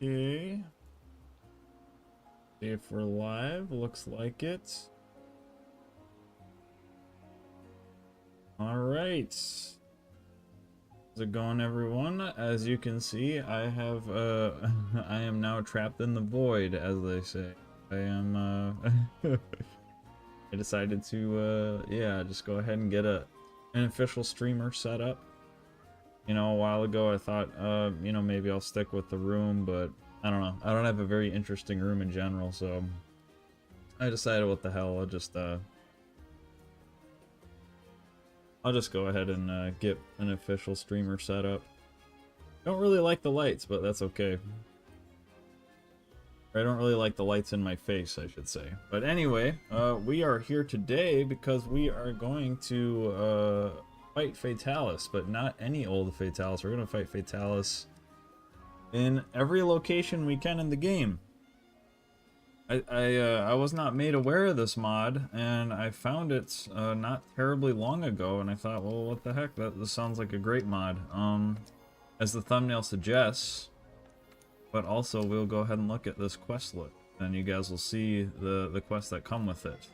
Okay. See if we're live. Looks like it. Alright. How's it going, everyone? As you can see, I have I am now trapped in the void, as they say. I am I decided to yeah, just go ahead and get an official streamer set up. You know, a while ago I thought you know, maybe I'll stick with the room, but I don't know. I don't have a very interesting room in general, so I decided, what the hell, I'll just go ahead and get an official streamer set up. Don't really like the lights, but that's okay. I don't really like the lights in my face, I should say. But anyway, we are here today because we are going to fight Fatalis, but not any old Fatalis. We're going to fight Fatalis in every location we can in the game. I was not made aware of this mod, and I found it not terribly long ago, and I thought, well, what the heck, this sounds like a great mod, as the thumbnail suggests. But also, we'll go ahead and look at this quest list, and you guys will see the quests that come with it.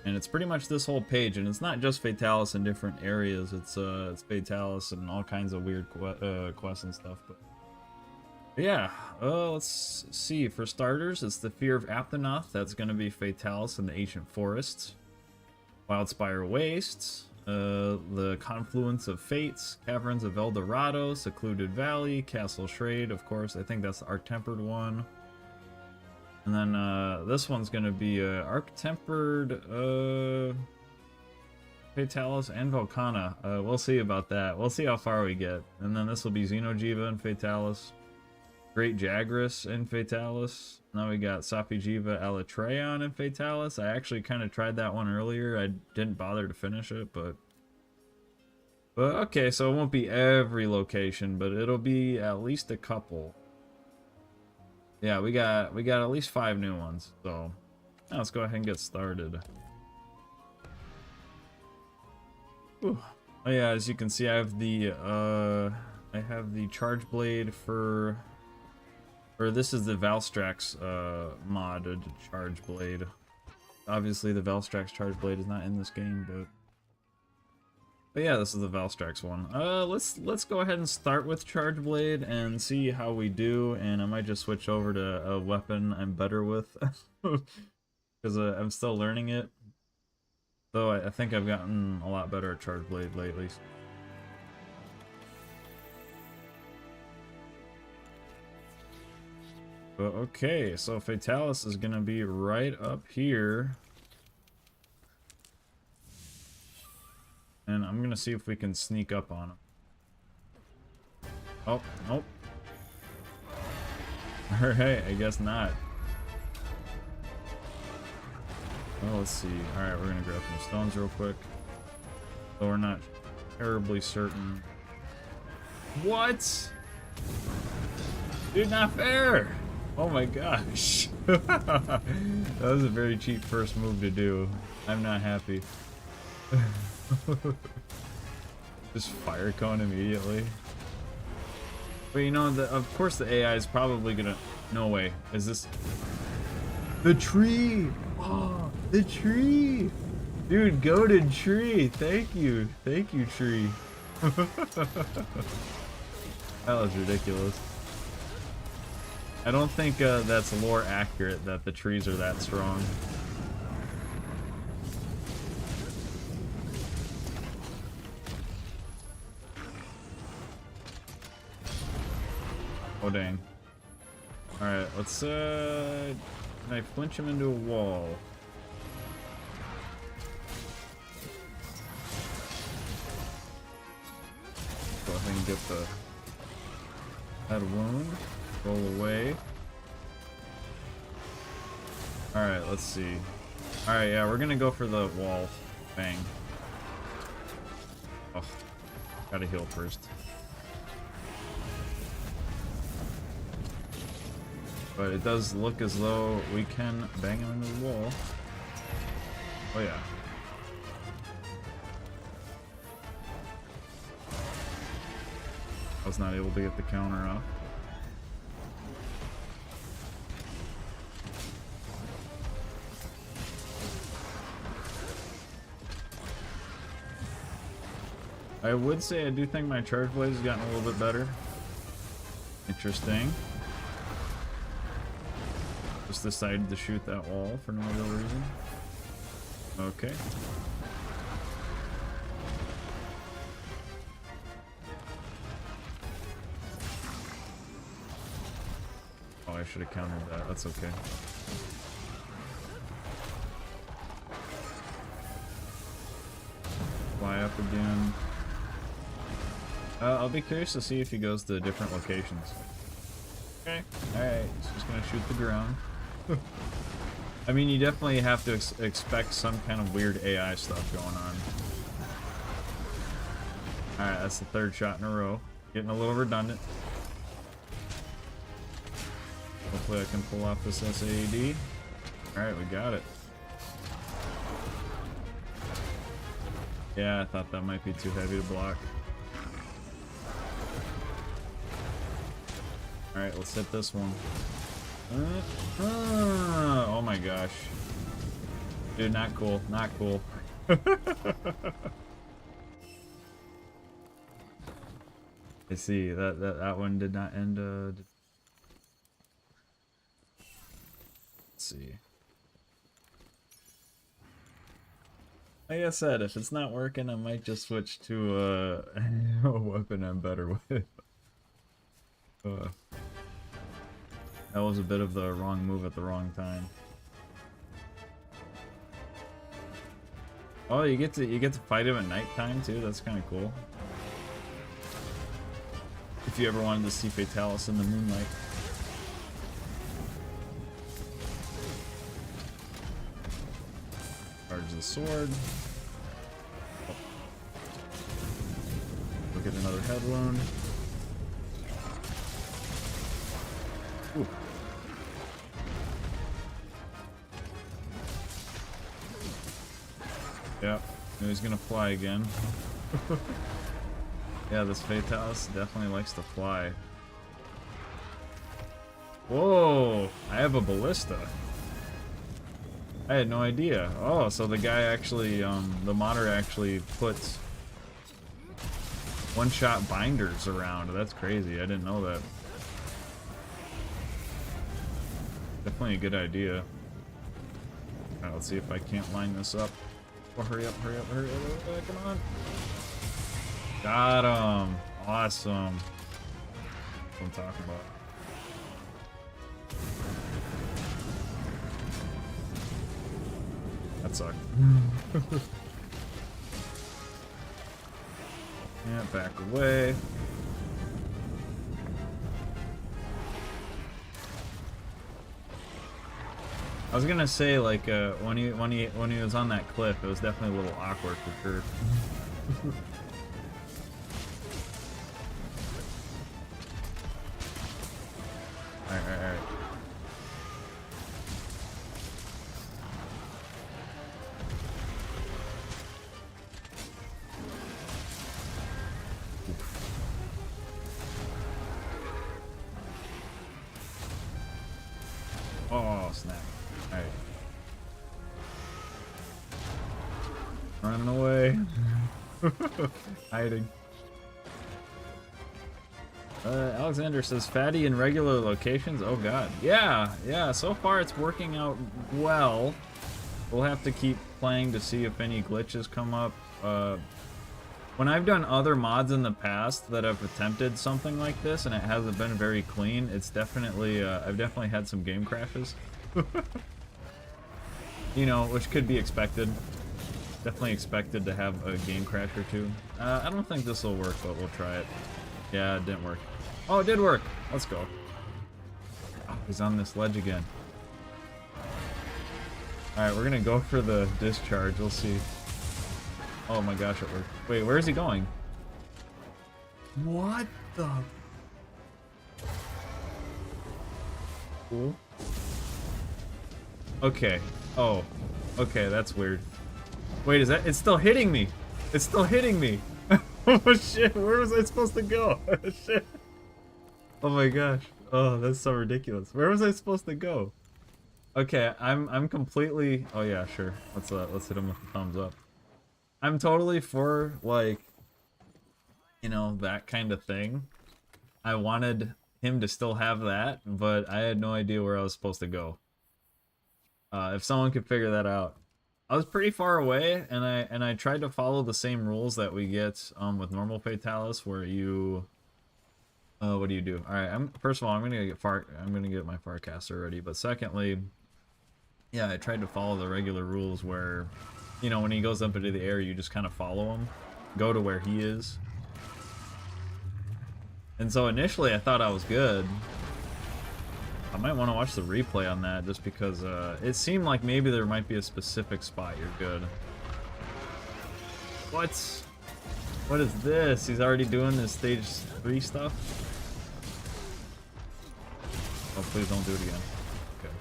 And it's pretty much this whole page, and it's not just Fatalis in different areas, it's Fatalis and all kinds of weird quests and stuff, but yeah, let's see. For starters, it's the Fear of Aptonoth. That's going to be Fatalis in the Ancient Forests. Wildspire Wastes. The Confluence of Fates. Caverns of El Dorado. Secluded Valley. Castle Shrade, of course. I think that's the Arc-Tempered one. And then this one's going to be Arc-Tempered Fatalis and Volcana. We'll see about that. We'll see how far we get. And then this will be Xenojiva and Fatalis. Great Jagras in Fatalis. Now we got Sapijiva Alatreon in Fatalis. I actually kind of tried that one earlier. I didn't bother to finish it, but okay, so it won't be every location, but it'll be at least a couple. Yeah, we got at least 5 new ones. So now let's go ahead and get started. Ooh. Oh yeah, as you can see, I have the Charge Blade for. Or this is the Valstrax modded Charge Blade. Obviously the Valstrax Charge Blade is not in this game, but yeah, this is the Valstrax one. Let's go ahead and start with Charge Blade and see how we do, and I might just switch over to a weapon I'm better with. Because I'm still learning it. Though I think I've gotten a lot better at Charge Blade lately. But okay, so Fatalis is gonna be right up here. And I'm gonna see if we can sneak up on him. Oh, nope. Alright, I guess not. Oh, let's see. Alright, we're gonna grab some stones real quick. So we're not terribly certain. What? Dude, not fair! Oh my gosh. That was a very cheap first move to do. I'm not happy. Just fire cone immediately. But you know, of course the AI is probably gonna... No way. Is this... The tree! Oh, the tree! Dude, goated tree! Thank you. Thank you, tree. That was ridiculous. I don't think that's lore accurate that the trees are that strong. Oh dang. Alright, let's can I flinch him into a wall? Go ahead and get the head wound. Roll away. Alright, let's see. Alright, yeah, we're gonna go for the wall. Bang. Oh, gotta heal first. But it does look as though we can bang him into the wall. Oh yeah. I was not able to get the counter off. I would say I do think my charge blade has gotten a little bit better. Interesting. Just decided to shoot that wall for no real reason. Okay. Oh, I should have countered that. That's okay. Fly up again. I'll be curious to see if he goes to different locations. Okay. Alright, he's just gonna shoot the ground. I mean, you definitely have to expect some kind of weird AI stuff going on. Alright, that's the third shot in a row. Getting a little redundant. Hopefully I can pull off this SAED. Alright, we got it. Yeah, I thought that might be too heavy to block. Alright, let's hit this one. Oh my gosh. Dude, not cool. Not cool. I see. That one did not end. Let's see. Like I said, if it's not working, I might just switch to a weapon I'm better with. That was a bit of the wrong move at the wrong time. Oh, you get to fight him at nighttime too. That's kind of cool. If you ever wanted to see Fatalis in the moonlight. Charge the sword. Oh. Look at another head wound. Ooh. Yep, he's gonna fly again. Yeah, this Fatalis definitely likes to fly. Whoa! I have a ballista. I had no idea. Oh, so the guy actually, the modder actually puts one-shot binders around. That's crazy. I didn't know that. Definitely a good idea. Alright, let's see if I can't line this up. Oh, hurry up, hurry up, hurry up, come on. Got him. Awesome. That's what I'm talking about. That sucked. Yeah, back away. I was gonna say, like, when he was on that cliff, it was definitely a little awkward for sure. Alright. Oh, snap. Alright. Running away. Hiding. Alexander says fatty in regular locations. Oh god. Yeah, so far it's working out well. We'll have to keep playing to see if any glitches come up. When I've done other mods in the past that have attempted something like this and it hasn't been very clean, it's definitely, I've definitely had some game crashes. You know, which could be expected. Definitely expected to have a game crash or two. I don't think this will work, but we'll try it. Yeah, it didn't work. Oh, it did work! Let's go. Oh, he's on this ledge again. Alright, we're gonna go for the discharge. We'll see. Oh my gosh, it worked. Wait, where is he going? What the? Cool. Okay. Oh. Okay, that's weird. Wait, is that? It's still hitting me! It's still hitting me! Oh shit, where was I supposed to go? Shit. Oh my gosh. Oh, that's so ridiculous. Where was I supposed to go? Okay, I'm completely... Oh yeah, sure. Let's hit him with the thumbs up. I'm totally for, like, you know, that kind of thing. I wanted him to still have that, but I had no idea where I was supposed to go. If someone could figure that out. I was pretty far away, and I tried to follow the same rules that we get with normal Fatalis, where you what do you do? All right, first of all, I'm gonna get my Farcaster ready, but secondly, yeah, I tried to follow the regular rules where, you know, when he goes up into the air, you just kind of follow him, go to where he is. And so initially, I thought I was good. I might want to watch the replay on that just because it seemed like maybe there might be a specific spot you're good. What is this? He's already doing his stage 3 stuff? Oh, please don't do it again. Okay.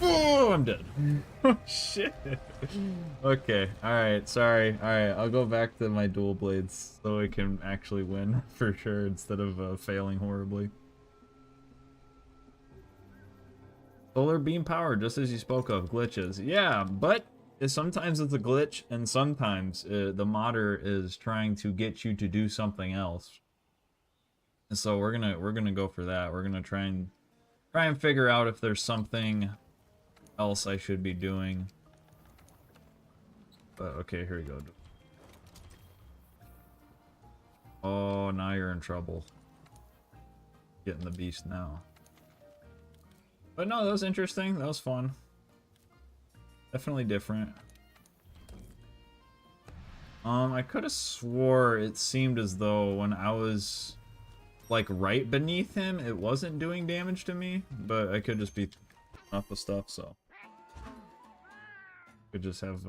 Oh, I'm dead. Oh, shit. Okay, alright, sorry. Alright, I'll go back to my dual blades so I can actually win for sure instead of failing horribly. Solar beam power, just as you spoke of, glitches. Yeah, but sometimes it's a glitch, and sometimes the modder is trying to get you to do something else. And so we're gonna go for that. We're gonna try and figure out if there's something else I should be doing. But okay, here we go. Oh, now you're in trouble. Getting the beast now. But no, that was interesting. That was fun. Definitely different. I could have swore it seemed as though when I was like right beneath him, it wasn't doing damage to me, but I could just be up with stuff, so could just have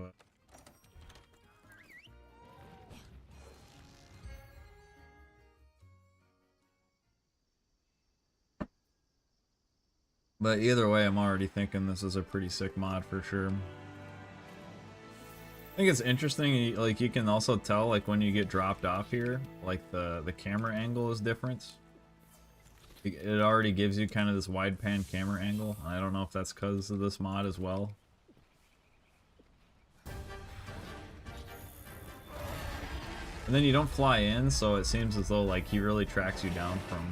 but either way, I'm already thinking this is a pretty sick mod for sure. I think it's interesting, like you can also tell like when you get dropped off here, like the camera angle is different. It already gives you kind of this wide pan camera angle. I don't know if that's because of this mod as well. And then you don't fly in, so it seems as though like he really tracks you down from.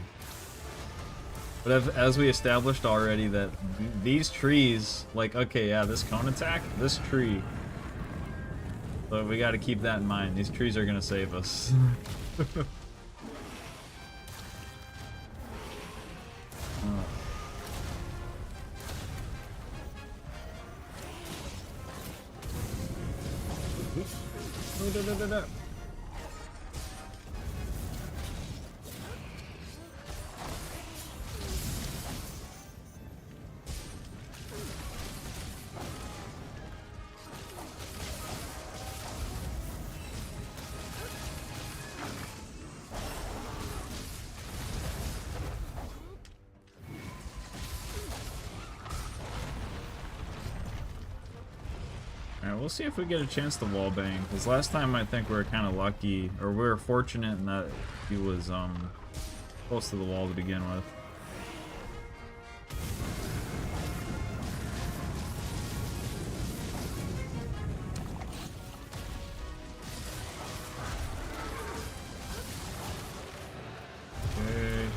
But as we established already, that these trees, like, okay, yeah, this cone attack, this tree. So we got to keep that in mind. These trees are gonna save us. Alright, we'll see if we get a chance to wallbang, because last time I think we were kind of lucky, or we were fortunate in that he was close to the wall to begin with. Okay.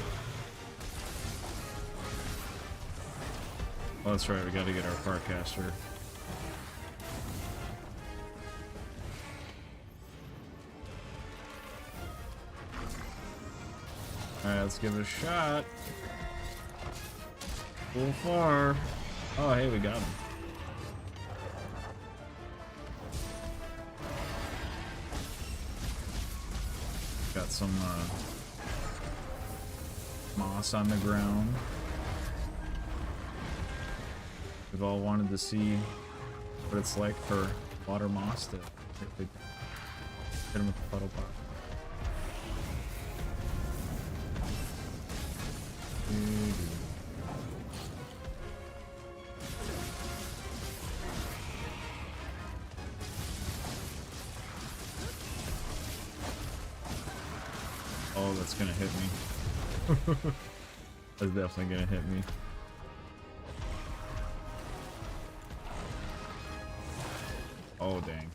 Oh, that's right, we gotta get our Farcaster. Alright, let's give it a shot. Full far. Oh, hey, we got him. Got some moss on the ground. We've all wanted to see what it's like for water moss to hit him with the puddle pot. Oh, that's gonna hit me. That's definitely gonna hit me. Oh, dang.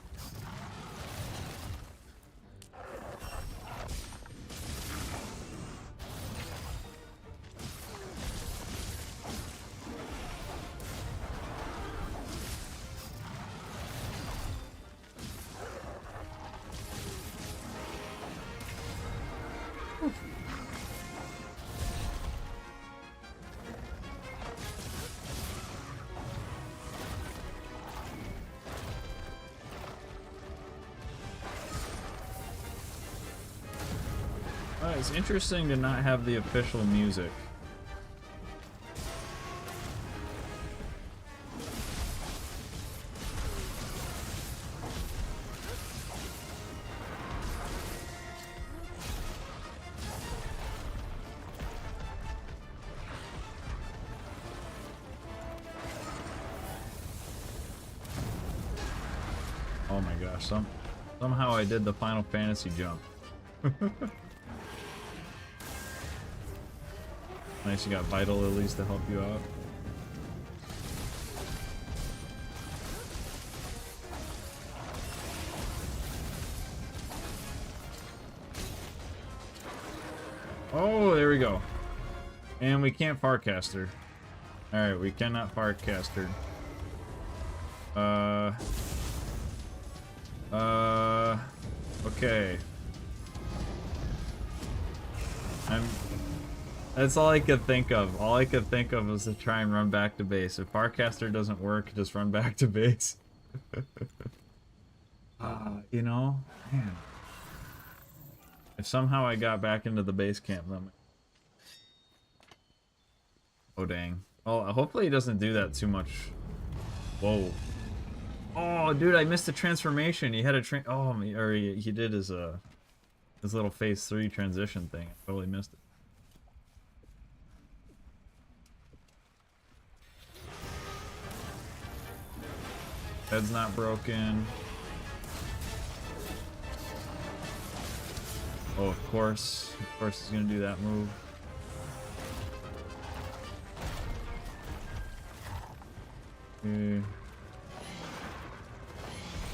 It's interesting to not have the official music. Oh my gosh, somehow I did the Final Fantasy jump. Nice, you got Vital Lilies to help you out. Oh, there we go. And we can't Farcast her. Alright, we cannot Farcast her. Okay. That's all I could think of. All I could think of was to try and run back to base. If Farcaster doesn't work, just run back to base. You know? Man. If somehow I got back into the base camp, then... Oh, dang. Oh, hopefully he doesn't do that too much. Whoa. Oh, dude, I missed the transformation. He had a he did his little phase 3 transition thing. I totally missed it. Head's not broken. Oh, of course he's gonna do that move. Okay.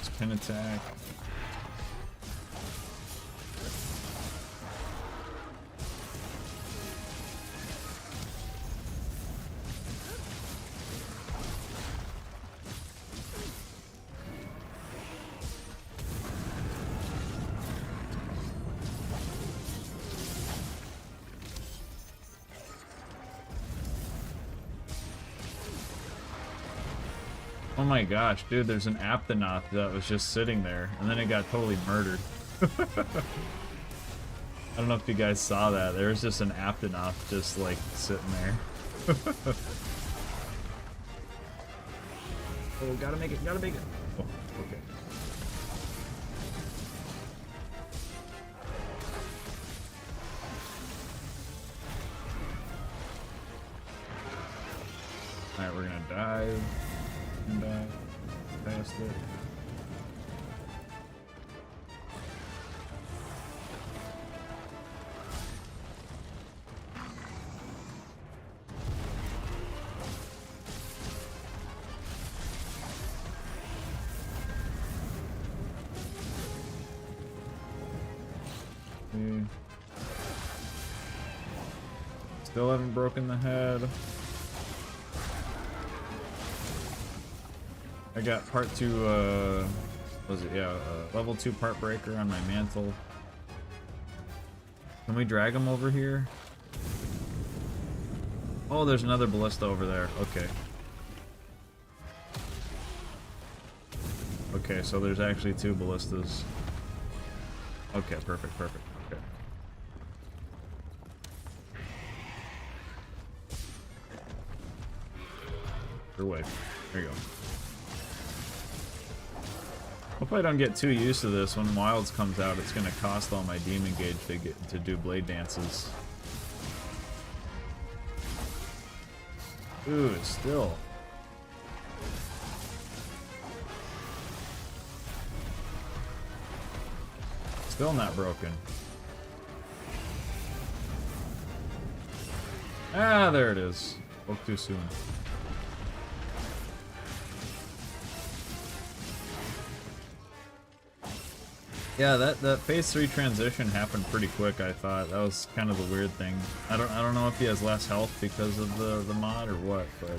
Spin attack. Oh my gosh, dude, there's an Aptonoth that was just sitting there, and then it got totally murdered. I don't know if you guys saw that. There was just an Aptonoth just, like, sitting there. Oh, gotta make it. Oh, okay. Alright, we're gonna dive. And past it. Okay. Still haven't broken the head. I got part 2, was it? Yeah, level 2 part breaker on my mantle. Can we drag him over here? Oh, there's another ballista over there. Okay. Okay, so there's actually 2 ballistas. Okay, perfect. Okay. Your way. There you go. Hope I don't get too used to this. When Wilds comes out, it's gonna cost all my demon gauge to do blade dances. Ooh, still. Still not broken. Ah, there it is. Spoke too soon. Yeah, that phase 3 transition happened pretty quick, I thought. That was kind of the weird thing. I don't know if he has less health because of the mod or what, but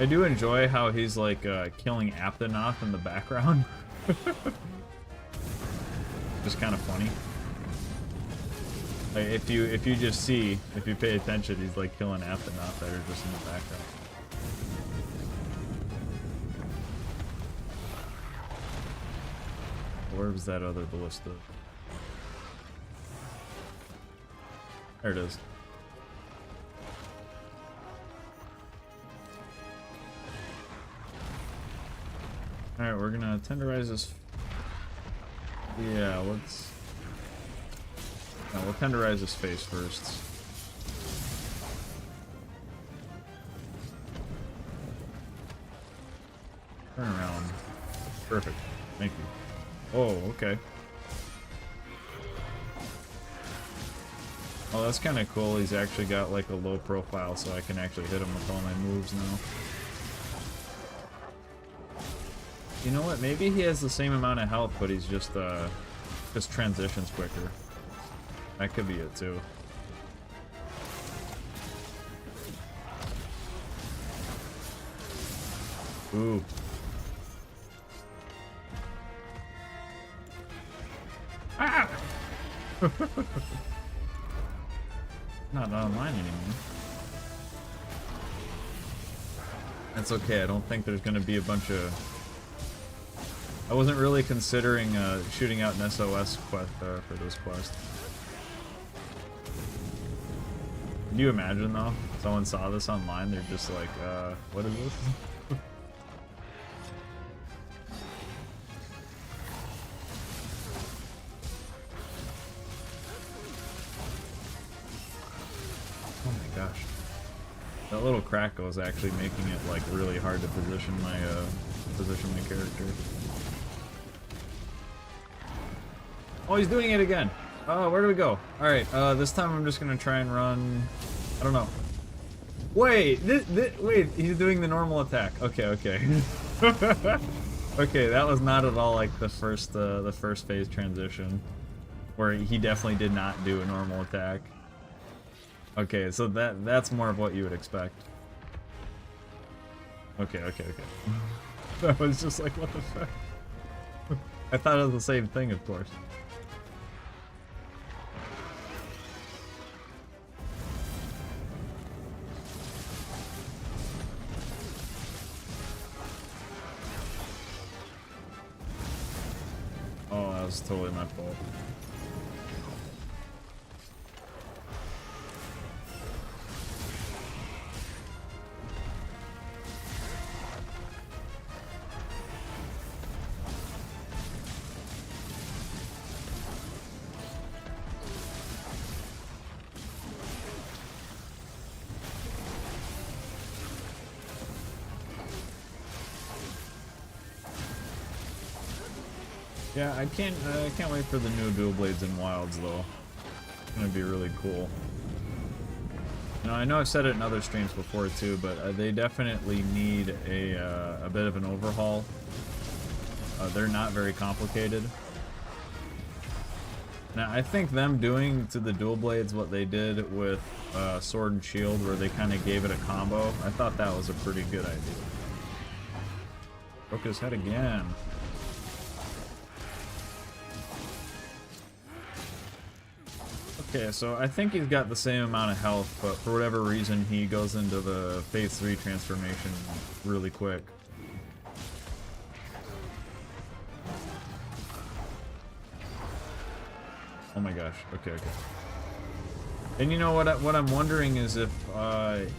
I do enjoy how he's like killing Aptonoth in the background. Just kind of funny. Like if you just see, if you pay attention, he's like killing Aptonoth that are just in the background. Where was that other ballista? There it is. Alright, we're gonna tenderize this. Yeah, let's. No, we'll tenderize his face first. Turn around. Perfect. Thank you. Oh, okay. Oh, that's kind of cool. He's actually got like a low profile, so I can actually hit him with all my moves now. You know what? Maybe he has the same amount of health, but he's just transitions quicker. That could be it too. Ooh. Ah! Not online anymore. That's okay. I don't think there's going to be a bunch of... I wasn't really considering shooting out an SOS quest for this quest. Can you imagine though? Someone saw this online, they're just like, what is this? Oh my gosh. That little crack was actually making it like really hard to position my character. Oh, he's doing it again. Oh, where do we go? Alright, this time I'm just gonna try and run... I don't know. Wait, wait, he's doing the normal attack. Okay, okay. Okay, that was not at all like the first phase transition, where he definitely did not do a normal attack. Okay, so that's more of what you would expect. Okay, okay, okay. I was just like, what the fuck? I thought it was the same thing, of course. Oh, that was totally my fault. Yeah, I can't wait for the new dual blades in Wilds though. It's gonna be really cool. You know, I know I've said it in other streams before too, but they definitely need a bit of an overhaul. They're not very complicated. Now, I think them doing to the dual blades what they did with Sword and Shield, where they kind of gave it a combo, I thought that was a pretty good idea. Broke his head again. Okay, so I think he's got the same amount of health, but for whatever reason he goes into the phase 3 transformation really quick. Oh my gosh, okay, okay. And you know what I'm wondering is if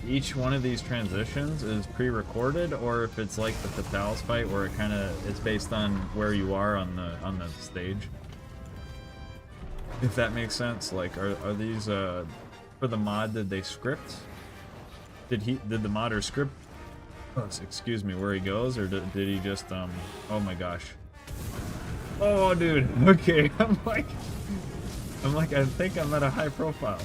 each one of these transitions is pre-recorded, or if it's like the Fatalis fight where it kind of it's based on where you are on the stage. If that makes sense, like, are these, for the mod, did they script? Did the modder script, excuse me, where he goes, or did he just, oh my gosh. Oh, dude, okay, I'm like, I think I'm at a high profile.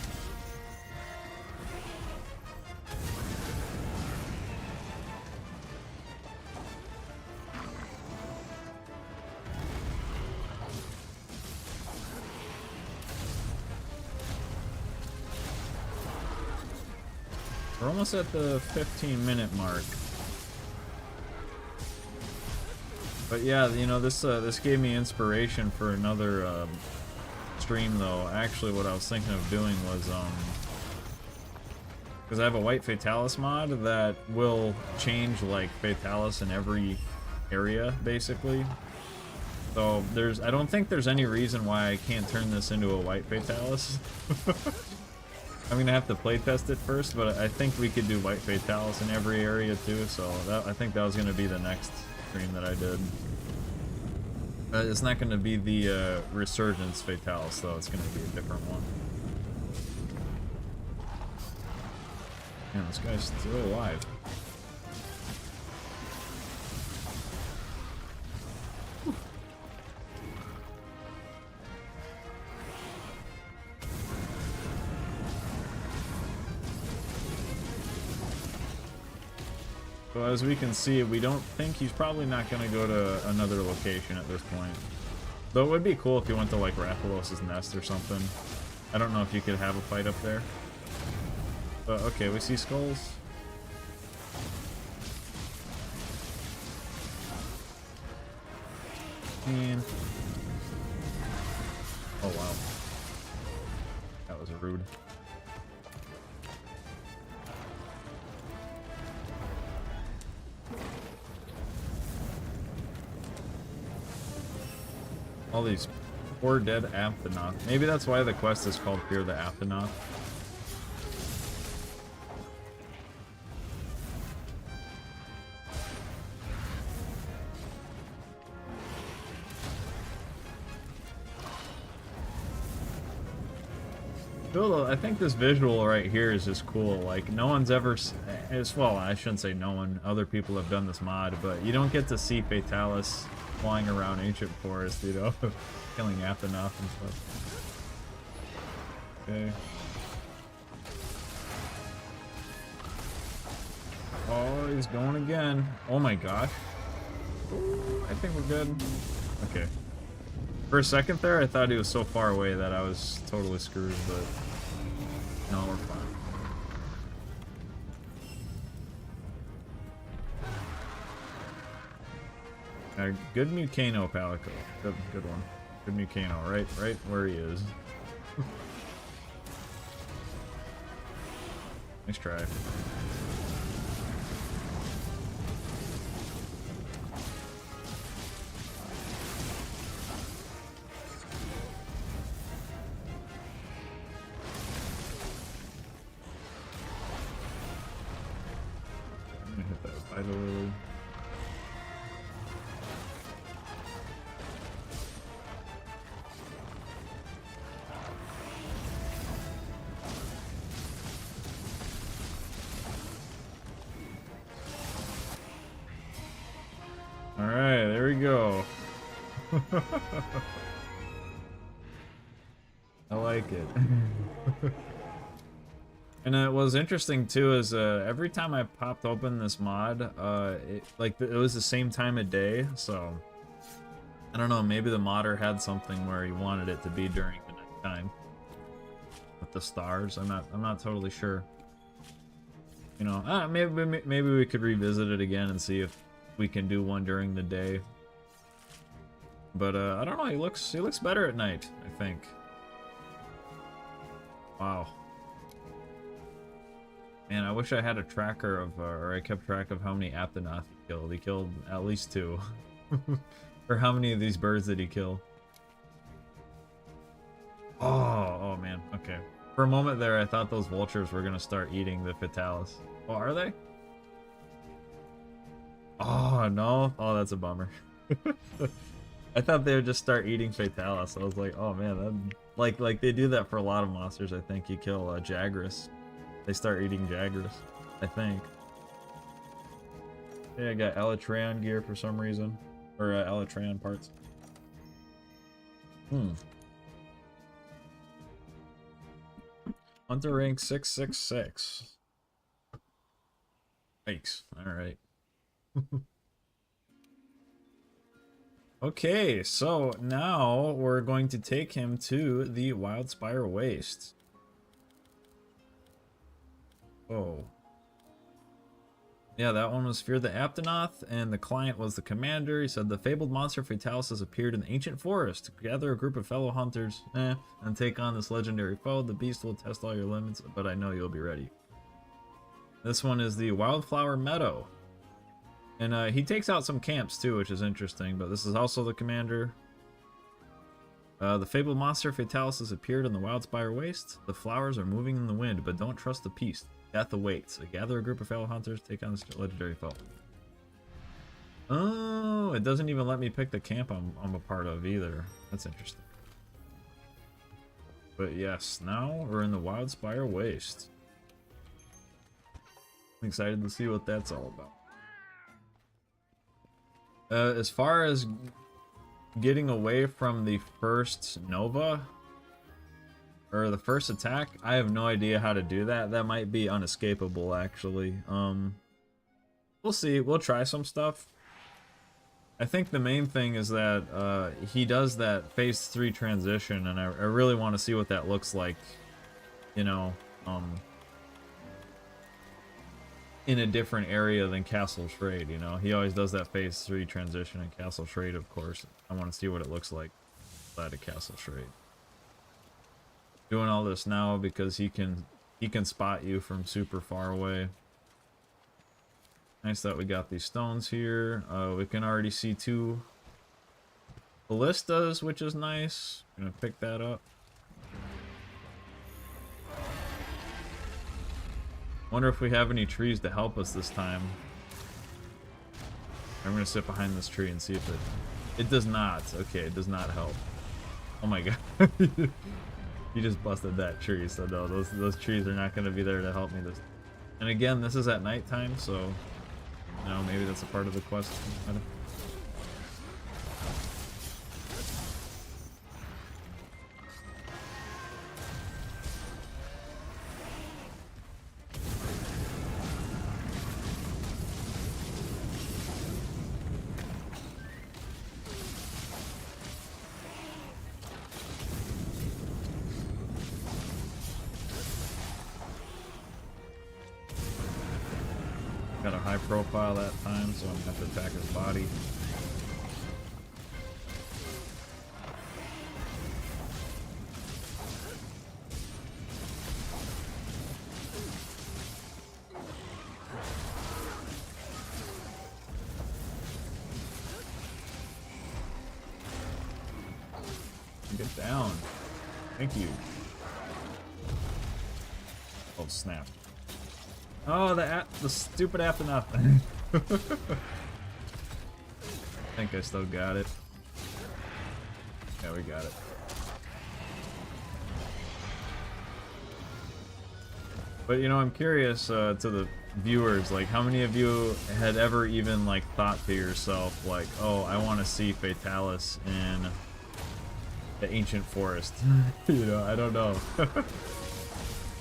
We're almost at the 15-minute mark. But yeah, you know, this gave me inspiration for another stream though. Actually, what I was thinking of doing was because I have a white Fatalis mod that will change like Fatalis in every area basically. So I don't think there's any reason why I can't turn this into a white Fatalis. I'm gonna have to playtest it first, but I think we could do white Fatalis in every area too. So I think that was gonna be the next stream that I did. It's not gonna be the Resurgence Fatalis though. It's gonna be a different one. Man, this guy's still alive. So as we can see, we don't think he's probably not going to go to another location at this point. Though it would be cool if he went to like Rathalos' nest or something. I don't know if you could have a fight up there. But okay, we see skulls. And oh wow. That was rude. All these poor dead Aphtanoth. Maybe that's why the quest is called Fear the Aphtanoth. Cool, I think this visual right here is just cool. Like, no one's ever, well, I shouldn't say no one, other people have done this mod, but you don't get to see Fatalis flying around ancient forest, you know, killing Aphtanoth and stuff. Okay. Oh, he's going again. Oh my gosh. Ooh, I think we're good. Okay. For a second there, I thought he was so far away that I was totally screwed, but no, we're fine. Good Mucano, Palico. Good one. Good Mucano, right where he is. Nice try. I'm gonna hit that Vital Lily. Alright, there we go. I like it. And it was interesting too is every time I popped open this mod, it was the same time of day, so I don't know, maybe the modder had something where he wanted it to be during the nighttime with the stars. I'm not totally sure. You know, maybe we could revisit it again and see if we can do one during the day. But I don't know, he looks better at night, I think. Wow. Man, I wish I had a tracker of, or I kept track of how many Aphtanoth he killed. He killed at least 2. Or how many of these birds did he kill? Oh man, okay. For a moment there, I thought those vultures were gonna start eating the Fatalis. Oh, are they? Oh, no. Oh, that's a bummer. I thought they would just start eating Fatalis. I was like, oh man, like they do that for a lot of monsters, I think. You kill Jagras. They start eating Jagras, I think. Yeah, I got Elytran gear for some reason. Or Elytran parts. Hunter rank 666. Yikes. Alright. Okay, so now we're going to take him to the Wildspire Waste. Oh. Yeah, that one was Fear the Aptonoth, and the client was the commander. He said the fabled monster Fatalis has appeared in the ancient forest. Gather a group of fellow hunters, and take on this legendary foe. The beast will test all your limits, but I know you'll be ready. This one is the Wildflower Meadow. And he takes out some camps too, which is interesting, but this is also the commander. The fabled monster Fatalis has appeared in the Wildspire Waste. The flowers are moving in the wind, but don't trust the beast. Death awaits. Gather a group of fellow hunters, take on this legendary foe. Oh, it doesn't even let me pick the camp I'm a part of either. That's interesting. But yes, now we're in the Wildspire Waste. I'm excited to see what that's all about. As far as getting away from the first Nova, or the first attack, I have no idea how to do that. That might be unescapable, actually. We'll see. We'll try some stuff. I think the main thing is that he does that phase 3 transition, and I really want to see what that looks like, you know, in a different area than Castle Shrade, you know. He always does that phase 3 transition in Castle Shrade, of course. I want to see what it looks like inside of Castle Shrade. Doing all this now because he can spot you from super far away. Nice that we got these stones here. We can already see 2 ballistas, which is nice. I'm gonna pick that up. Wonder if we have any trees to help us this time. I'm gonna sit behind this tree and see if it does not. Okay, it does not help. Oh my god. You just busted that tree, so no, those trees are not gonna be there to help me this. And again, this is at nighttime, so you know, maybe that's a part of the quest. Got a high profile that time, so I'm gonna have to attack his body. Get down. Thank you. Oh snap. Oh, the stupid Aptonoth. I think I still got it. Yeah, we got it. But you know, I'm curious to the viewers, like, how many of you had ever even like thought to yourself, like, oh, I want to see Fatalis in the ancient forest? You know, I don't know.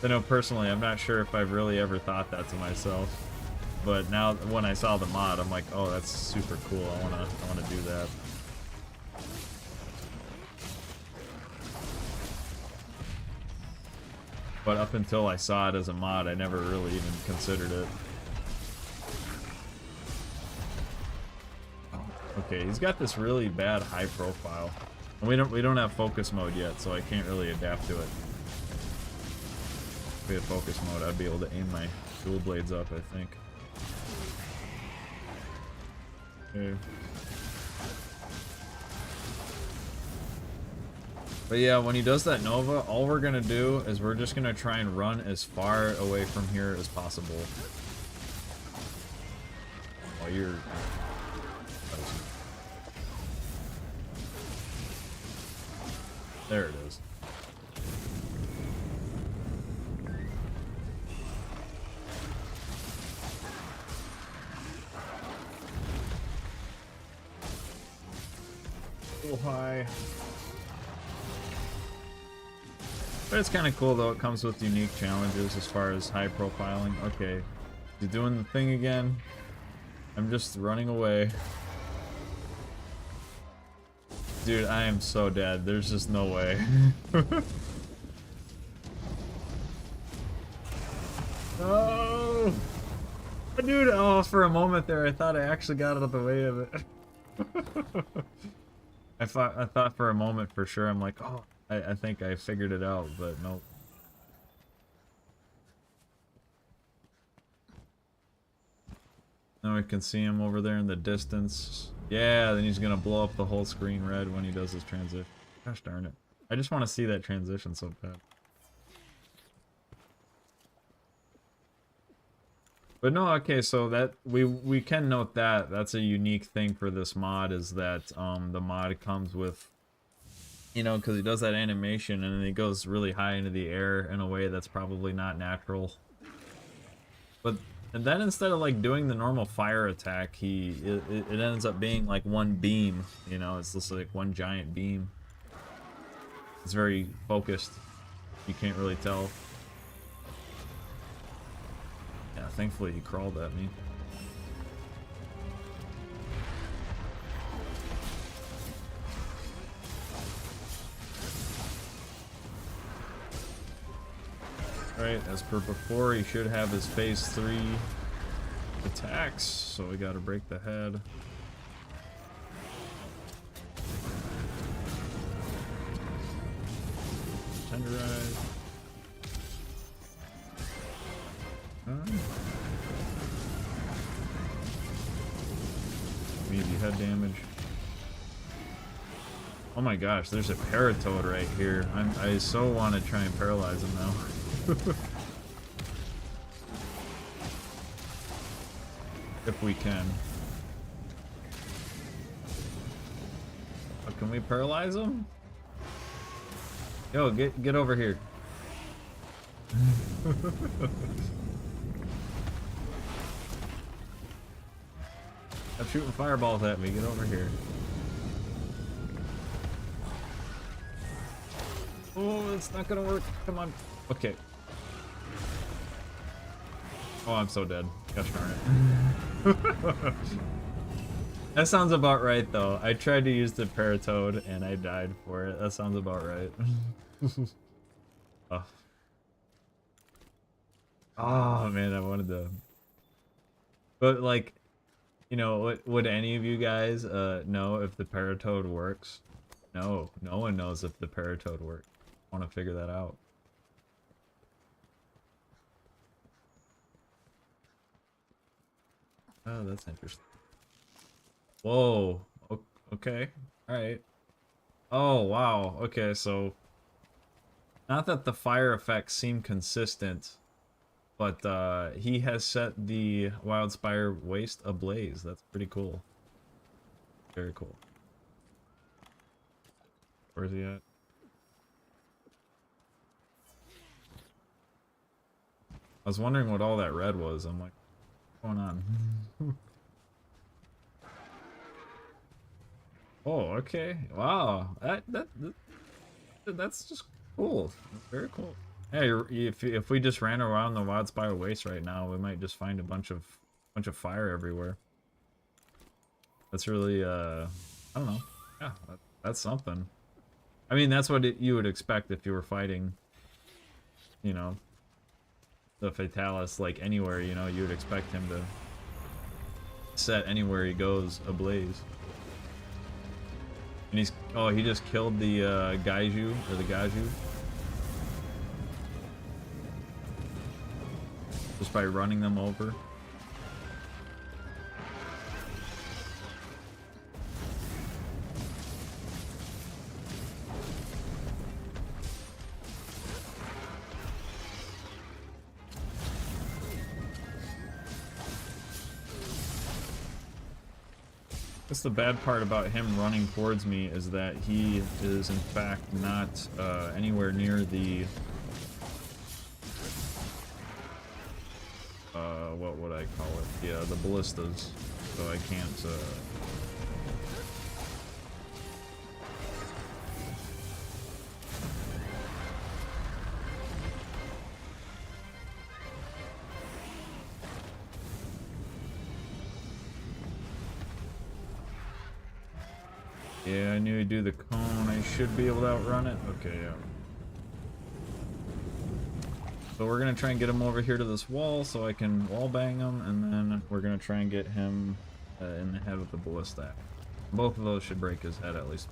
I know personally, I'm not sure if I've really ever thought that to myself, but now when I saw the mod, I'm like, oh, that's super cool. I wanna do that. But up until I saw it as a mod, I never really even considered it. Okay, he's got this really bad high profile, and we don't have focus mode yet, so I can't really adapt to it. If we had focus mode, I'd be able to aim my dual blades up, I think. Okay. But yeah, when he does that Nova, all we're gonna do is we're just gonna try and run as far away from here as possible. While you're... There it is. A little high. But it's kind of cool though, it comes with unique challenges as far as high profiling. Okay, he's doing the thing again. I'm just running away. Dude, I am so dead. There's just no way. No! Dude, oh, for a moment there, I thought I actually got out of the way of it. I thought for a moment for sure, I'm like, oh, I think I figured it out, but nope. Now we can see him over there in the distance. Yeah, then he's gonna blow up the whole screen red when he does his transition. Gosh darn it. I just want to see that transition so bad. But no, okay, so that we can note that that's a unique thing for this mod, is that the mod comes with, you know, because he does that animation and then he goes really high into the air in a way that's probably not natural. But and then instead of like doing the normal fire attack, it ends up being like one beam, you know, it's just like one giant beam. It's very focused. You can't really tell. Yeah, thankfully he crawled at me. Right, as per before, he should have his phase 3 attacks, so we gotta break the head. Tenderize. Easy head damage. Oh my gosh, there's a Paratoad right here. I so want to try and paralyze him now. If we can. Oh, can we paralyze him? Yo, get over here. Stop shooting fireballs at me. Get over here. Oh, it's not gonna work. Come on. Okay. Oh, I'm so dead. Gosh darn it. That sounds about right, though. I tried to use the Paratoad, and I died for it. That sounds about right. Oh. Oh, man, I wanted to... But, like, you know, would any of you guys know if the Paratoad works? No, no one knows if the Paratoad works. I want to figure that out. Oh, that's interesting. Whoa. Okay. Alright. Oh, wow. Okay, so... Not that the fire effects seem consistent, but he has set the Wildspire Waste ablaze. That's pretty cool. Very cool. Where's he at? I was wondering what all that red was. I'm like, what's going on? Oh, okay. Wow. That's just cool. Very cool. Hey, if we just ran around the Wildspire Waste right now, we might just find a bunch of fire everywhere. That's really I don't know. Yeah, that's something. I mean, that's what you would expect if you were fighting, you know, the Fatalis, like anywhere, you know, you would expect him to set anywhere he goes ablaze. And he's, oh, he just killed the Gaiju, or the Gaiju. Just by running them over. That's the bad part about him running towards me, is that he is in fact not anywhere near the what would I call it? Yeah, the ballistas. So I can't Yeah, I knew he'd do the cone. I should be able to outrun it. Okay, yeah. So we're gonna try and get him over here to this wall so I can wall bang him, and then we're gonna try and get him in the head with the ballista. Both of those should break his head at least.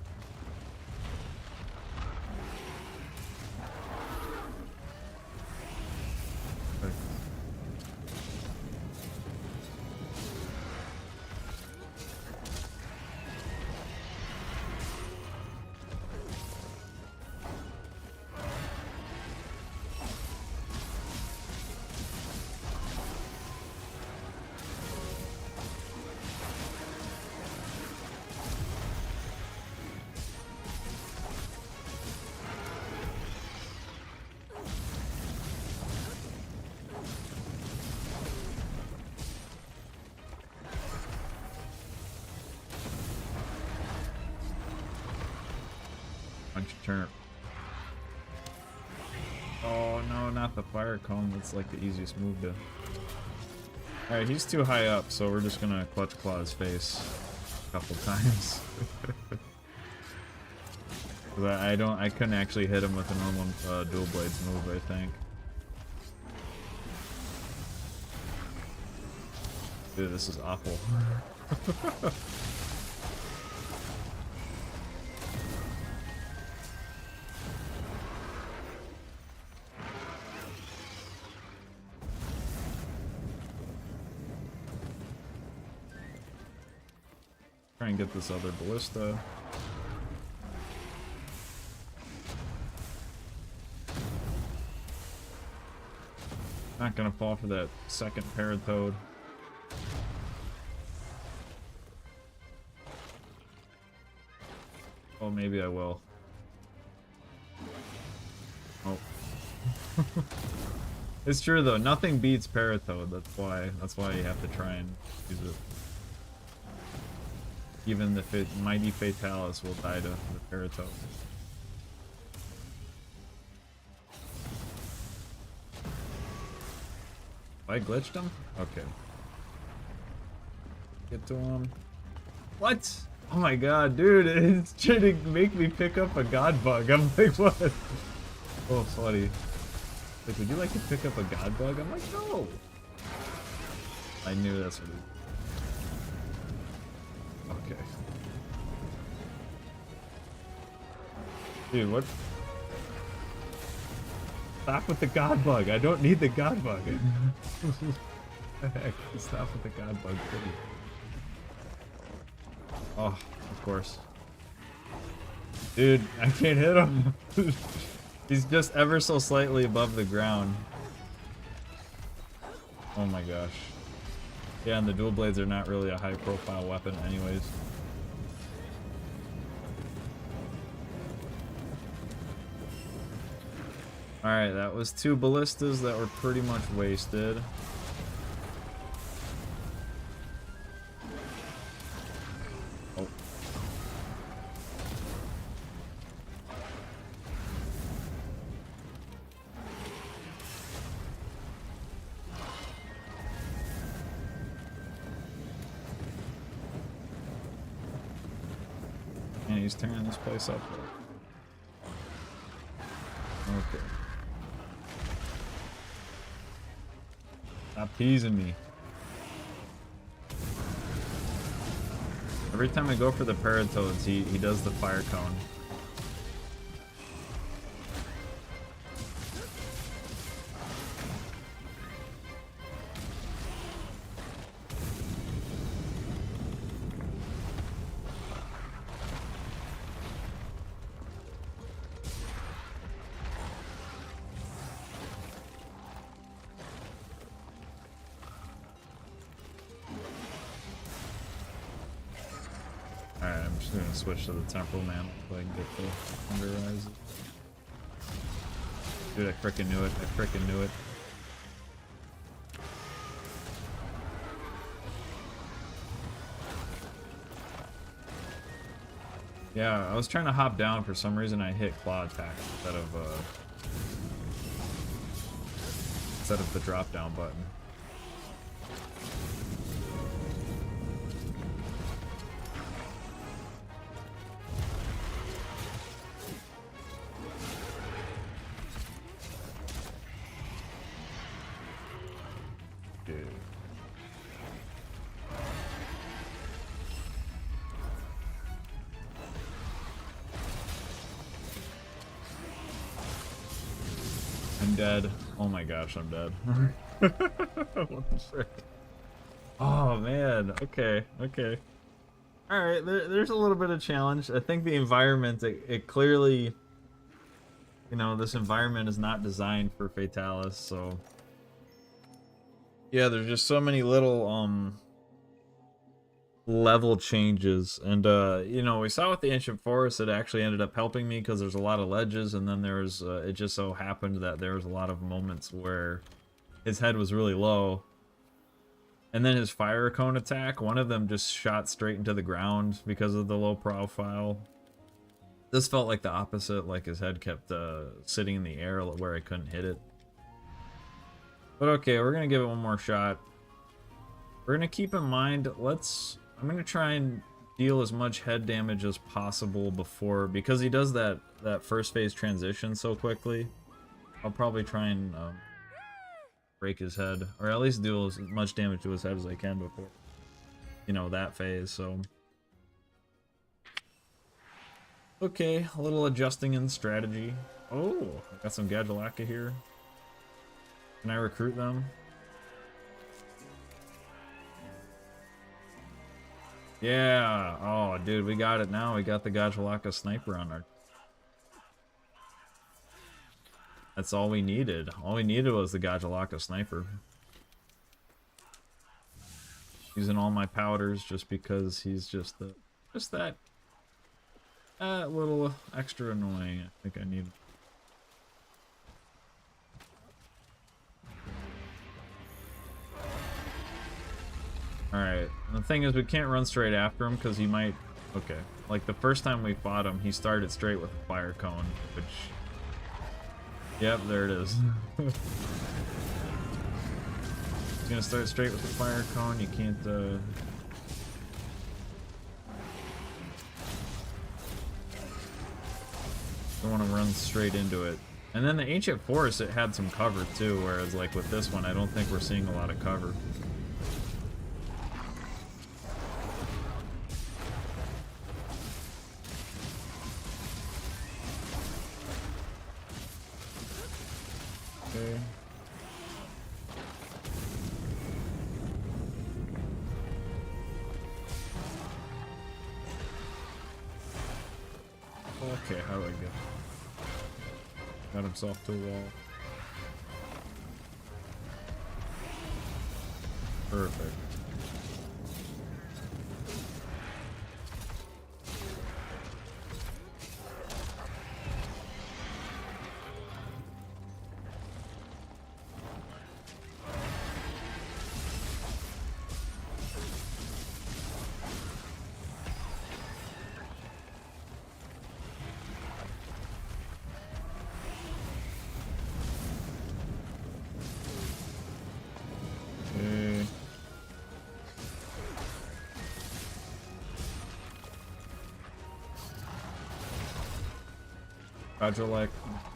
Turn. Oh no, not the fire cone. That's like the easiest move to. Alright, he's too high up, so we're just gonna clutch claw his face a couple times. I couldn't actually hit him with a normal dual blades move, I think. Dude, this is awful. Try and get this other ballista. Not gonna fall for that second paratoad. Oh, maybe I will. Oh. It's true though, nothing beats paratoad, that's why you have to try and use it. Even the mighty Fatalis will die to the paratoad. I glitched him? Okay. Get to him. What? Oh my god, dude, it's trying to make me pick up a god bug. I'm like, what? Oh, funny. Like, would you like to pick up a god bug? I'm like, no! I knew that's what it was. Okay. Dude, what? Stop with the god bug. I don't need the god bug. What the heck? Stop with the god bug, please. Oh, of course. Dude, I can't hit him. He's just ever so slightly above the ground. Oh my gosh. Yeah, and the dual blades are not really a high profile weapon anyways. Alright, that was 2 ballistas that were pretty much wasted. Oh. And he's tearing this place up. Okay. Stop teasing me. Every time I go for the paratoads, he does the fire cone. Alright, I'm just gonna switch to the temporal mantle so I can get the Thunder Rise. Dude, I frickin' knew it. I frickin' knew it. Yeah, I was trying to hop down. For some reason I hit claw attack instead of the drop down button. I'm dead. Oh my gosh, I'm dead. What the frick? Oh man. Okay. Okay. All right. There's a little bit of challenge. I think the environment. It clearly, you know, this environment is not designed for Fatalis. So yeah, there's just so many little level changes, and you know, we saw with the ancient forest, it actually ended up helping me because there's a lot of ledges, and then there's it just so happened that there was a lot of moments where his head was really low, and then his fire cone attack, one of them just shot straight into the ground because of the low profile. This felt like the opposite, like his head kept sitting in the air where I couldn't hit it. But okay, we're gonna give it one more shot. We're gonna keep in mind, I'm gonna try and deal as much head damage as possible before, because he does that first phase transition so quickly. I'll probably try and break his head, or at least do as much damage to his head as I can before, you know, that phase. So okay, a little adjusting in strategy. Oh, I got some Gadulaka here. Can I recruit them? Yeah. Oh, dude, we got it now. We got the Gadulaka sniper on our... That's all we needed. All we needed was the Gadulaka sniper. Using all my powders just because he's just that little extra annoying. I think I need... Alright, the thing is we can't run straight after him because he might... Okay, like the first time we fought him, he started straight with a fire cone, which... Yep, there it is. He's gonna start straight with the fire cone, you can't... Don't want to run straight into it. And then the Ancient Forest, it had some cover too, whereas like with this one, I don't think we're seeing a lot of cover. Okay. Okay, how do I get? Got himself to a wall. Perfect.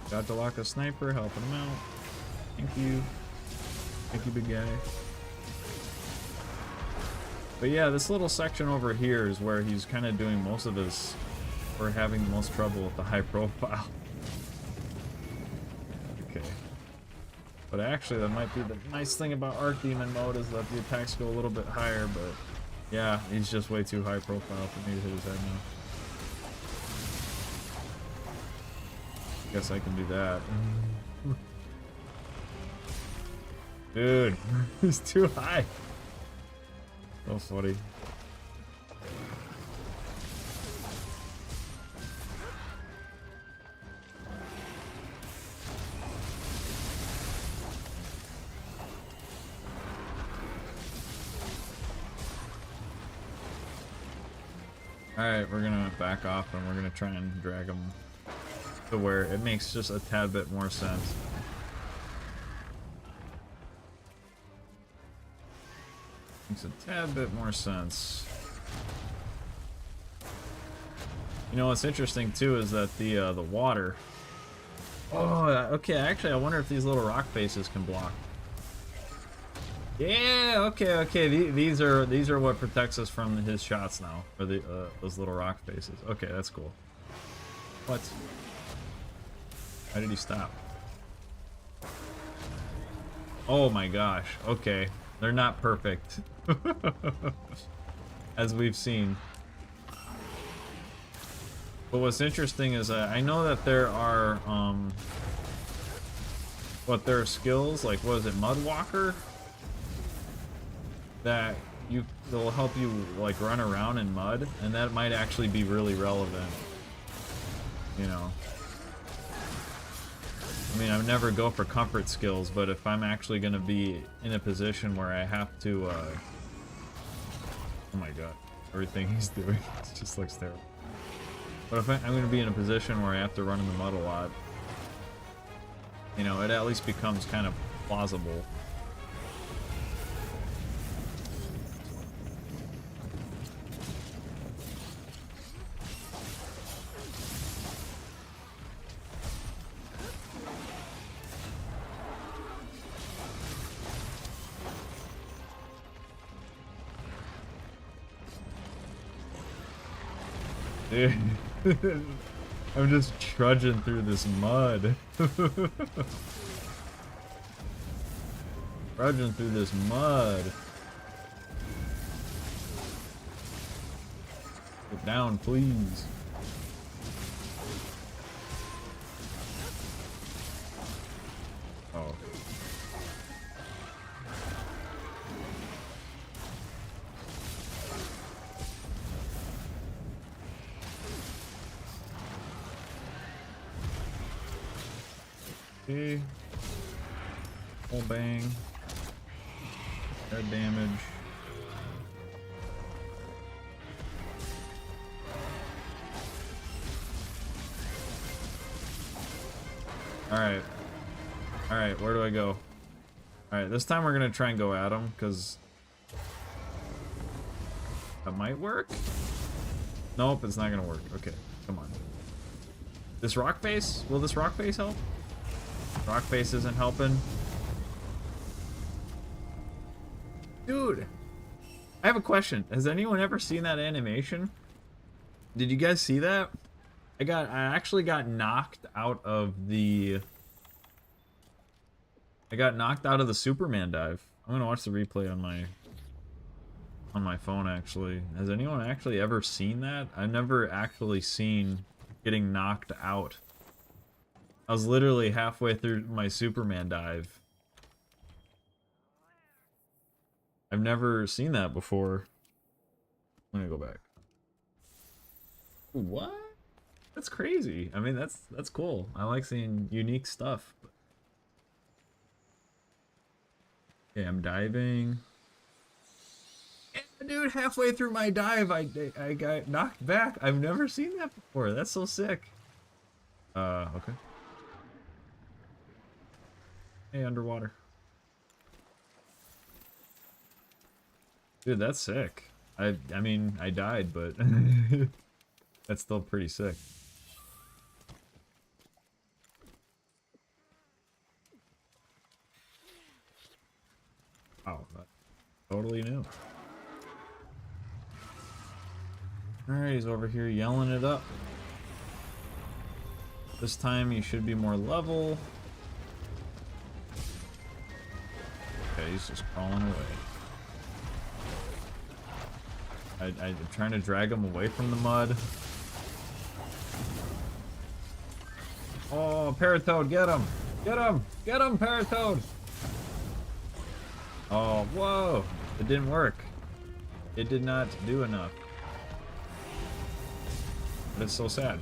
Gadulaka sniper helping him out. Thank you. Thank you, big guy. But yeah, this little section over here is where he's kind of doing most of his... We're having the most trouble with the high profile. Okay. But actually, that might be the nice thing about Archdemon mode, is that the attacks go a little bit higher, but... Yeah, he's just way too high profile for me to hit his head now. Guess I can do that. Dude, he's too high. So funny. Alright, we're gonna back off and we're gonna try and drag him to where it makes just a tad bit more sense. Makes a tad bit more sense. You know what's interesting too is that the water. Oh, okay. Actually, I wonder if these little rock faces can block. Yeah. Okay. Okay. These are what protects us from his shots now. Or those little rock faces. Okay, that's cool. What? Why did he stop? Oh my gosh. Okay. They're not perfect. As we've seen. But what's interesting is I know that there are, there are skills, like, what is it, Mudwalker? That they'll help you, like, run around in mud, and that might actually be really relevant. You know. I mean, I would never go for comfort skills, but if I'm actually going to be in a position where I have to, oh my god, everything he's doing just looks terrible. But if I'm going to be in a position where I have to run in the mud a lot, you know, it at least becomes kind of plausible. Dude, I'm just trudging through this mud. Trudging through this mud. Get down, please. Oh. Okay. Full bang. Air damage. Alright. Alright, where do I go? Alright, this time we're gonna try and go at him, because that might work? Nope, it's not gonna work. Okay, come on. This rock face? Will this rock face help? Rock face isn't helping. Dude, I have a question. Has anyone ever seen that animation? Did you guys see that? I actually got knocked out of the... I got knocked out of the Superman dive. I'm gonna watch the replay on my phone, actually. Has anyone actually ever seen that? I've never actually seen getting knocked out. I was literally halfway through my Superman dive. I've never seen that before. Let me go back. What? That's crazy. I mean, that's cool. I like seeing unique stuff. Okay, I'm diving. Yeah, dude, halfway through my dive, I got knocked back. I've never seen that before. That's so sick. Okay. Hey, underwater. Dude, that's sick. I mean, I died, but that's still pretty sick. Wow, that's totally new. Alright, he's over here yelling it up. This time he should be more level. Okay, he's just crawling away. I'm trying to drag him away from the mud. Oh, Paratoad, get him! Get him! Get him, Paratoad! Oh, whoa! It didn't work. It did not do enough. But it's so sad.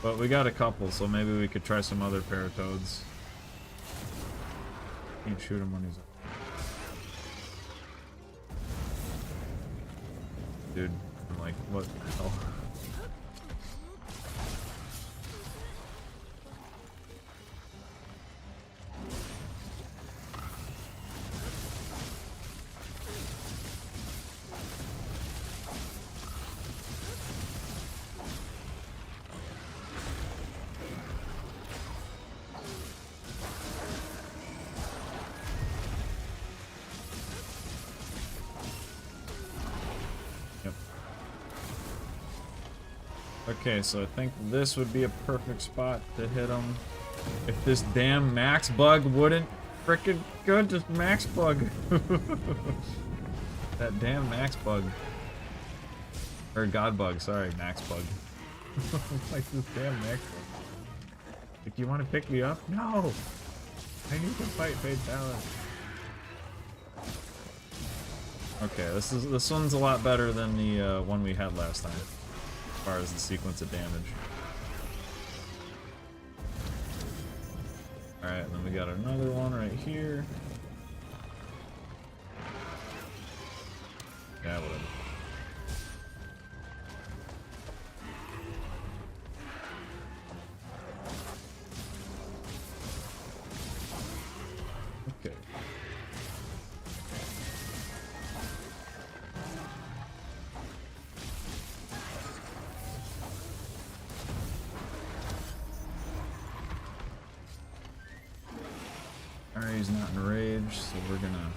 But we got a couple, so maybe we could try some other Paratoads. Can't shoot him when he's up. Dude, I'm like, what the hell? Okay, so I think this would be a perfect spot to hit him. If this damn max bug wouldn't frickin' good, just max bug. That damn max bug. Or god bug, sorry, max bug. Like this damn max bug. Like, you want to pick me up? No! I need to fight Fatalis. Okay, this one's a lot better than the one we had last time, as far as the sequence of damage. Alright, then we got another one right here. Yeah, whatever. Okay. Alright, he's not in rage, so we're gonna...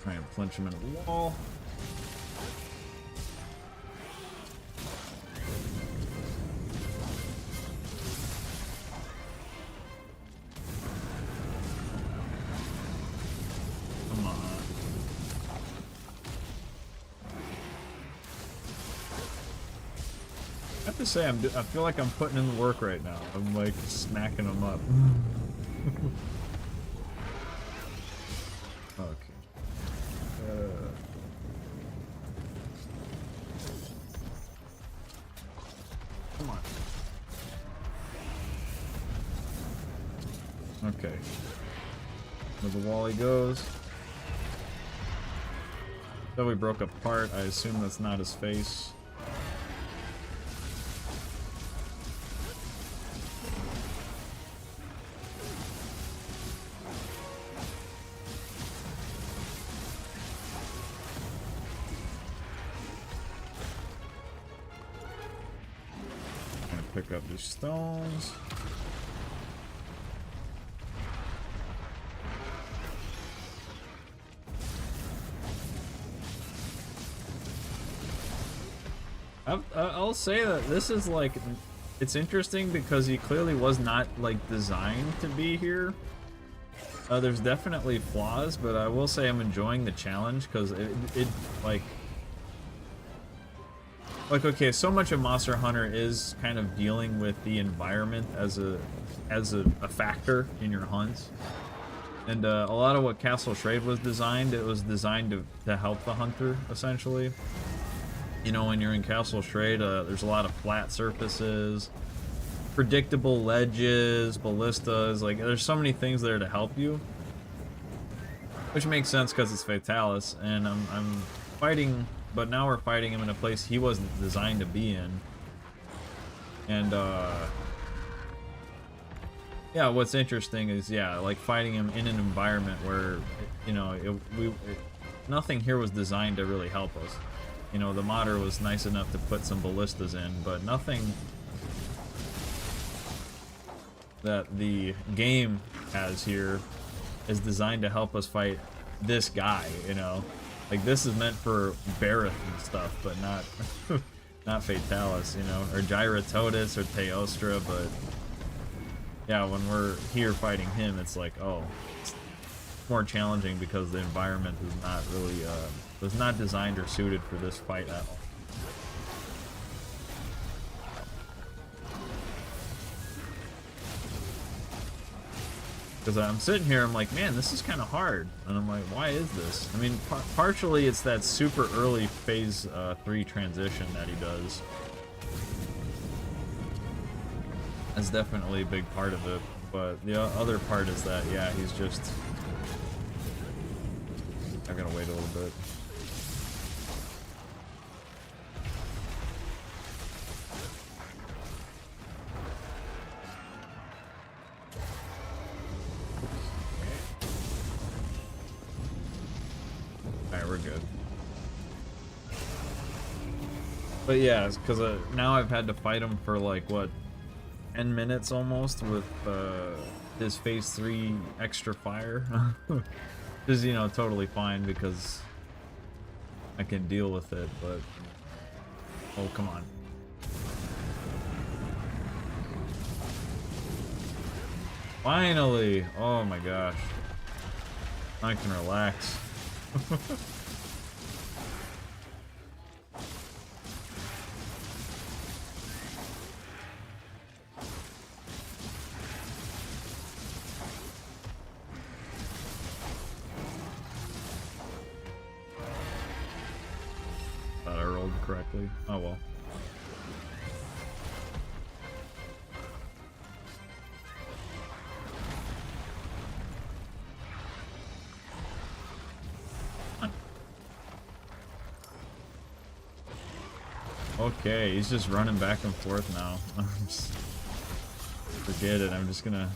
try and punch him into the wall. Come on. I have to say, I feel like I'm putting in the work right now. I'm like smacking them up. Okay. Come on. Okay. Where the wall he goes. So we broke apart. I assume that's not his face. Pick up the stones. I'll say that this is like, it's interesting because he clearly was not like designed to be here. There's definitely flaws, but I will say I'm enjoying the challenge because it like okay, so much of Monster Hunter is kind of dealing with the environment as a factor in your hunts, and a lot of what Castle Shrade was designed, it was designed to help the hunter essentially. You know, when you're in Castle Shrade, there's a lot of flat surfaces, predictable ledges, ballistas. Like, there's so many things there to help you, which makes sense because it's Fatalis, and I'm fighting. But now we're fighting him in a place he wasn't designed to be in. And, yeah, what's interesting is, yeah, like fighting him in an environment where, you know, nothing here was designed to really help us. You know, the modder was nice enough to put some ballistas in, but nothing that the game has here is designed to help us fight this guy, you know? Like, this is meant for Bareth and stuff, but not not Fatalis, you know, or Gyratotus or Teostra, but yeah, when we're here fighting him, it's like, oh, it's more challenging because the environment is not really, was not designed or suited for this fight at all. Because I'm sitting here, I'm like, man, this is kind of hard. And I'm like, why is this? I mean, partially it's that super early phase 3 transition that he does. That's definitely a big part of it. But the other part is that, yeah, he's just... I'm gonna wait a little bit. We're good. But yeah, because now I've had to fight him for like, what, 10 minutes almost with his phase 3 extra fire. Which is, you know, totally fine because I can deal with it, but... Oh, come on. Finally! Oh my gosh. I can relax. Thought I rolled correctly. Oh well. Okay, he's just running back and forth now. Forget it, I'm just gonna...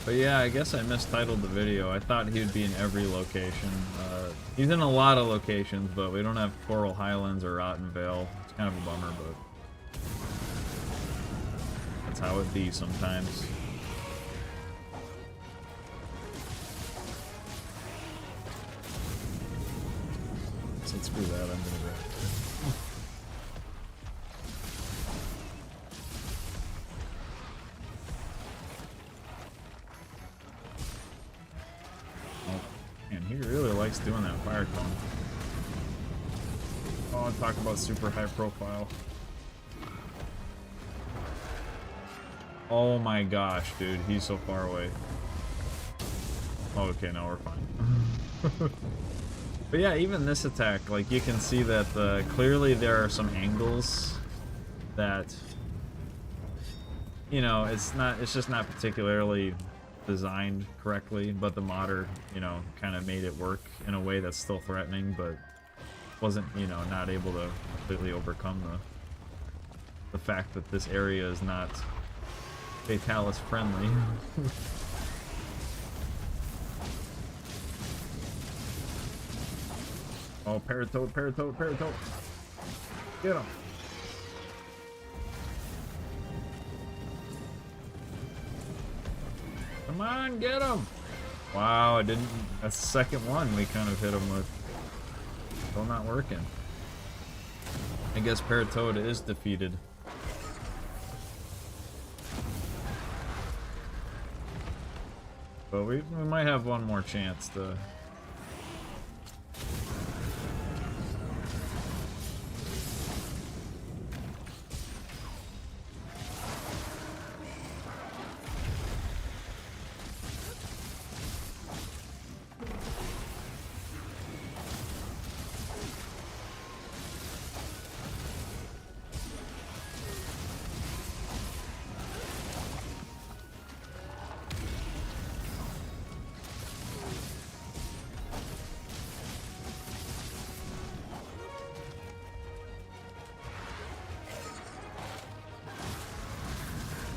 But yeah, I guess I mistitled the video. I thought he would be in every location. He's in a lot of locations, but we don't have Coral Highlands or Rotten Vale. It's kind of a bummer, but that's how it be sometimes. So screw that, I'm gonna go. Doing that fire cone. Oh, talk about super high profile. Oh my gosh, dude, he's so far away. Oh, okay, now we're fine. But yeah, even this attack, like you can see that clearly there are some angles that, you know, it's just not particularly designed correctly, but the modder, you know, kind of made it work in a way that's still threatening, but wasn't, you know, not able to completely overcome the fact that this area is not Fatalis friendly. Oh, Paratoad, Paratoad, Paratoad. Get him. Come on, get him! Wow, I didn't... That's the second one we kind of hit him with. Still not working. I guess Paratoad is defeated. But we might have one more chance to...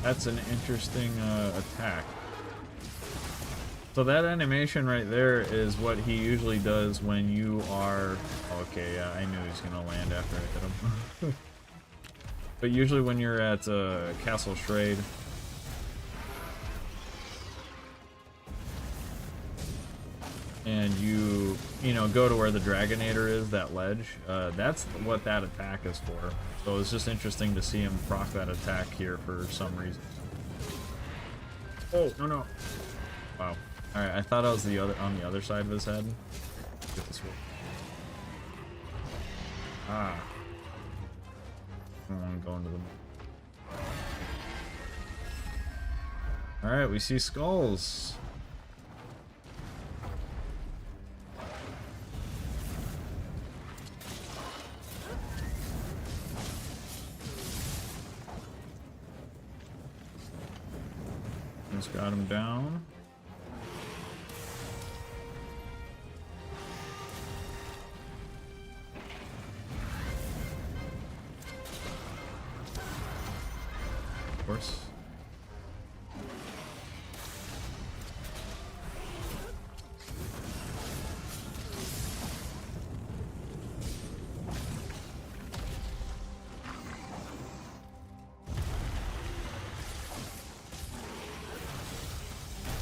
That's an interesting attack. So that animation right there is what he usually does when you are... Okay, yeah, I knew he was gonna land after I hit him. But usually when you're at Castle Shrade, and you know, go to where the Dragonator is, that ledge, that's what that attack is for. So it's just interesting to see him proc that attack here for some reason. Oh, no, no. Wow. Alright, I thought I was on the other side of his head. Get this way. Ah. I don't want to go into the... Alright, we see skulls. Just got him down. Of course.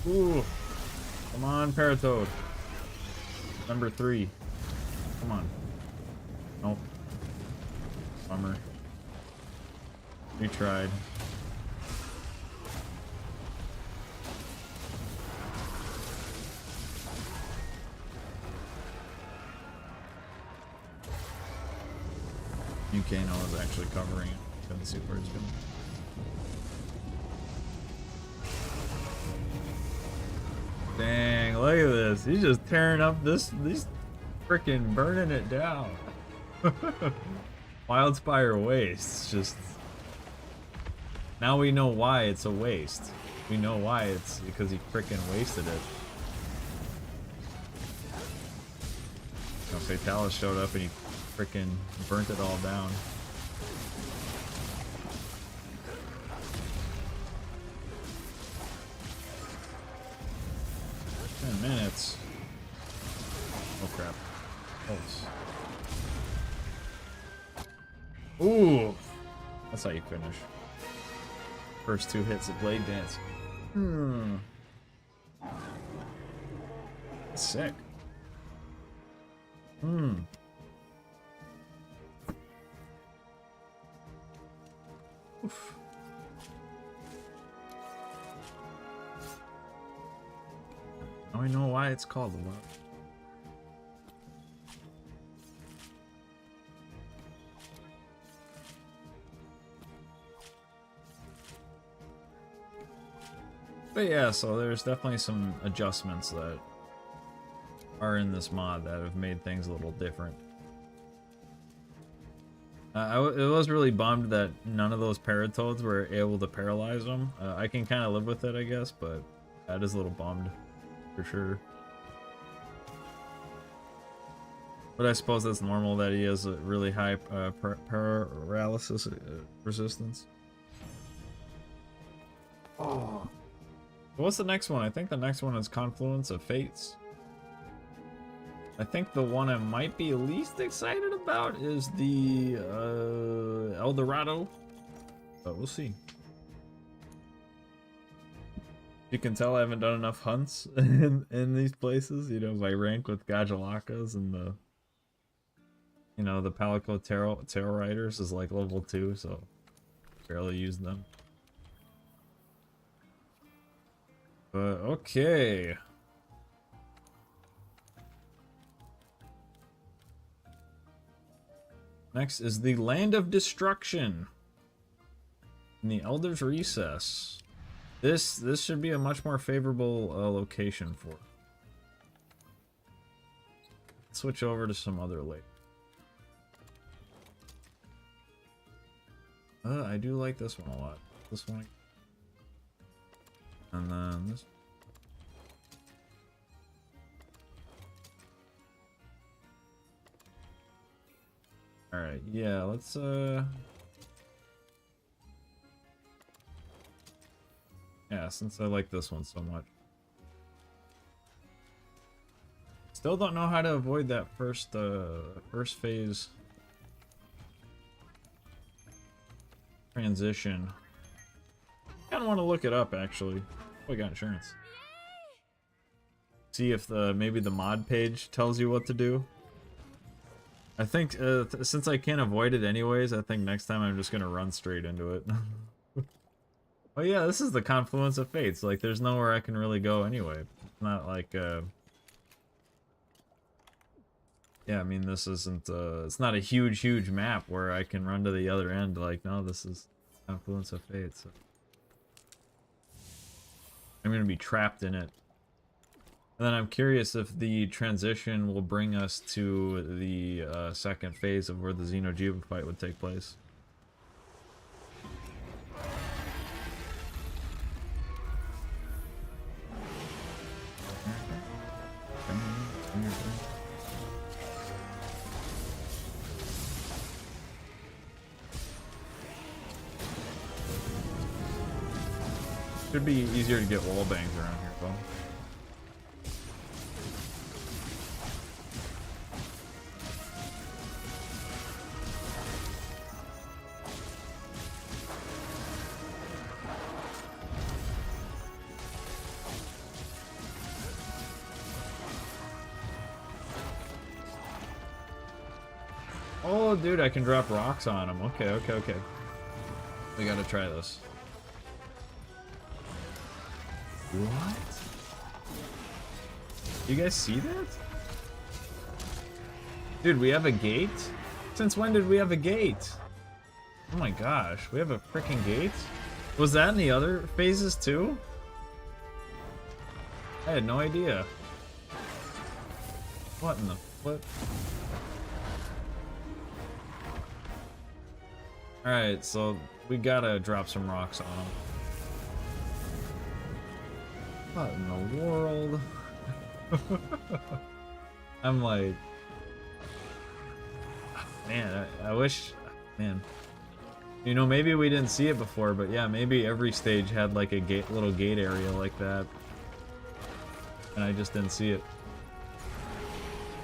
Ooh. Come on, Paratoad. Number 3. Come on. Nope. Bummer. We tried. Ukano is actually covering it. Couldn't see where it's going. Dang, look at this. He's just tearing up this. He's freaking burning it down. Wildspire waste. Just. Now we know why it's a waste. We know why it's because he freaking wasted it. You know, Fatalis showed up and he freaking burnt it all down. 10 minutes. Oh crap. Close. Ooh! That's how you finish. First 2 hits of Blade Dance. Sick. Oof. Now I know why it's called the love. But yeah, so there's definitely some adjustments that are in this mod that have made things a little different. I was really bummed that none of those Paratoads were able to paralyze them. I can kind of live with it, I guess, but that is a little bummed, for sure. But I suppose that's normal that he has a really high paralysis resistance. Oh. What's the next one? I think the next one is Confluence of Fates. I think the one I might be least excited about is the El Dorado, but we'll see. You can tell I haven't done enough hunts in these places. You know, my rank with Gajalakas and the, you know, the Palico Tail Riders is like level 2, so barely used them. But okay. Next is the Land of Destruction in the Elder's Recess. This should be a much more favorable location for it. Switch over to some other lake. I do like this one a lot. This one. And then this. Alright, yeah, let's yeah, since I like this one so much. Still don't know how to avoid that first phase transition. Kinda wanna look it up actually. Oh, I got insurance. See if maybe the mod page tells you what to do. I think, since I can't avoid it anyways, I think next time I'm just gonna run straight into it. Oh yeah, this is the Confluence of Fates. Like, there's nowhere I can really go anyway. It's not like, yeah, I mean, this isn't, it's not a huge map where I can run to the other end. Like, no, this is Confluence of Fates. So I'm gonna be trapped in it. And then I'm curious if the transition will bring us to the second phase of where the Xeno'jiiva fight would take place. Should be easier to get wall bangs around here, though. Oh, dude, I can drop rocks on him. Okay, okay, okay. We gotta try this. What? You guys see that? Dude, we have a gate? Since when did we have a gate? Oh my gosh, we have a freaking gate? Was that in the other phases too? I had no idea. What in the flip? Alright, so we gotta drop some rocks on him. What in the world? I'm like... Man, I wish... Man. You know, maybe we didn't see it before, but yeah, maybe every stage had like a little gate area like that. And I just didn't see it.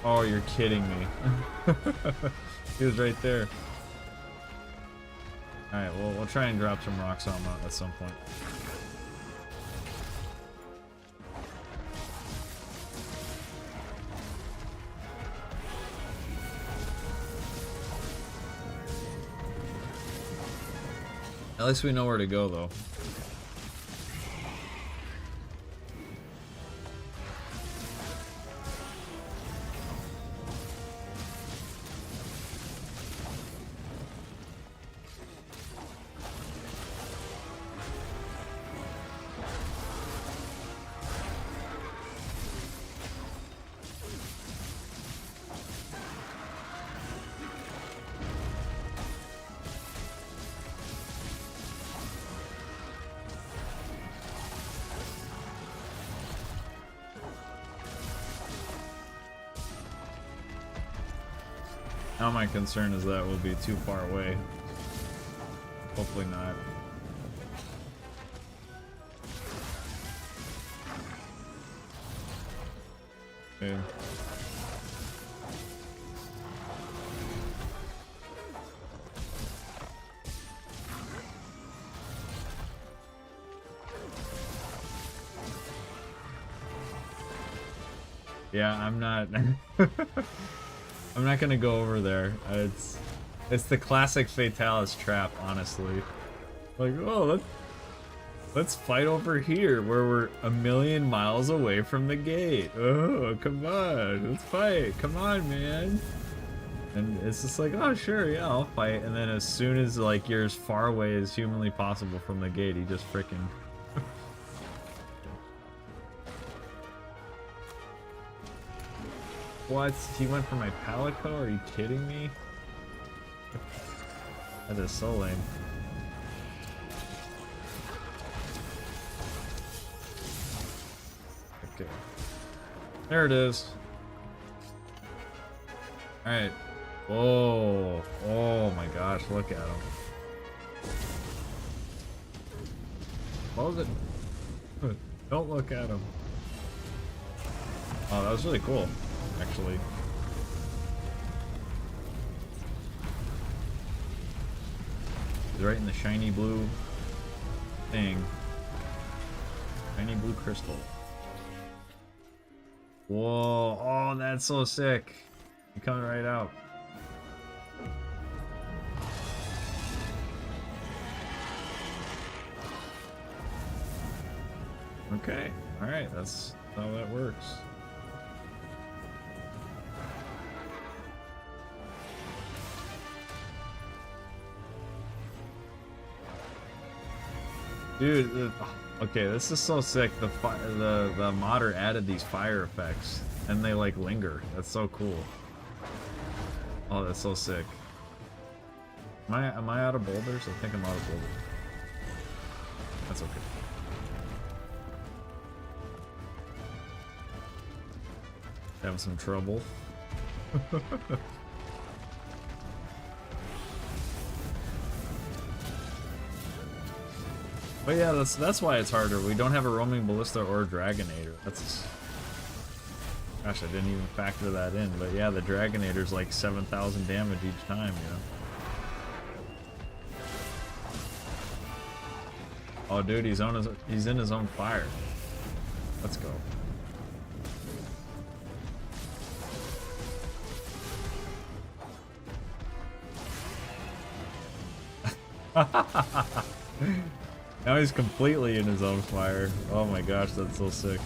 Oh, you're kidding me. He was right there. Alright, well, we'll try and drop some rocks on him at some point. At least we know where to go, though. Now my concern is that we'll be too far away. Hopefully not. Okay. Yeah, I'm not... I'm not gonna go over there. It's the classic Fatalis trap, honestly. Like, oh, let's fight over here where we're a million miles away from the gate. Oh, come on, let's fight. Come on, man. And it's just like, oh, sure, yeah, I'll fight. And then as soon as like you're as far away as humanly possible from the gate, he just freaking. What? He went for my Palico? Are you kidding me? That is so lame. Okay. There it is. Alright. Whoa. Oh my gosh, look at him. What was it? Don't look at him. Oh, that was really cool. Actually. He's right in the shiny blue thing. Shiny blue crystal. Whoa, oh, that's so sick. You're coming right out. Okay, alright, that's how that works. Dude, okay, this is so sick. The modder added these fire effects, and they like linger. That's so cool. Oh, that's so sick. Am I out of boulders? I think I'm out of boulders. That's okay. Having some trouble. But yeah, that's why it's harder. We don't have a roaming ballista or a dragonator. That's... Gosh, I didn't even factor that in. But yeah, the dragonator's like 7,000 damage each time, you know? Oh, dude, he's in his own fire. Let's go. Now he's completely in his own fire. Oh my gosh, that's so sick.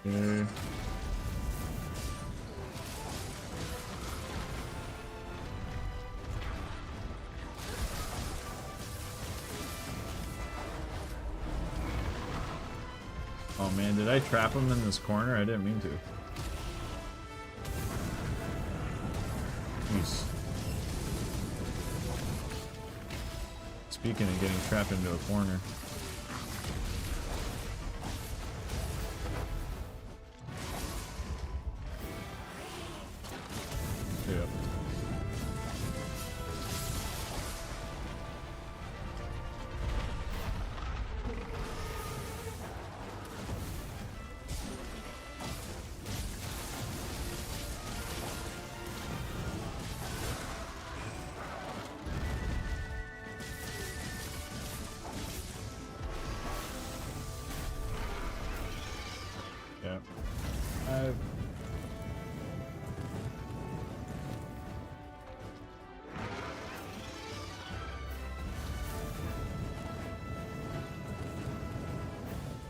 Okay. Oh man, did I trap him in this corner? I didn't mean to. Jeez. Speaking of getting trapped into a corner. Yep. Yep.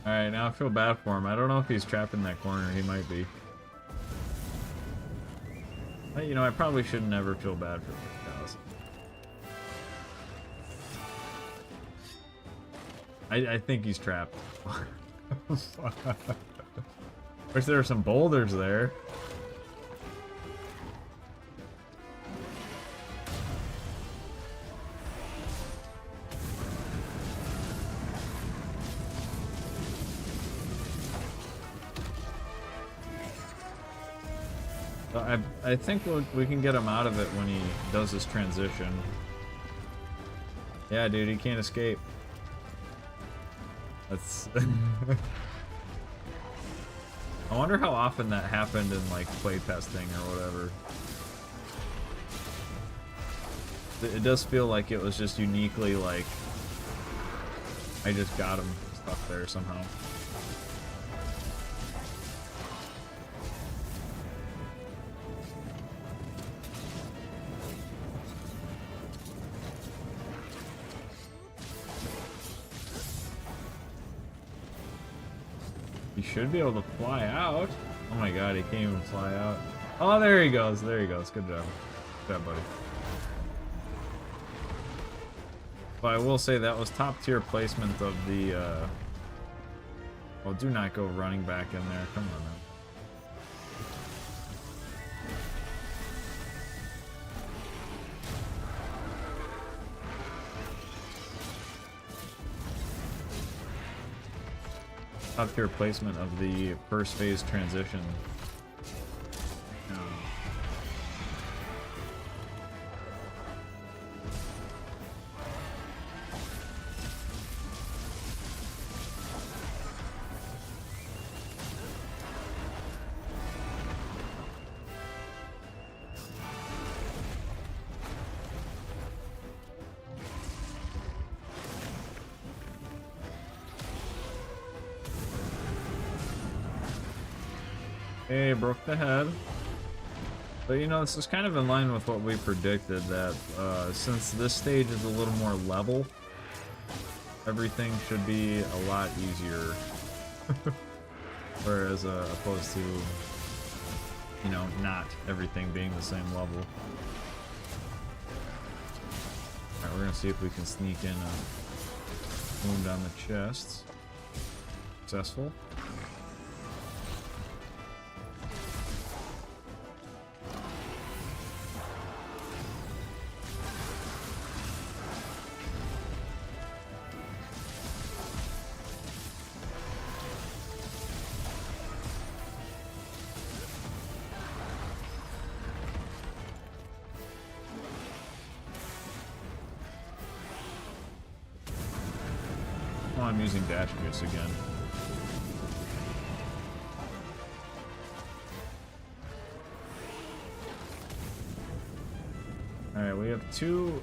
Alright, now I feel bad for him. I don't know if he's trapped in that corner. He might be. But, you know, I probably should never feel bad for Fatalis. I think he's trapped. Wish there were some boulders there. I think we can get him out of it when he does his transition. Yeah, dude, he can't escape. That's... I wonder how often that happened in, like, playtesting or whatever. It does feel like it was just uniquely, like... I just got him stuck there somehow. He should be able to fly out. Oh my god, he can't even fly out. Oh, there he goes. There he goes. Good job. Good job, buddy. But I will say that was top tier placement of the, well, do not go running back in there. Come on now. Top tier placement of the first phase transition. Hey, broke the head. But you know, this is kind of in line with what we predicted, that since this stage is a little more level, everything should be a lot easier. Whereas opposed to, you know, not everything being the same level. Alright, we're gonna see if we can sneak in a wound on the chest. Successful. Oh, I'm using dash boost again. Alright, we have two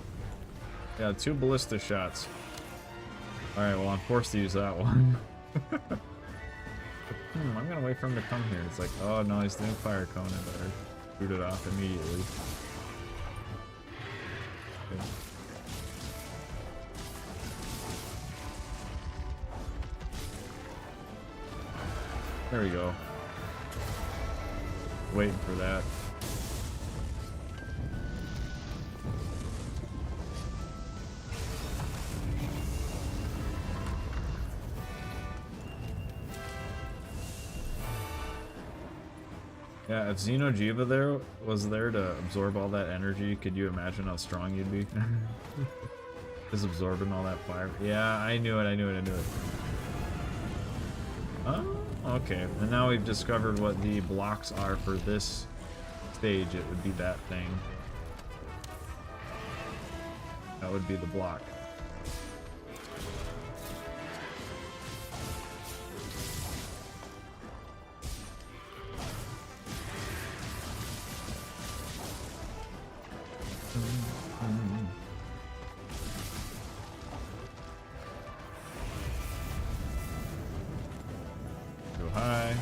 ballista shots. Alright, well, I'm forced to use that one. I'm gonna wait for him to come here. It's like, oh no, he's doing fire cone. I better shoot it off immediately. Okay. There we go. Waiting for that. Yeah, if Xeno'jiiva there was there to absorb all that energy, could you imagine how strong you'd be? Just absorbing all that fire. Yeah, I knew it. Oh, okay. And now we've discovered what the blocks are for this stage. It would be that thing. That would be the block. Go high.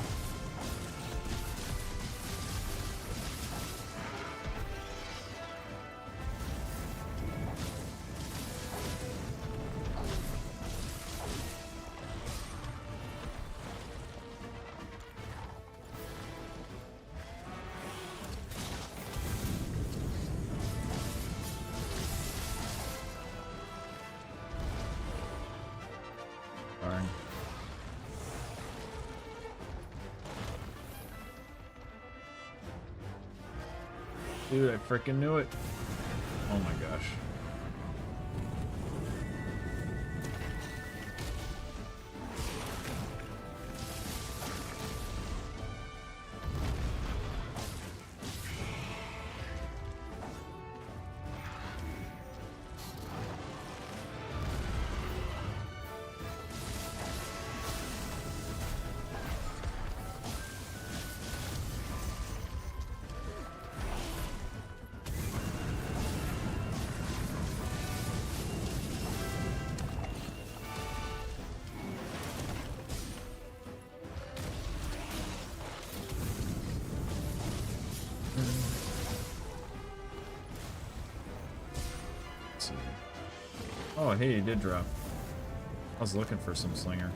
Darn. Dude, I frickin' knew it. Oh my gosh. Let's see. Oh, hey, he did drop. I was looking for some slinger.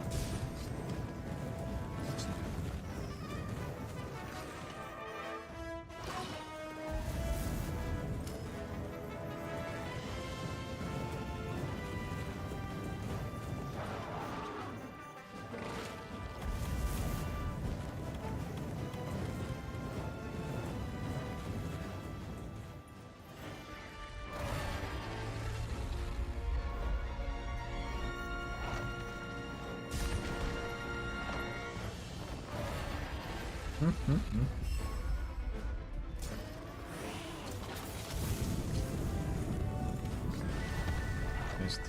Just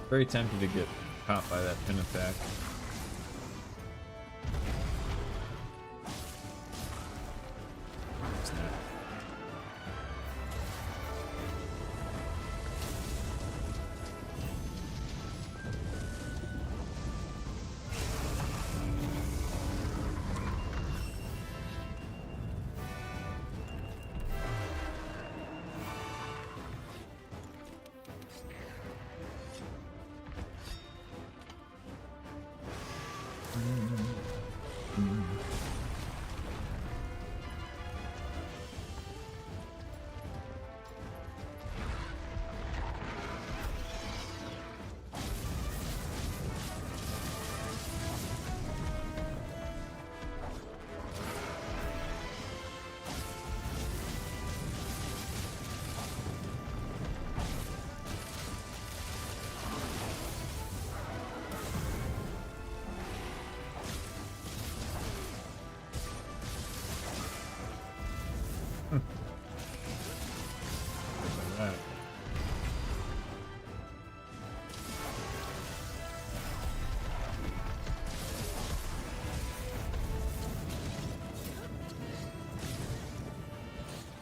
very tempted to get caught by that pin attack. Snap. Like that.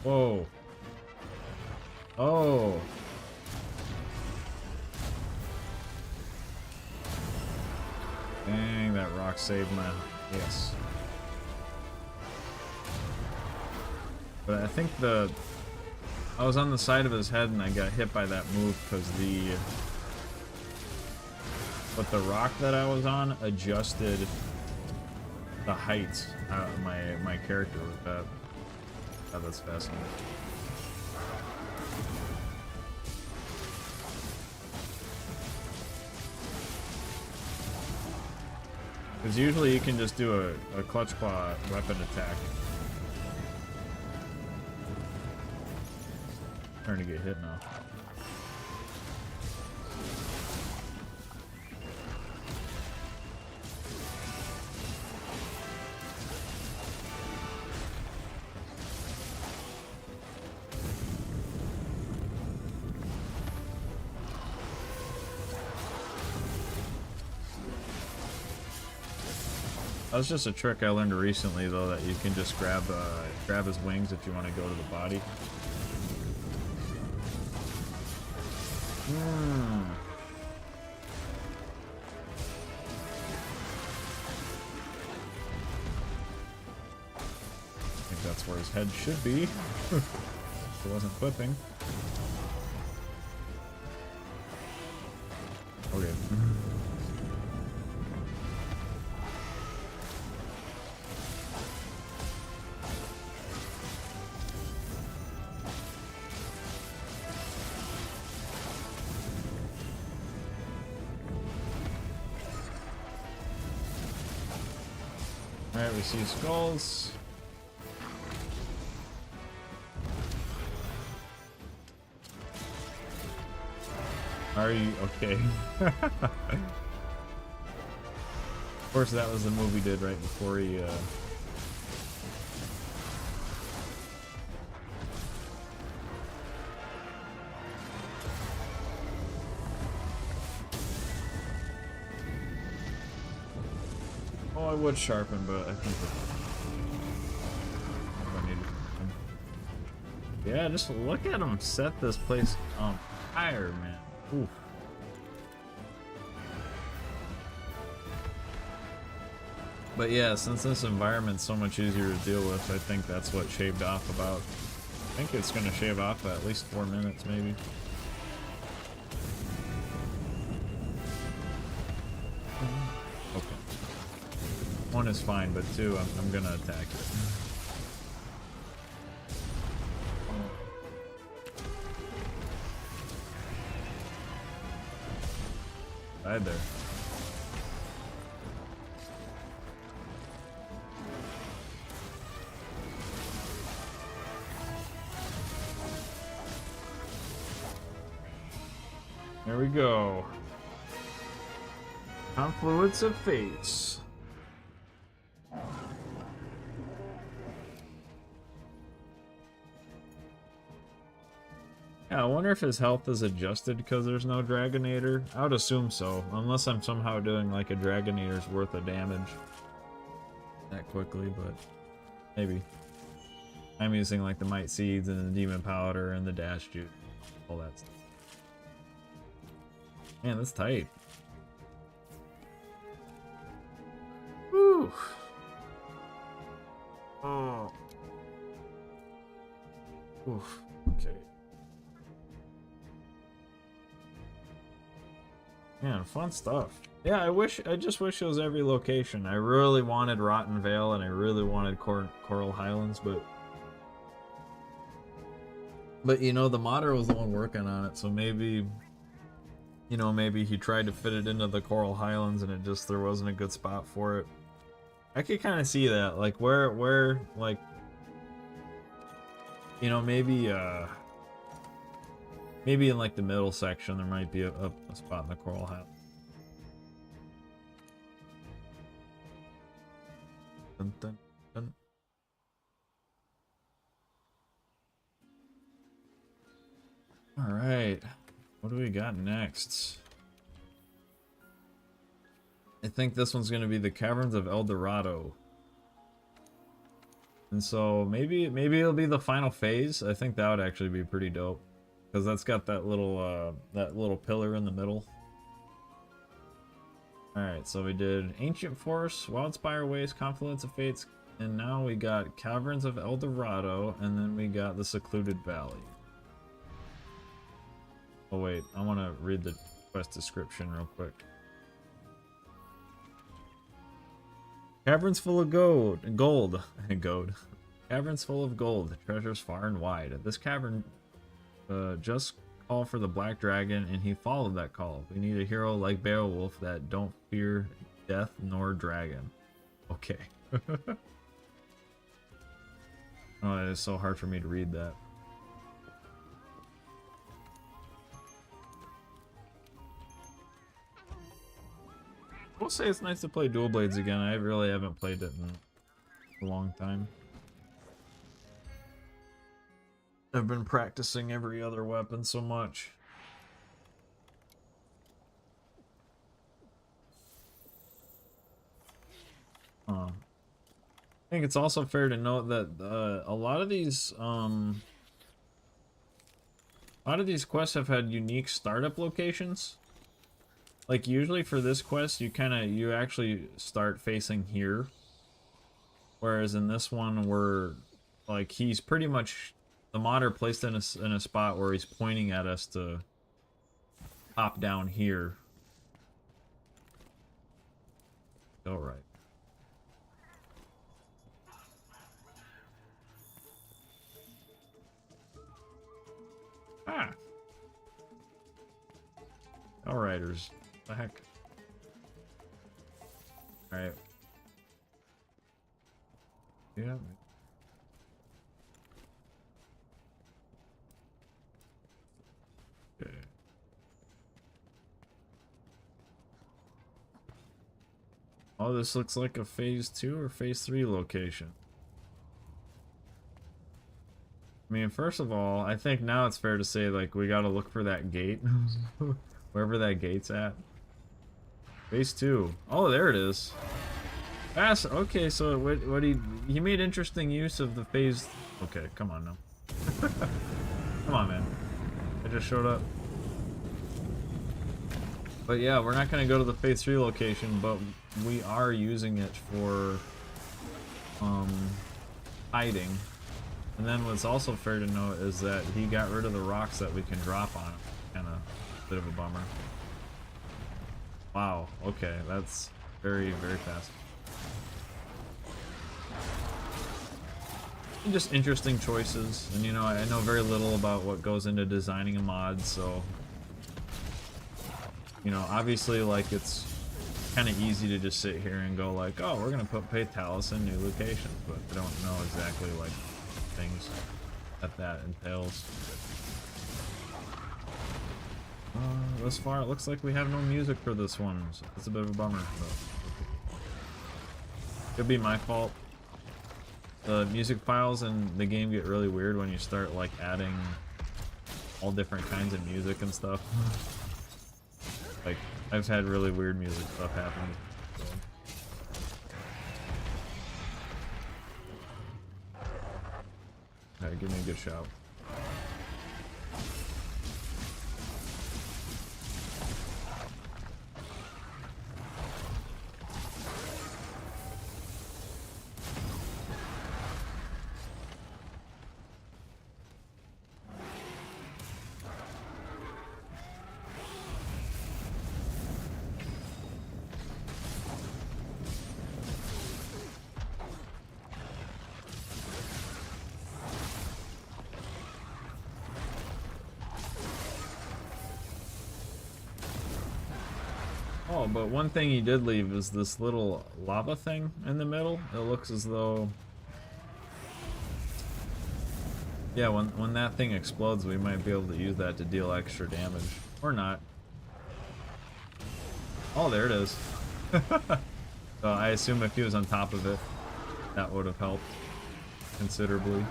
Whoa. Oh. Dang, that rock saved my... Yes. But I think I was on the side of his head and I got hit by that move because but the rock that I was on adjusted the height of my character with that. Oh, that's fascinating. Because usually you can just do a clutch claw weapon attack. Trying to get hit now. That's just a trick I learned recently, though, that you can just grab his wings if you want to go to the body. I think that's where his head should be. If it wasn't clipping. Okay. Alright, we see skulls. Are you okay? Of course, that was the move he did right before he Oh, I would sharpen, but I think I need to... Yeah, just look at him set this place on fire, man. Oof. But yeah, since this environment's so much easier to deal with, I think that's what shaved off about... I think it's gonna shave off at least 4 minutes, maybe. Okay. 1 is fine, but 2, I'm gonna attack it. Died there. There we go. Confluence of fates. Yeah, I wonder if his health is adjusted because there's no Dragonator. I would assume so, unless I'm somehow doing like a Dragonator's worth of damage that quickly, but maybe. I'm using like the Might Seeds and the Demon Powder and the Dash Juice, all that stuff. Man, that's tight. Whew. Oh. Oof. Okay. Man, fun stuff. Yeah, I just wish it was every location. I really wanted Rotten Vale and I really wanted Coral Highlands, but you know, the modder was the one working on it, so maybe, you know, maybe he tried to fit it into the Coral Highlands and there wasn't a good spot for it. I could kind of see that, like where like, you know, maybe in like the middle section there might be a spot in the Coral Highlands. Dun, dun, dun. All right, what do we got next? I think this one's going to be the Caverns of El Dorado. And so maybe it'll be the final phase. I think that would actually be pretty dope. Because that's got that little pillar in the middle. Alright, so we did Ancient Forest, Wildspire Waste, Confluence of Fates, and now we got Caverns of El Dorado, and then we got the Secluded Valley. Oh wait, I want to read the quest description real quick. Caverns full of gold. Caverns full of gold, treasures far and wide. This cavern just called for the Black Dragon, and he followed that call. We need a hero like Beowulf that don't fear death nor dragon. Okay. Oh, it is so hard for me to read that. I will say it's nice to play Dual Blades again. I really haven't played it in a long time. I've been practicing every other weapon so much. I think it's also fair to note that a lot of these quests have had unique startup locations. Like usually for this quest, you actually start facing here, whereas in this one, we're like he's pretty much the modder placed in a spot where he's pointing at us to hop down here. All right. Ah. Outriders. The heck? Alright. Yeah. Okay. Oh, this looks like a phase 2 or phase 3 location. I mean, first of all, I think now it's fair to say, like, we gotta look for that gate. Wherever that gate's at. Phase 2. Oh, there it is. Fast. Okay, so what he made interesting use of the phase. Okay, come on now. Come on, man. I just showed up. But yeah, we're not gonna go to the phase 3 location, but we are using it for hiding. And then what's also fair to note is that he got rid of the rocks that we can drop on him. Kind of a bit of a bummer. Wow, okay, that's very, very fast. And just interesting choices. And you know, I know very little about what goes into designing a mod, so you know, obviously like it's kind of easy to just sit here and go like, oh, we're gonna put Fatalis in new locations, but I don't know exactly like things that entails. Thus far, it looks like we have no music for this one, so that's a bit of a bummer. But could be my fault. The music files in the game get really weird when you start like adding all different kinds of music and stuff. Like, I've had really weird music stuff happen. So. Alright, give me a good shout. Oh, but one thing he did leave is this little lava thing in the middle. It looks as though... yeah, when that thing explodes, we might be able to use that to deal extra damage. Or not. Oh, there it is. So I assume if he was on top of it, that would have helped considerably.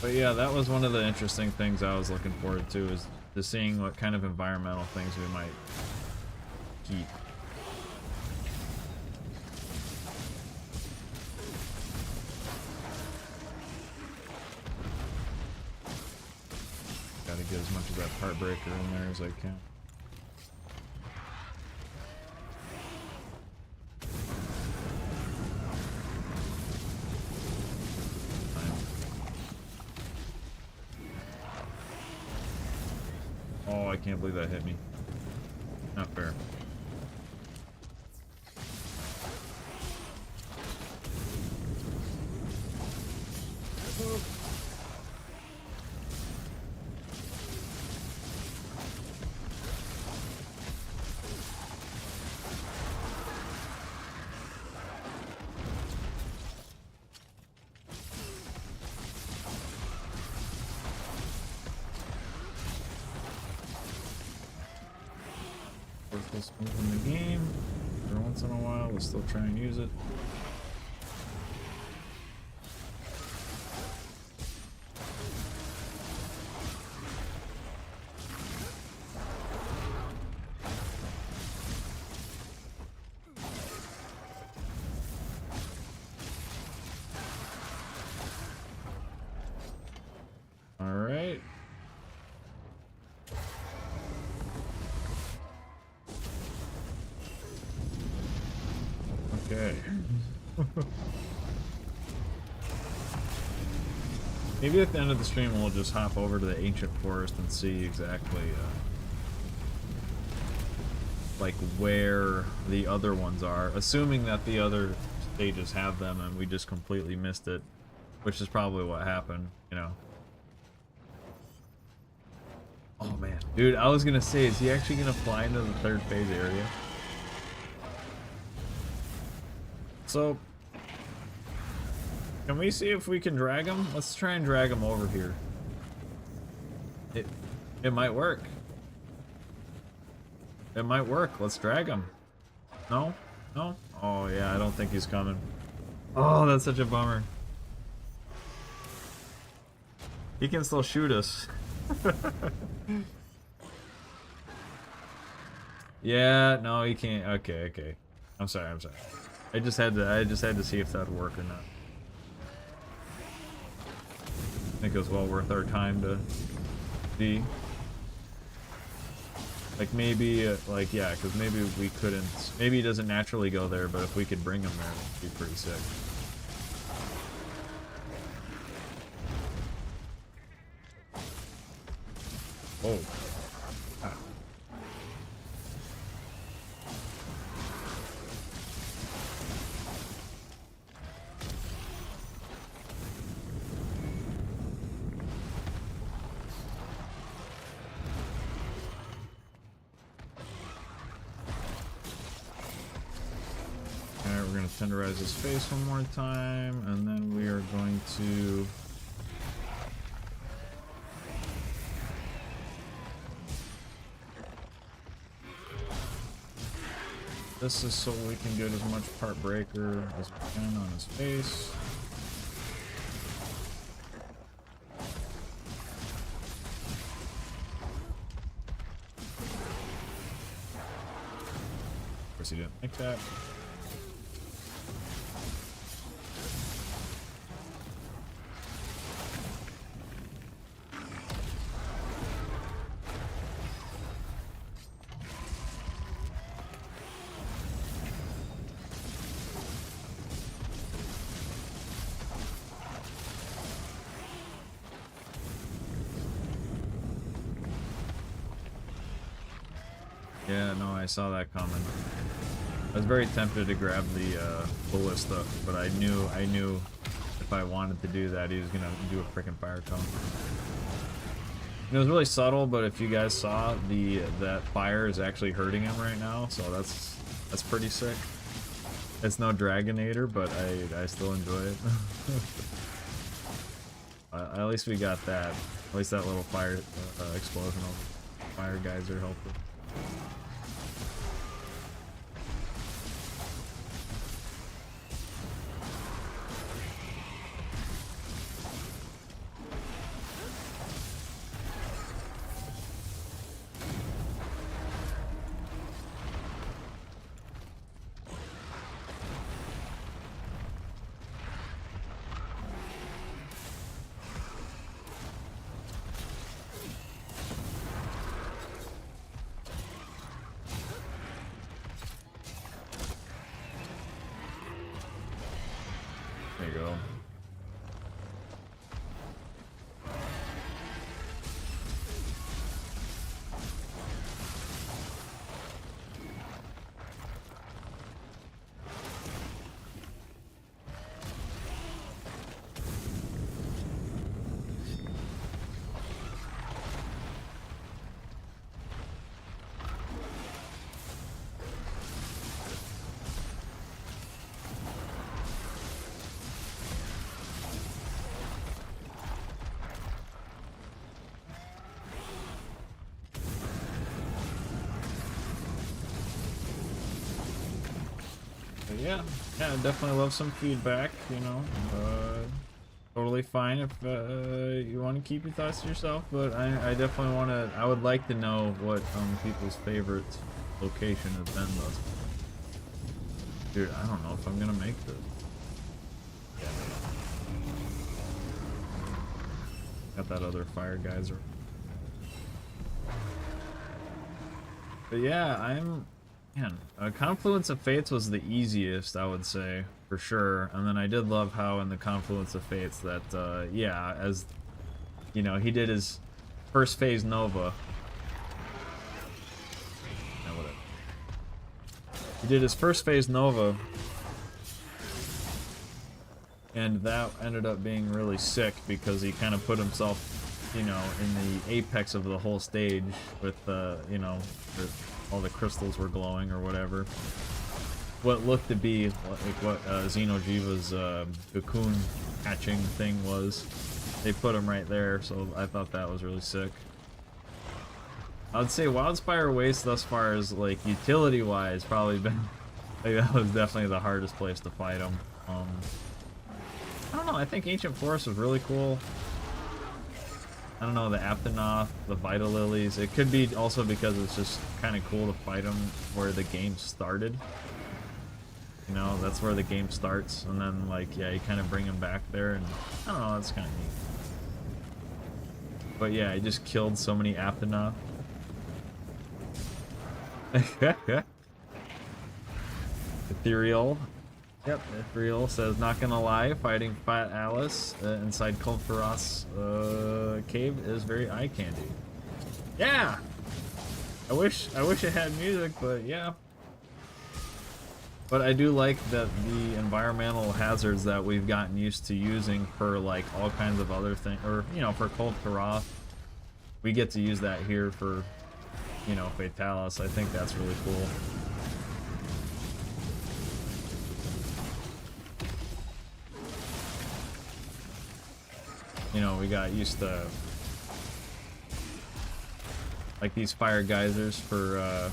But yeah, that was one of the interesting things I was looking forward to, is to seeing what kind of environmental things we might keep. get as much of that part breaker in there as I can. Oh, I can't believe that hit me. Not fair. Worthless move in the game. Every once in a while, we'll still try and use it. All right. Okay. Maybe at the end of the stream we'll just hop over to the ancient forest and see exactly like where the other ones are, assuming that the other stages have them and we just completely missed it, which is probably what happened, you know. Oh man, dude, I was gonna say, is he actually gonna fly into the third phase area? So, can we see if we can drag him? Let's try and drag him over here. It might work. It might work. Let's drag him. No? No? Oh yeah, I don't think he's coming. Oh, that's such a bummer. He can still shoot us. Yeah, no, he can't. Okay, okay. I'm sorry. I just had to see if that would work or not. I think it was well worth our time to see. Like maybe, like yeah, because maybe we couldn't. Maybe he doesn't naturally go there, but if we could bring him there, it'd be pretty sick. Oh. Ah. Alright, we're going to tenderize his face one more time, and then we are going to... This is so we can get as much part breaker as we can on his face. Of course he didn't like that. Yeah, no, I saw that coming. I was very tempted to grab the ballista, but I knew if I wanted to do that, he was gonna do a freaking fire cone. It was really subtle, but if you guys saw, that fire is actually hurting him right now, so that's pretty sick. It's no Dragonator, but I still enjoy it. At least we got that. At least that little fire explosion of fire guys are helpful. yeah, definitely love some feedback, you know. Totally fine if you want to keep your thoughts to yourself, but I definitely want to, I would like to know what people's favorite location has been thus far. Dude, I don't know if I'm gonna make this. Yeah. Got that other fire geyser. But yeah, man, Confluence of Fates was the easiest, I would say, for sure. And then I did love how in the Confluence of Fates that, yeah, as, you know, he did his first phase Nova. No, whatever. He did his first phase Nova. And that ended up being really sick because he kind of put himself, you know, in the apex of the whole stage with, you know, all the crystals were glowing or whatever. What looked to be like what Xeno'jiiva's cocoon hatching thing was. They put him right there, so I thought that was really sick. I would say Wildspire Waste thus far is, like, utility-wise, probably been, like, that was definitely the hardest place to fight him. I don't know, I think Ancient Forest was really cool. I don't know, the Aptonoth, the Vital Lilies. It could be also because it's just kind of cool to fight them where the game started. You know, that's where the game starts, and then, like, yeah, you kind of bring them back there, and I don't know, that's kind of neat. But yeah, I just killed so many Aptonoth. Ethereal. Yep, Ethereal says, not gonna lie, fighting Fatalis inside Kul'Thraz's cave is very eye candy. Yeah! I wish it had music, but yeah. But I do like that the environmental hazards that we've gotten used to using for, like, all kinds of other things, or, you know, for Kul'Thraz, we get to use that here for, you know, Fatalis. I think that's really cool. You know, we got used to, like, these fire geysers for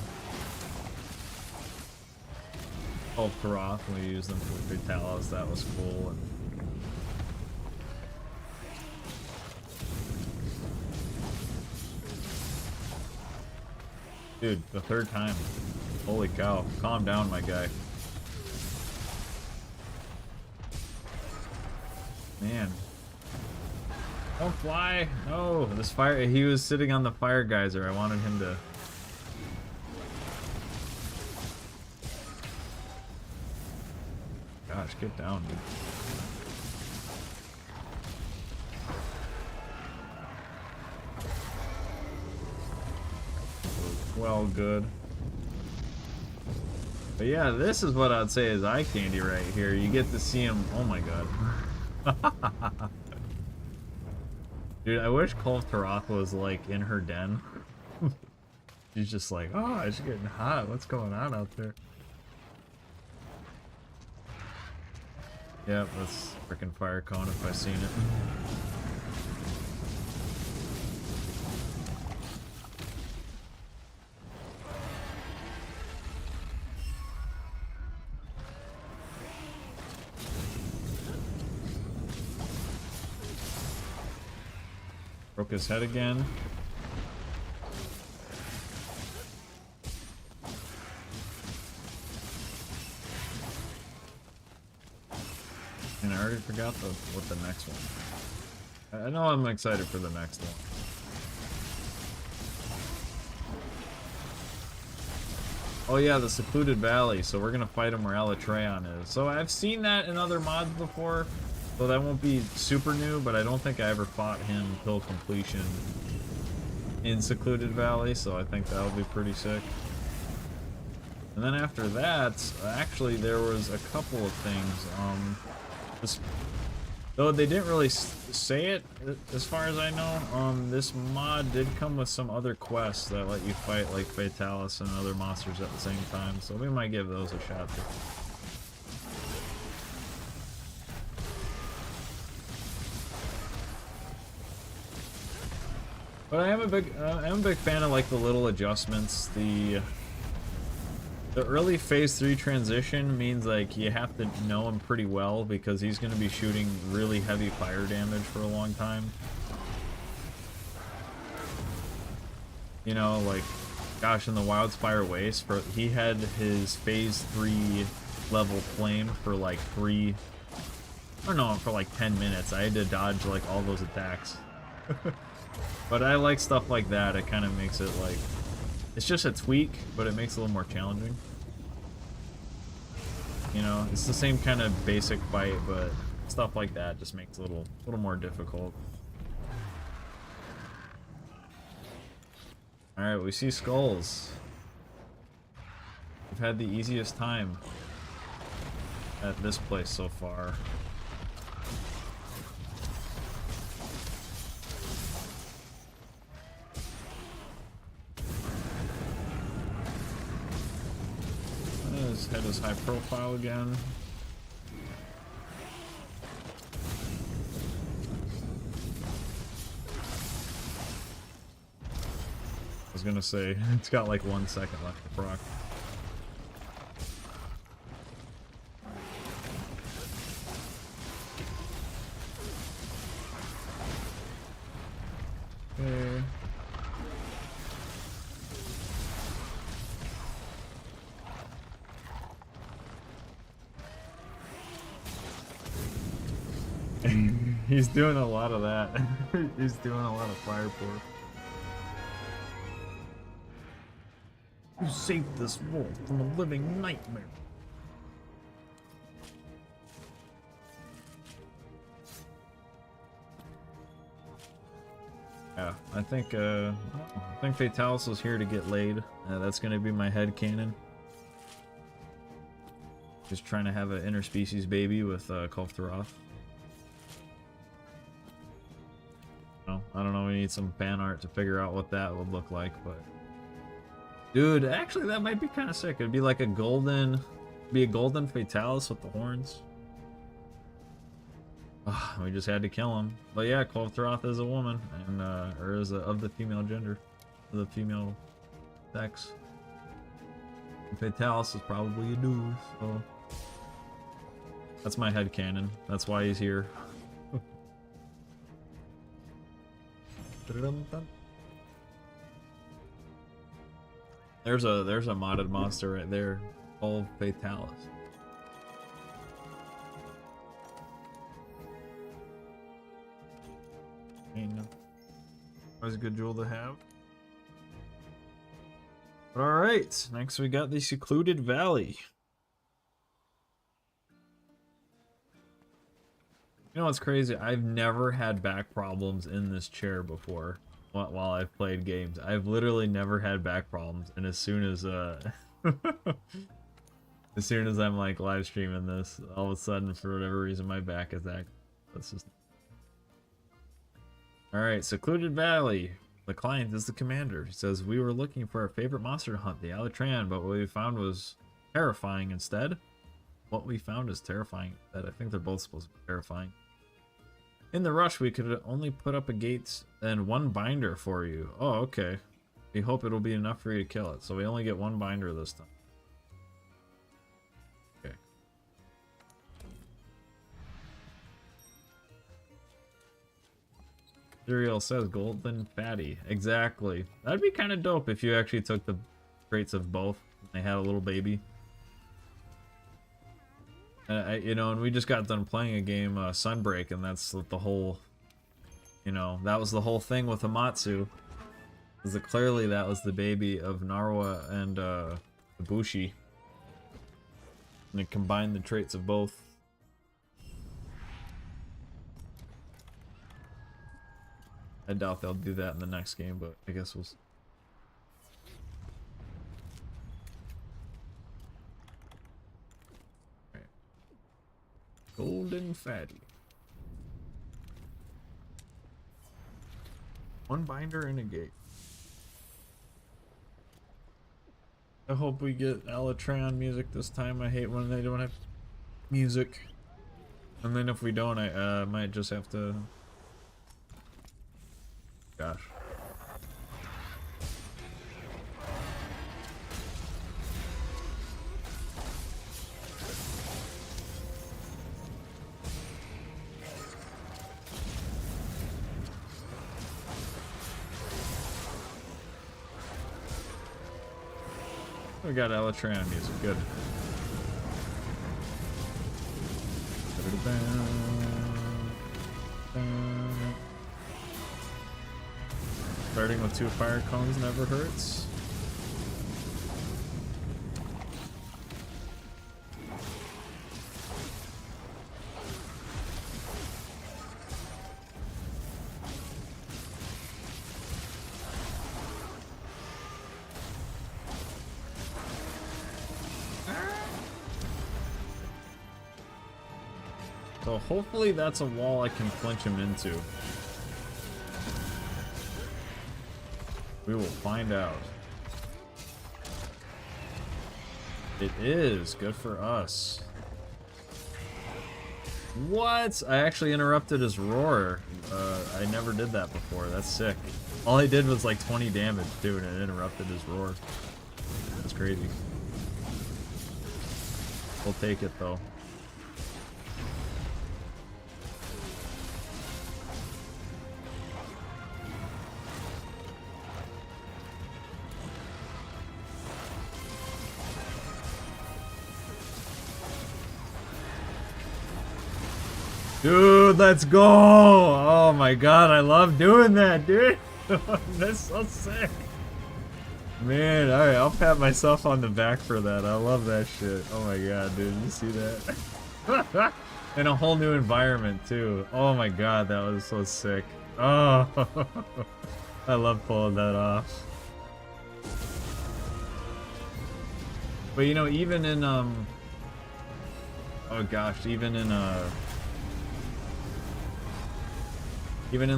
Kul'Thraz, and we used them for Fatalis. That was cool. And dude, the third time. Holy cow. Calm down, my guy. Man. Don't fly! No! This fire, he was sitting on the fire geyser. I wanted him to... Gosh, get down, dude. Well, good. But yeah, this is what I'd say is eye candy right here. You get to see him... Oh my god. Dude, I wish Kul'Thraz was, like, in her den. She's just like, oh, it's getting hot. What's going on out there? Yep, that's frickin' fire cone if I've seen it. Broke his head again. And I already forgot what the next one. I know I'm excited for the next one. Oh yeah, the Secluded Valley. So we're gonna fight him where Alatreon is. So I've seen that in other mods before. So that won't be super new, but I don't think I ever fought him till completion in Secluded Valley, so I think that'll be pretty sick. And then after that, actually there was a couple of things. Though they didn't really say it, as far as I know, this mod did come with some other quests that let you fight like Fatalis and other monsters at the same time, so we might give those a shot too. But I am a big fan of, like, the little adjustments, the The early phase 3 transition means like you have to know him pretty well because he's going to be shooting really heavy fire damage for a long time. You know, like, gosh, in the Wildspire Waste, he had his phase 3 level flame for like for like 10 minutes. I had to dodge like all those attacks. But I like stuff like that. It kind of makes it like, it's just a tweak, but it makes it a little more challenging. You know, it's the same kind of basic fight, but stuff like that just makes it a little more difficult. Alright, we see skulls. We've had the easiest time at this place so far. His head is high profile again. I was gonna say, it's got like 1 second left to proc. Okay. He's doing a lot of that. He's doing a lot of fire pour. You saved this world from a living nightmare. Yeah, I think Fatalis is here to get laid. That's gonna be my head canon. Just trying to have an interspecies baby with Kulftaroth. I don't know, we need some fan art to figure out what that would look like, but... Dude, actually that might be kind of sick. It'd be like a golden Fatalis with the horns. We just had to kill him. But yeah, Kulftaroth is a woman, and or is of the female gender, the female sex. And Fatalis is probably a dude, so... That's my headcanon. That's why he's here. There's a modded monster right there, called Fatalis. Always a good jewel to have. Alright, next we got the Secluded Valley. You know what's crazy? I've never had back problems in this chair before while I've played games. I've literally never had back problems, and as soon as as soon as I'm like live streaming this, all of a sudden for whatever reason my back is acting. That's just... Alright, Secluded Valley. The client is the commander. He says, we were looking for our favorite monster to hunt, the Alatran, but what we found was terrifying instead. What we found is terrifying instead. I think they're both supposed to be terrifying. In the rush, we could only put up a gate and 1 binder for you. Oh, okay. We hope it'll be enough for you to kill it. So we only get 1 binder this time. Okay. Serial says golden fatty. Exactly. That'd be kind of dope if you actually took the traits of both and they had a little baby. You know, and we just got done playing a game, Sunbreak, and that's the whole, you know, that was the whole thing with Amatsu. Because clearly that was the baby of Narwa and Ibushi. And it combined the traits of both. I doubt they'll do that in the next game, but I guess we'll see. Golden fatty. 1 binder and a gate. I hope we get Alatran music this time. I hate when they don't have music. And then if we don't, I might just have to... Gosh. We got Elytran music, good. Starting with 2 fire cones never hurts. So hopefully that's a wall I can flinch him into. We will find out. It is. Good for us. What? I actually interrupted his roar. I never did that before. That's sick. All I did was like 20 damage, too, and it interrupted his roar. That's crazy. We'll take it, though. Dude, let's go! Oh my god, I love doing that, dude! That's so sick! Man, alright, I'll pat myself on the back for that. I love that shit. Oh my god, dude, you see that? In a whole new environment, too. Oh my god, that was so sick. Oh, I love pulling that off. But you know, even in, oh gosh, even in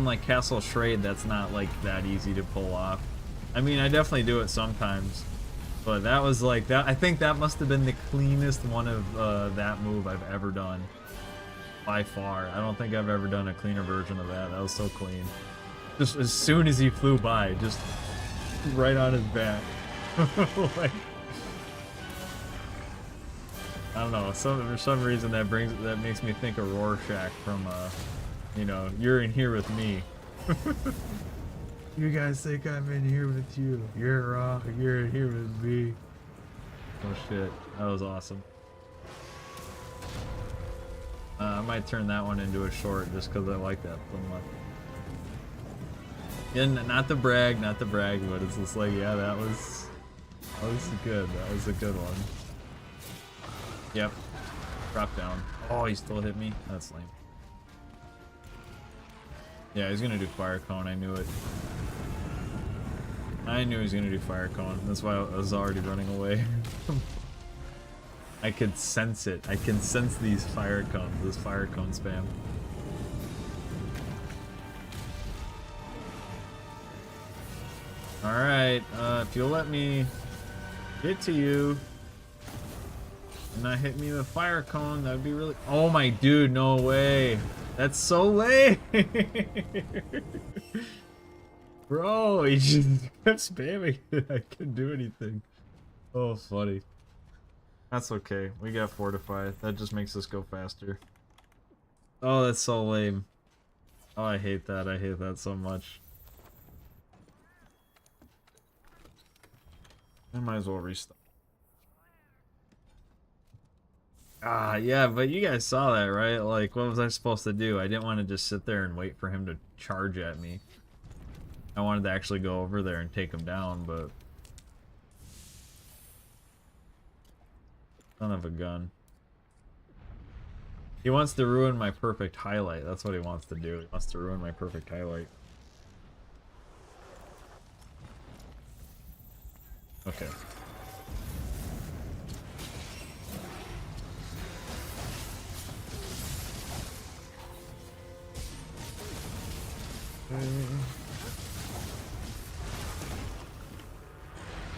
like Castle Shrade, that's not like that easy to pull off. I mean, I definitely do it sometimes, but that was like that. I think that must have been the cleanest one of that move I've ever done, by far. I don't think I've ever done a cleaner version of that. That was so clean. Just as soon as he flew by, just right on his back. Like, I don't know. For some reason that makes me think of Rorschach from you know, you're in here with me. You guys think I'm in here with you. You're wrong. You're in here with me. Oh shit, that was awesome. I might turn that one into a short just because I like that so much. And not to brag, but it's just like, yeah, that was good. That was a good one. Yep. Drop down. Oh, he still hit me. That's lame. Yeah, he's gonna do fire cone. I knew it. I knew he was gonna do fire cone. That's why I was already running away. I could sense it. I can sense these fire cones. This fire cone spam. All right. If you'll let me get to you and not hit me with fire cone, that'd be really. Oh my dude! No way. That's so lame! Bro, he just kept spamming it. I couldn't do anything. Oh, funny. That's okay. We got fortified. That just makes us go faster. Oh, that's so lame. Oh, I hate that. I hate that so much. I might as well restart. Ah, yeah, but you guys saw that, right? Like, what was I supposed to do? I didn't want to just sit there and wait for him to charge at me. I wanted to actually go over there and take him down, but... Son of a gun. He wants to ruin my perfect highlight. That's what he wants to do. He wants to ruin my perfect highlight. Okay.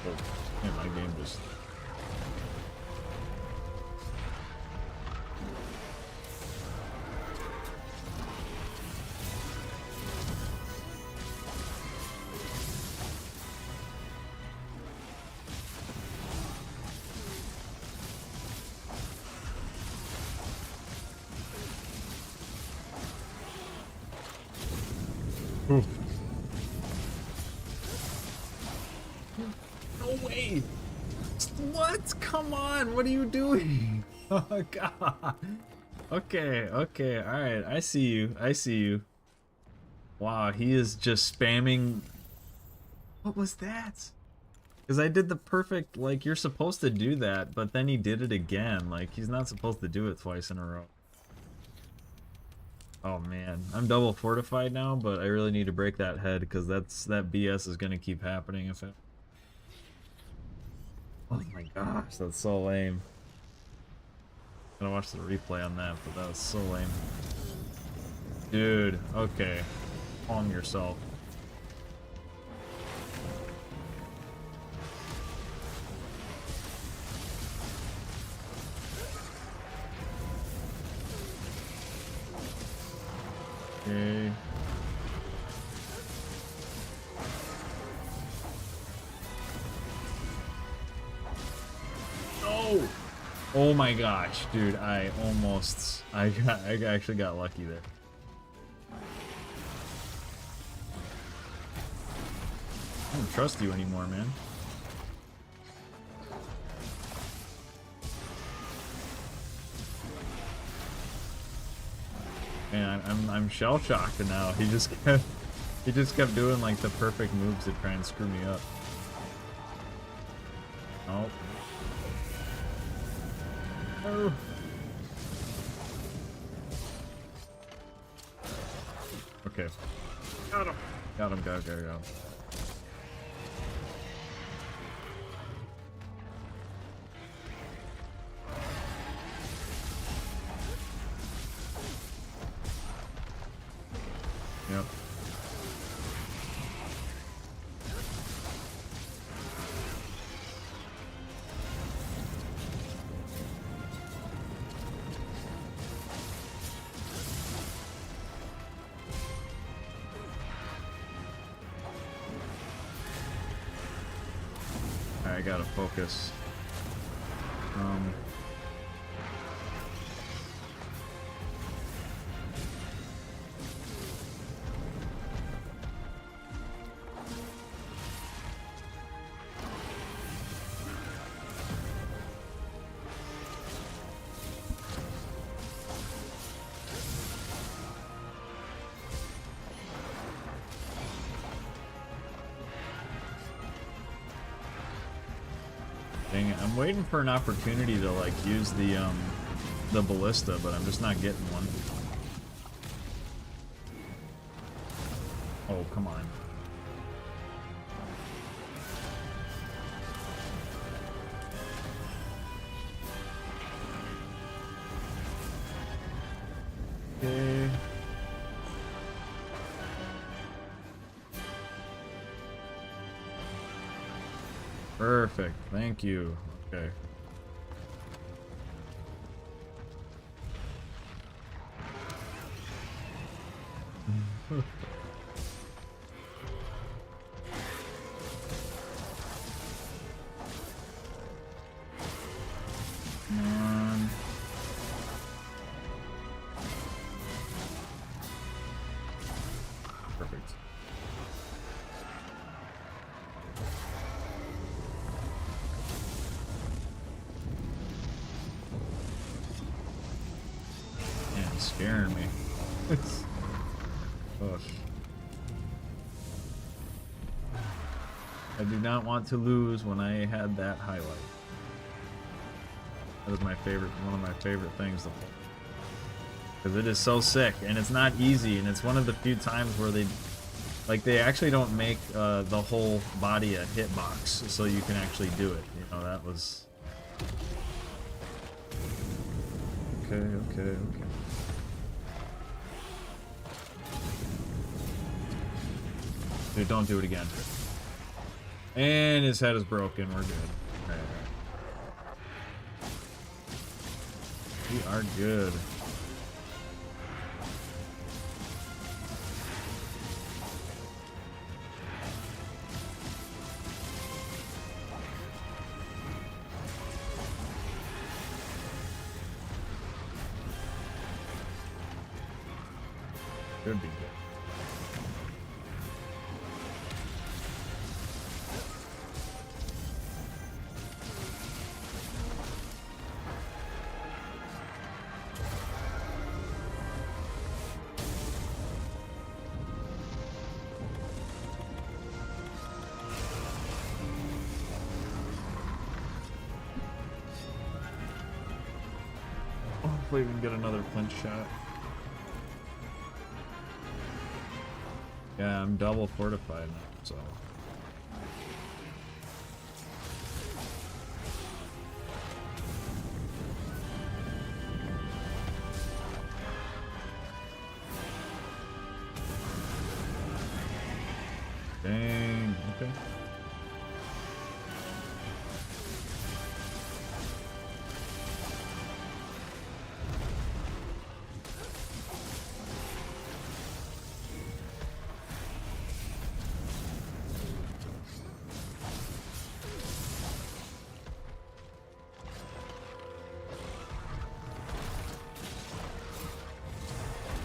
Oh, yeah, my game just... Oof. No way! What? Come on, what are you doing? Oh god. Okay, okay, alright, I see you, I see you. Wow, he is just spamming. What was that? Because I did the perfect, like, you're supposed to do that, but then he did it again. Like, he's not supposed to do it twice in a row. Oh man, I'm double fortified now, but I really need to break that head because that BS is gonna keep happening if it. Oh my gosh, that's so lame. I'm gonna watch the replay on that, but that was so lame. Dude, okay. Calm yourself. Okay. No! Oh my gosh, dude, I actually got lucky there. I don't trust you anymore, man. Man, I'm shell shocked now. He just kept doing like the perfect moves to try and screw me up. Oh. Oh. Okay. Got him. Got him. Got him. Yep. I gotta focus. Dang it, I'm waiting for an opportunity to like use the ballista, but I'm just not getting one. Oh, come on. Okay. Perfect. Thank you. Okay. Come on. Perfect. Man, it's scaring me. Gosh. I do not want to lose when I had that highlight. That was my favorite, one of my favorite things to play. Because it is so sick, and it's not easy, and it's one of the few times where they actually don't make the whole body a hitbox, so you can actually do it. You know, that was... Okay. Dude, don't do it again. And his head is broken, we're good. Alright. We are good. Could be good. Hopefully we can get another flinch shot. Yeah, I'm double fortified now, so. Dang, okay.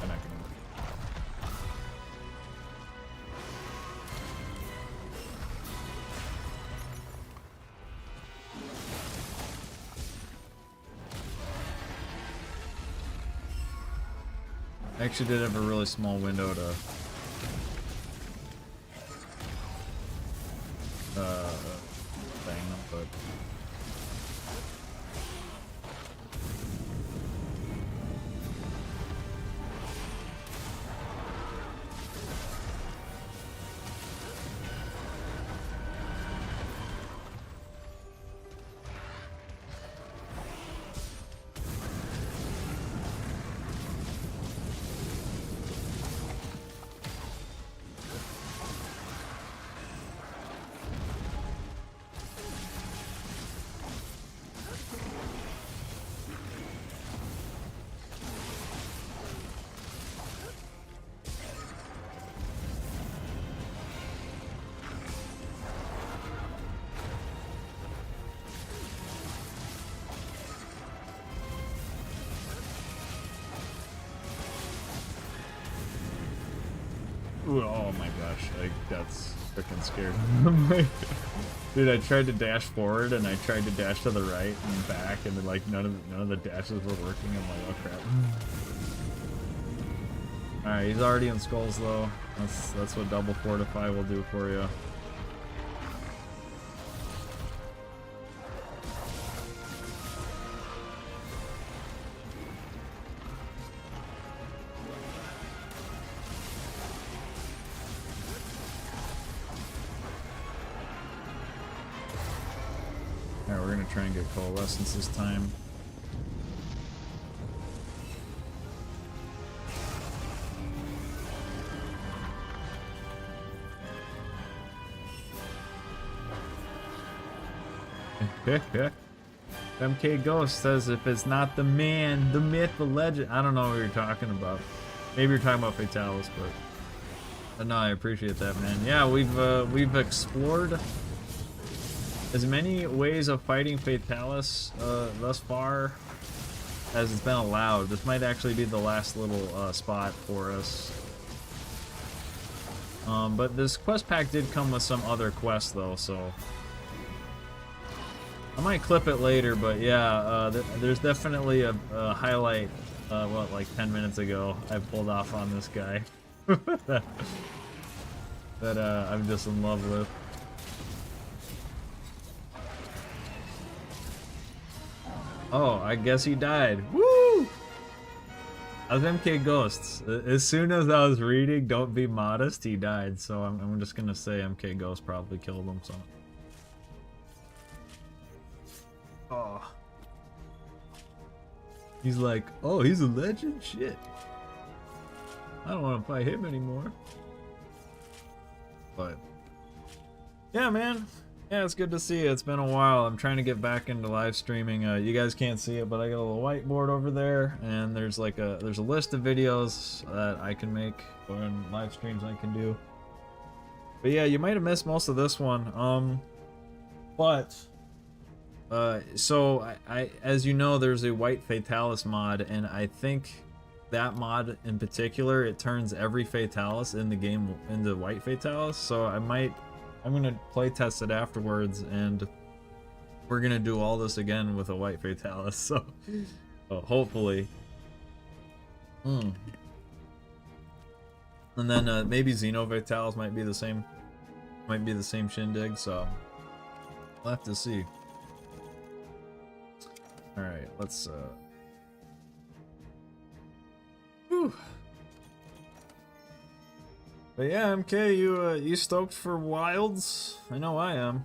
I'm not gonna. I actually did have a really small window to thing, but ooh, oh my gosh, I got freaking scared. Dude, I tried to dash forward and I tried to dash to the right and back, and then, like none of the dashes were working. I'm like, oh crap. All right, he's already in skulls though. That's what double fortify will do for you. Alright, we're gonna try and get coalescence this time. MK Ghost says if it's not the man, the myth, the legend. I don't know what you're talking about. Maybe you're talking about Fatalis, but no, I appreciate that, man. Yeah, we've explored as many ways of fighting Fatalis thus far as it's been allowed. This might actually be the last little spot for us. But this quest pack did come with some other quests though, so I might clip it later. But yeah, there's definitely a highlight. What, like 10 minutes ago, I pulled off on this guy that I'm just in love with. Oh, I guess he died. Woo! I was MK Ghosts. As soon as I was reading "Don't be modest," he died. So I'm just gonna say MK Ghost probably killed him. So. Oh. He's like, oh, he's a legend? Shit. I don't want to fight him anymore. But yeah, man. Yeah, it's good to see you. It's been a while. I'm trying to get back into live streaming. You guys can't see it, but I got a little whiteboard over there, and there's like a list of videos that I can make and live streams I can do. But yeah, you might have missed most of this one. So I as you know, there's a white Fatalis mod, and I think that mod in particular, it turns every Fatalis in the game into white Fatalis. So I'm gonna play test it afterwards, and we're gonna do all this again with a white Fatalis. So hopefully. And then maybe Xeno Fatalis might be the same shindig. So we'll have to see. All right, let's Whew. But yeah, MK, you stoked for Wilds? I know I am.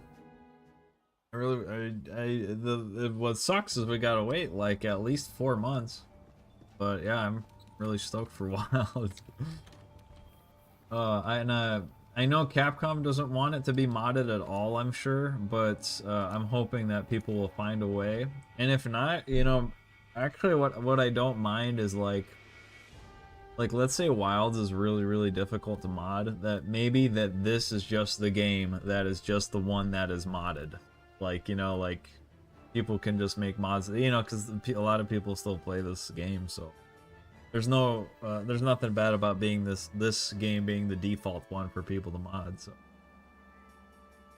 What sucks is we gotta wait like at least 4 months. But yeah, I'm really stoked for Wilds. I know Capcom doesn't want it to be modded at all, I'm sure, but I'm hoping that people will find a way. And if not, you know, actually what I don't mind is like let's say Wilds is really difficult to mod, that maybe that this is just the game that is just the one that is modded. Like, you know, like people can just make mods, you know, because a lot of people still play this game, so there's nothing bad about being this game being the default one for people to mod. So,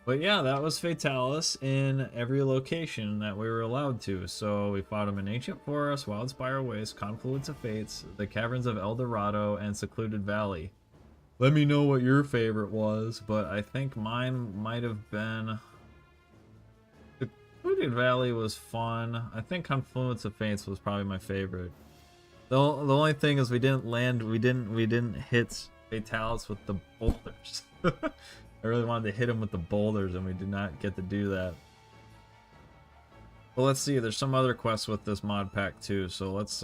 but yeah, that was Fatalis in every location that we were allowed to. So we fought him in Ancient Forest, Wildspire Waste, Confluence of Fates, the Caverns of El Dorado, and Secluded Valley. Let me know what your favorite was, but I think mine might have been... Secluded Valley was fun. I think Confluence of Fates was probably my favorite. The only thing is we didn't hit Fatalis with the boulders. I really wanted to hit him with the boulders, and we did not get to do that. But let's see, there's some other quests with this mod pack too, so let's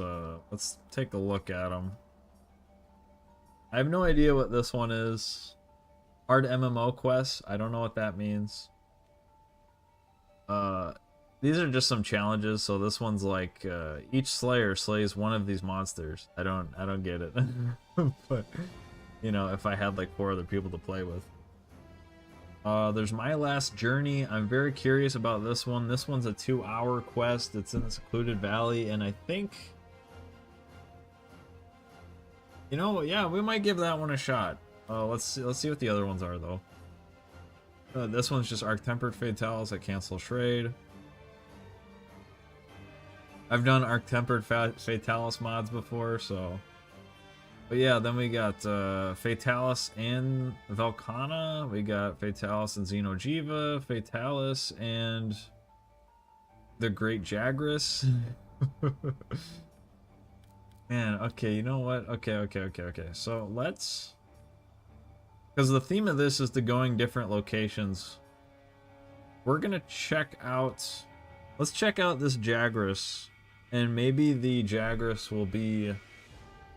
take a look at them. I have no idea what this one is. Hard MMO quests, I don't know what that means. These are just some challenges, so this one's like each slayer slays one of these monsters. I don't get it. But you know, if I had like 4 other people to play with. There's My Last Journey. I'm very curious about this one. This one's a 2-hour quest. It's in the Secluded Valley, and I think, you know, yeah, we might give that one a shot. Let's see what the other ones are though. This one's just Arc-Tempered Fatalis at Cancel Shrade. I've done Arc-Tempered Fatalis mods before, so... But yeah, then we got Fatalis and Velkhana, we got Fatalis and Xeno'jiiva, Fatalis and the Great Jagras. Man, okay, you know what? Okay. So let's... Because the theme of this is to going different locations. We're gonna check out... Let's check out this Jagras, and maybe the Jagras will be...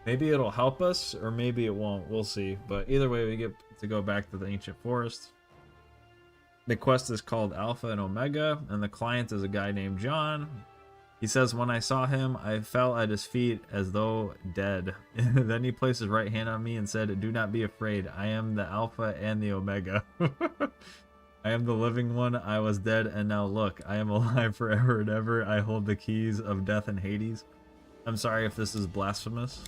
Maybe it'll help us, or maybe it won't. We'll see. But either way, we get to go back to the Ancient Forest. The quest is called Alpha and Omega, and the client is a guy named John. He says, when I saw him, I fell at his feet as though dead. Then he placed his right hand on me and said, do not be afraid. I am the Alpha and the Omega. I am the living one. I was dead, and now look, I am alive forever and ever. I hold the keys of death and Hades. I'm sorry if this is blasphemous.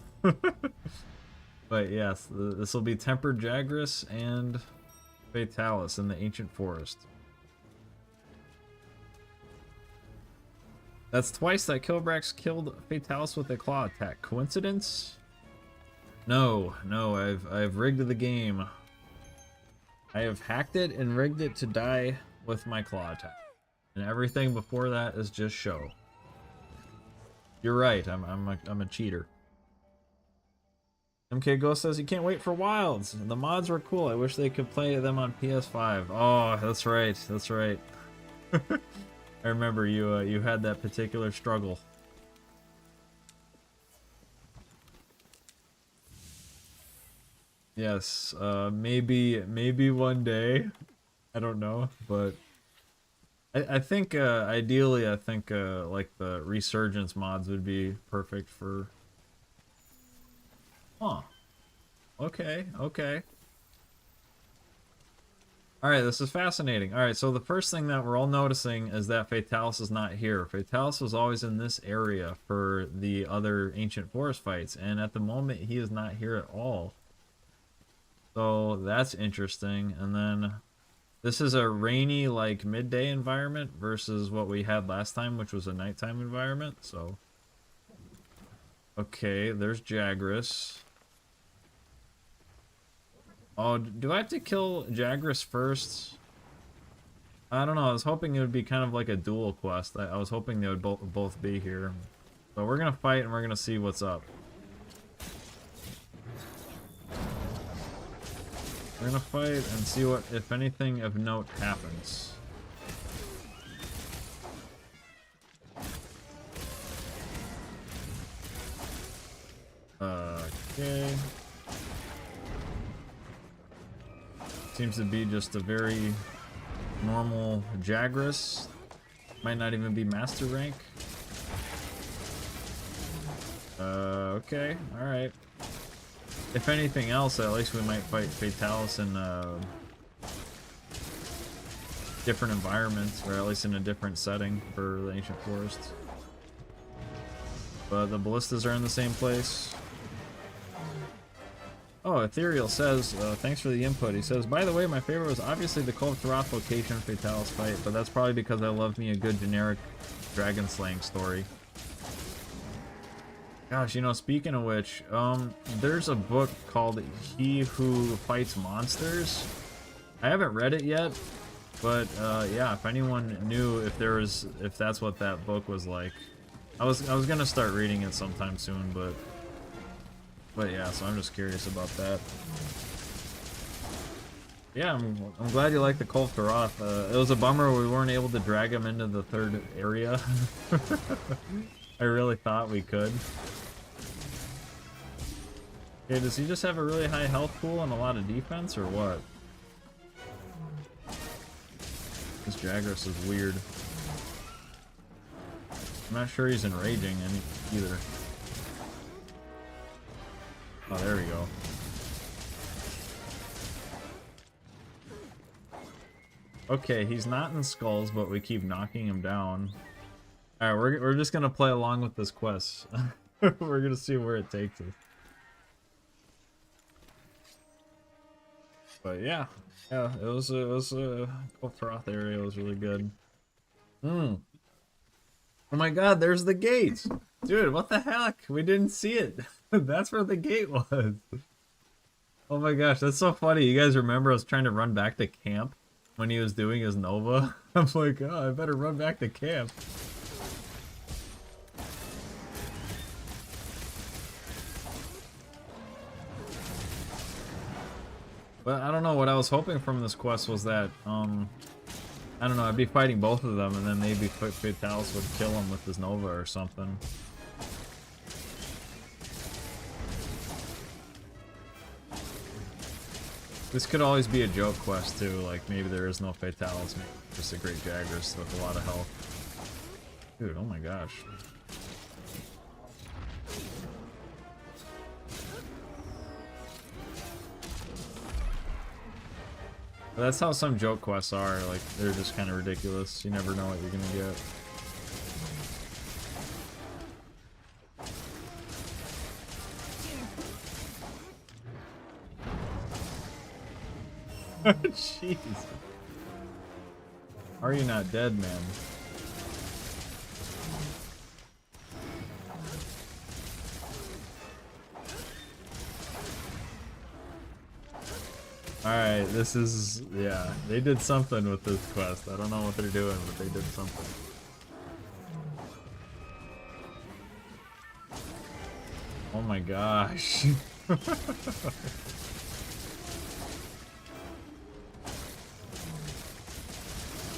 But yes, this will be Tempered Jagras and Fatalis in the Ancient Forest. That's twice that Kilbrax killed Fatalis with a claw attack. Coincidence? No, I've rigged the game. I have hacked it and rigged it to die with my claw attack. And everything before that is just show. You're right, I'm a cheater. MK Ghost says he can't wait for Wilds. The mods were cool. I wish they could play them on PS5. Oh, that's right. I remember you had that particular struggle. Yes, maybe one day. I don't know, but I think ideally I think like the Resurgence mods would be perfect for. Huh. Okay. Alright, this is fascinating. Alright, so the first thing that we're all noticing is that Fatalis is not here. Fatalis was always in this area for the other Ancient Forest fights, and at the moment he is not here at all. So that's interesting. And then this is a rainy, like, midday environment versus what we had last time, which was a nighttime environment, so... Okay, there's Jagras. Oh, do I have to kill Jagras first? I don't know, I was hoping it would be kind of like a dual quest. I was hoping they would both be here. So we're gonna fight and we're gonna see what's up. We're gonna fight and see what, if anything of note, happens. Okay. Seems to be just a very normal Jagras. Might not even be master rank. Okay, alright. If anything else, at least we might fight Fatalis in different environments, or at least in a different setting for the Ancient Forest. But the ballistas are in the same place. Oh, Ethereal says, thanks for the input. He says, by the way, my favorite was obviously the Cult of Taroth location Fatalis fight, but that's probably because I love me a good generic dragon slaying story. Gosh, you know, speaking of which, there's a book called He Who Fights Monsters. I haven't read it yet, but yeah, if anyone knew if that's what that book was like, I was gonna start reading it sometime soon, but yeah, so I'm just curious about that. Yeah, I'm glad you like the Cult of Taroth. It was a bummer we weren't able to drag him into the third area. I really thought we could. Okay, does he just have a really high health pool and a lot of defense, or what? This Jagras is weird. I'm not sure he's enraging either. Oh, there we go. Okay, he's not in skulls, but we keep knocking him down. Alright, we're just gonna play along with this quest. We're gonna see where it takes us. But yeah, it was a Cult of Taroth area. It was really good. Oh my god, there's the gate! Dude, what the heck? We didn't see it. That's where the gate was. Oh my gosh, that's so funny. You guys remember I was trying to run back to camp when he was doing his Nova? I'm like, oh, I better run back to camp. But I don't know, what I was hoping from this quest was that, I don't know, I'd be fighting both of them and then maybe Fatalis would kill him with his Nova or something. This could always be a joke quest too, like maybe there is no Fatalis, maybe just a great Jagras with a lot of health. Dude, oh my gosh. But that's how some joke quests are, like they're just kind of ridiculous. You never know what you're gonna get. Jeez. Are you not dead, man? Alright, this is, yeah, they did something with this quest. I don't know what they're doing, but they did something. Oh my gosh.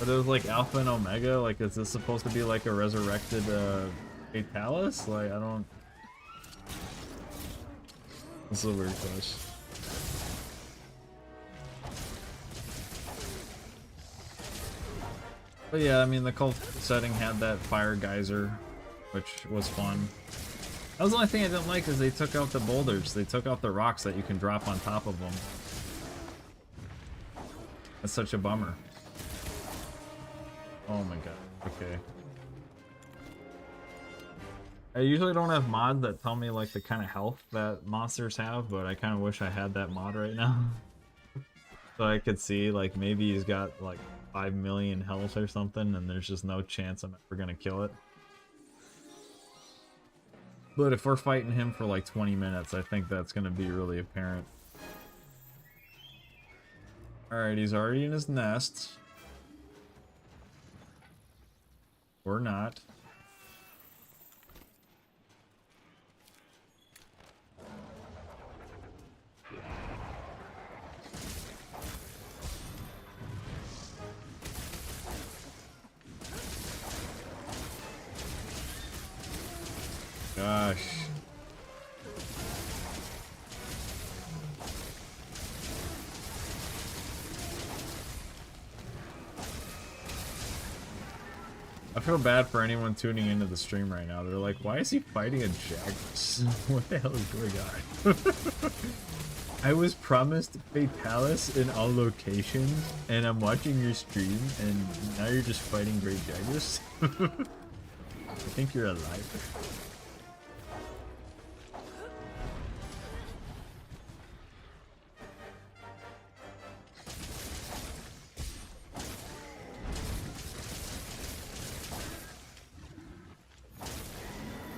But it was like Alpha and Omega, like is this supposed to be like a resurrected Fatalis? Like, I don't... This is a weird quest. But yeah, I mean, the cult setting had that fire geyser, which was fun. That was the only thing I didn't like, is they took out the boulders. They took out the rocks that you can drop on top of them. That's such a bummer. Oh my god, okay. I usually don't have mods that tell me like the kind of health that monsters have, but I kind of wish I had that mod right now. So I could see like maybe he's got like 5 million health or something and there's just no chance I'm ever gonna kill it. But if we're fighting him for like 20 minutes, I think that's gonna be really apparent. Alright, he's already in his nest. Or not. Gosh. I feel bad for anyone tuning into the stream right now. They're like, why is he fighting a Jagras? What the hell is going on? I was promised Fatalis in all locations, and I'm watching your stream, and now you're just fighting Great Jagras? I think you're a liar.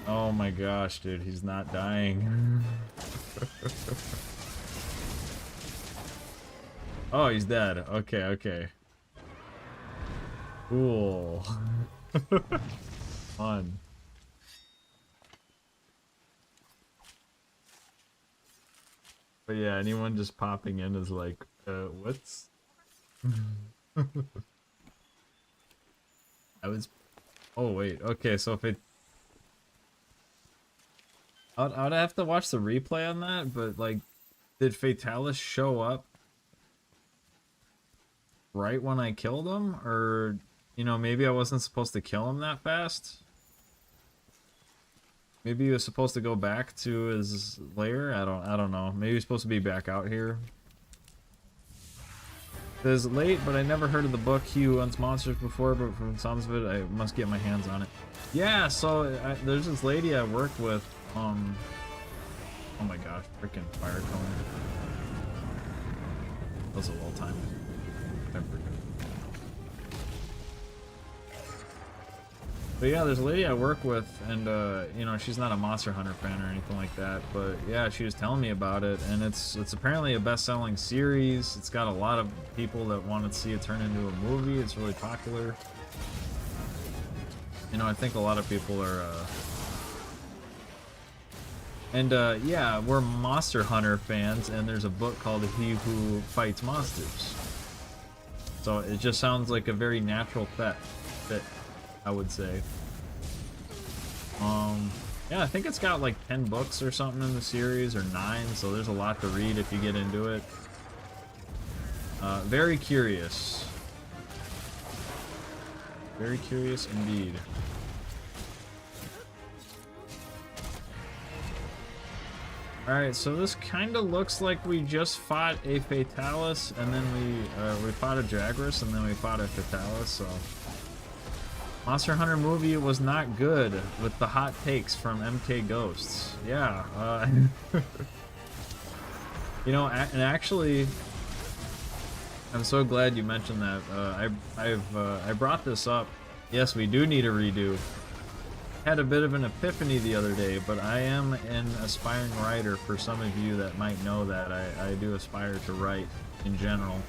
Oh my gosh, dude, he's not dying. Oh, he's dead. Okay, okay. Cool. Fun. But yeah, anyone just popping in is like, what's... I was... Oh, wait. Okay, so if it... I'd have to watch the replay on that, but, like, did Fatalis show up right when I killed him? Or, you know, maybe I wasn't supposed to kill him that fast? Maybe he was supposed to go back to his lair? I don't know. Maybe he's supposed to be back out here. It is late, but I never heard of the book He Who Hunts Monsters before, but from the sounds of it, I must get my hands on it. Yeah, so there's this lady I work with. Oh my gosh, freaking fire cone. That was a well timed. But yeah, there's a lady I work with, and you know, she's not a Monster Hunter fan or anything like that, but yeah, she was telling me about it, and it's apparently a best-selling series. It's got a lot of people that want to see it turn into a movie. It's really popular. You know, I think a lot of people are yeah, we're Monster Hunter fans, and there's a book called He Who Fights Monsters. So it just sounds like a very natural fit, I would say. Yeah, I think it's got like 10 books or something in the series, or 9, so there's a lot to read if you get into it. Very curious. Very curious indeed. Alright, so this kind of looks like we just fought a Fatalis, and then we fought a Jagras, and then we fought a Fatalis, so... Monster Hunter movie was not good with the hot takes from MK Ghosts. Yeah, you know, and actually, I'm so glad you mentioned that. I brought this up. Yes, we do need a redo. Had a bit of an epiphany the other day, but I am an aspiring writer. For some of you that might know that, I do aspire to write in general.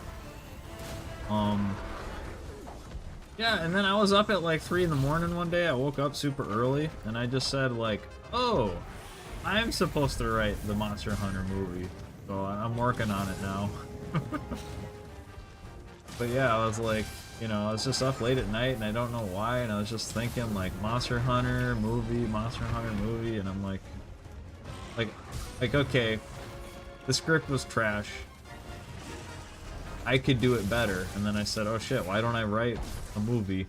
Yeah, and then I was up at like 3 in the morning one day. I woke up super early, and I just said like, oh, I'm supposed to write the Monster Hunter movie. So I'm working on it now. But yeah, I was like, you know, I was just up late at night, and I don't know why, and I was just thinking like Monster Hunter movie, and I'm like, okay, the script was trash. I could do it better. And then I said, oh shit, why don't I write a movie?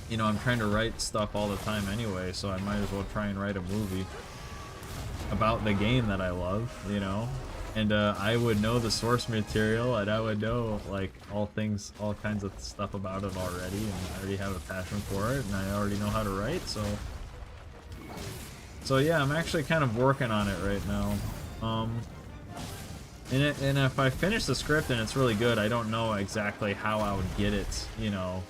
You know, I'm trying to write stuff all the time anyway, so I might as well try and write a movie about the game that I love, you know? And I would know the source material, and I would know like all kinds of stuff about it already, and I already have a passion for it, and I already know how to write, so yeah, I'm actually kind of working on it right now. And if I finish the script and it's really good, I don't know exactly how I would get it, you know,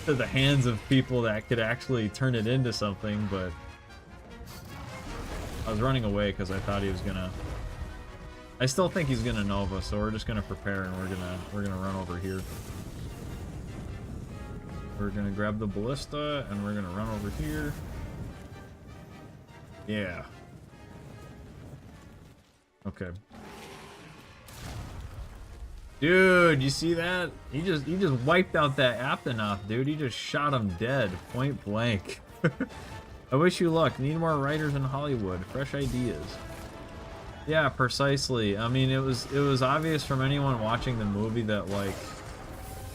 to the hands of people that could actually turn it into something, but I was running away because I thought he was gonna... I still think he's gonna Nova, so we're just gonna prepare, and we're gonna run over here. We're gonna grab the ballista, and we're gonna run over here. Yeah. Okay. Dude, you see that? He just wiped out that Aptonoth, dude. He just shot him dead, point blank. I wish you luck. Need more writers in Hollywood. Fresh ideas. Yeah, precisely. I mean, it was obvious from anyone watching the movie that, like,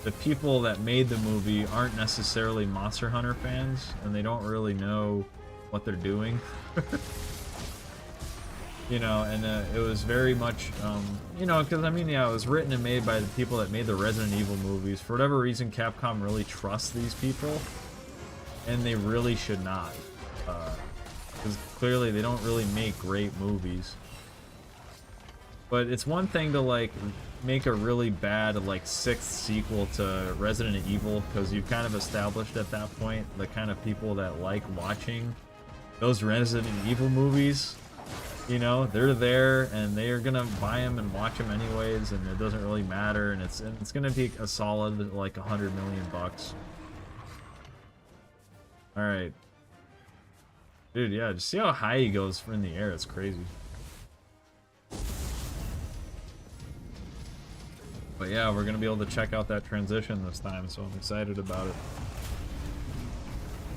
the people that made the movie aren't necessarily Monster Hunter fans, and they don't really know what they're doing. You know, and it was very much, you know, because, I mean, yeah, it was written and made by the people that made the Resident Evil movies. For whatever reason, Capcom really trusts these people, and they really should not. Because clearly they don't really make great movies. But it's one thing to, like, make a really bad, like, 6th sequel to Resident Evil, because you've kind of established at that point the kind of people that like watching those Resident Evil movies. You know, they're there, and they are gonna buy them and watch them anyways, and it doesn't really matter, and it's gonna be a solid, like, $100 million bucks. Alright. Dude, yeah, just see how high he goes in the air, it's crazy. But yeah, we're gonna be able to check out that transition this time, so I'm excited about it.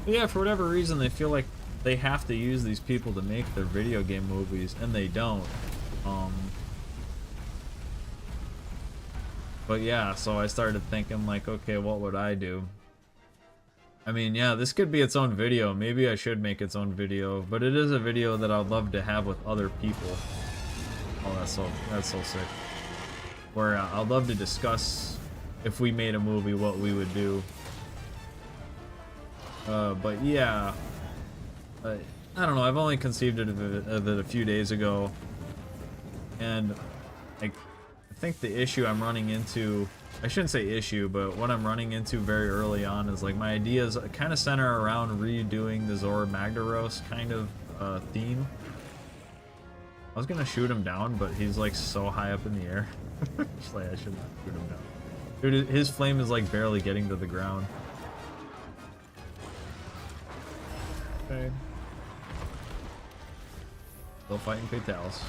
But yeah, for whatever reason, they feel like they have to use these people to make their video game movies, and they don't. But yeah, so I started thinking, like, okay, what would I do? I mean, yeah, this could be its own video. Maybe I should make its own video, but it is a video that I'd love to have with other people. Oh, that's so sick. Where I'd love to discuss, if we made a movie, what we would do. But yeah, I don't know, I've only conceived of it a few days ago, and I think the issue I'm running into, I shouldn't say issue, but what I'm running into very early on is, like, my ideas kind of center around redoing the Zora Magdaros kind of theme. I was gonna shoot him down, but he's, like, so high up in the air. Just like, I should not shoot him down. Dude, his flame is, like, barely getting to the ground. Okay. Still fighting Fatalis.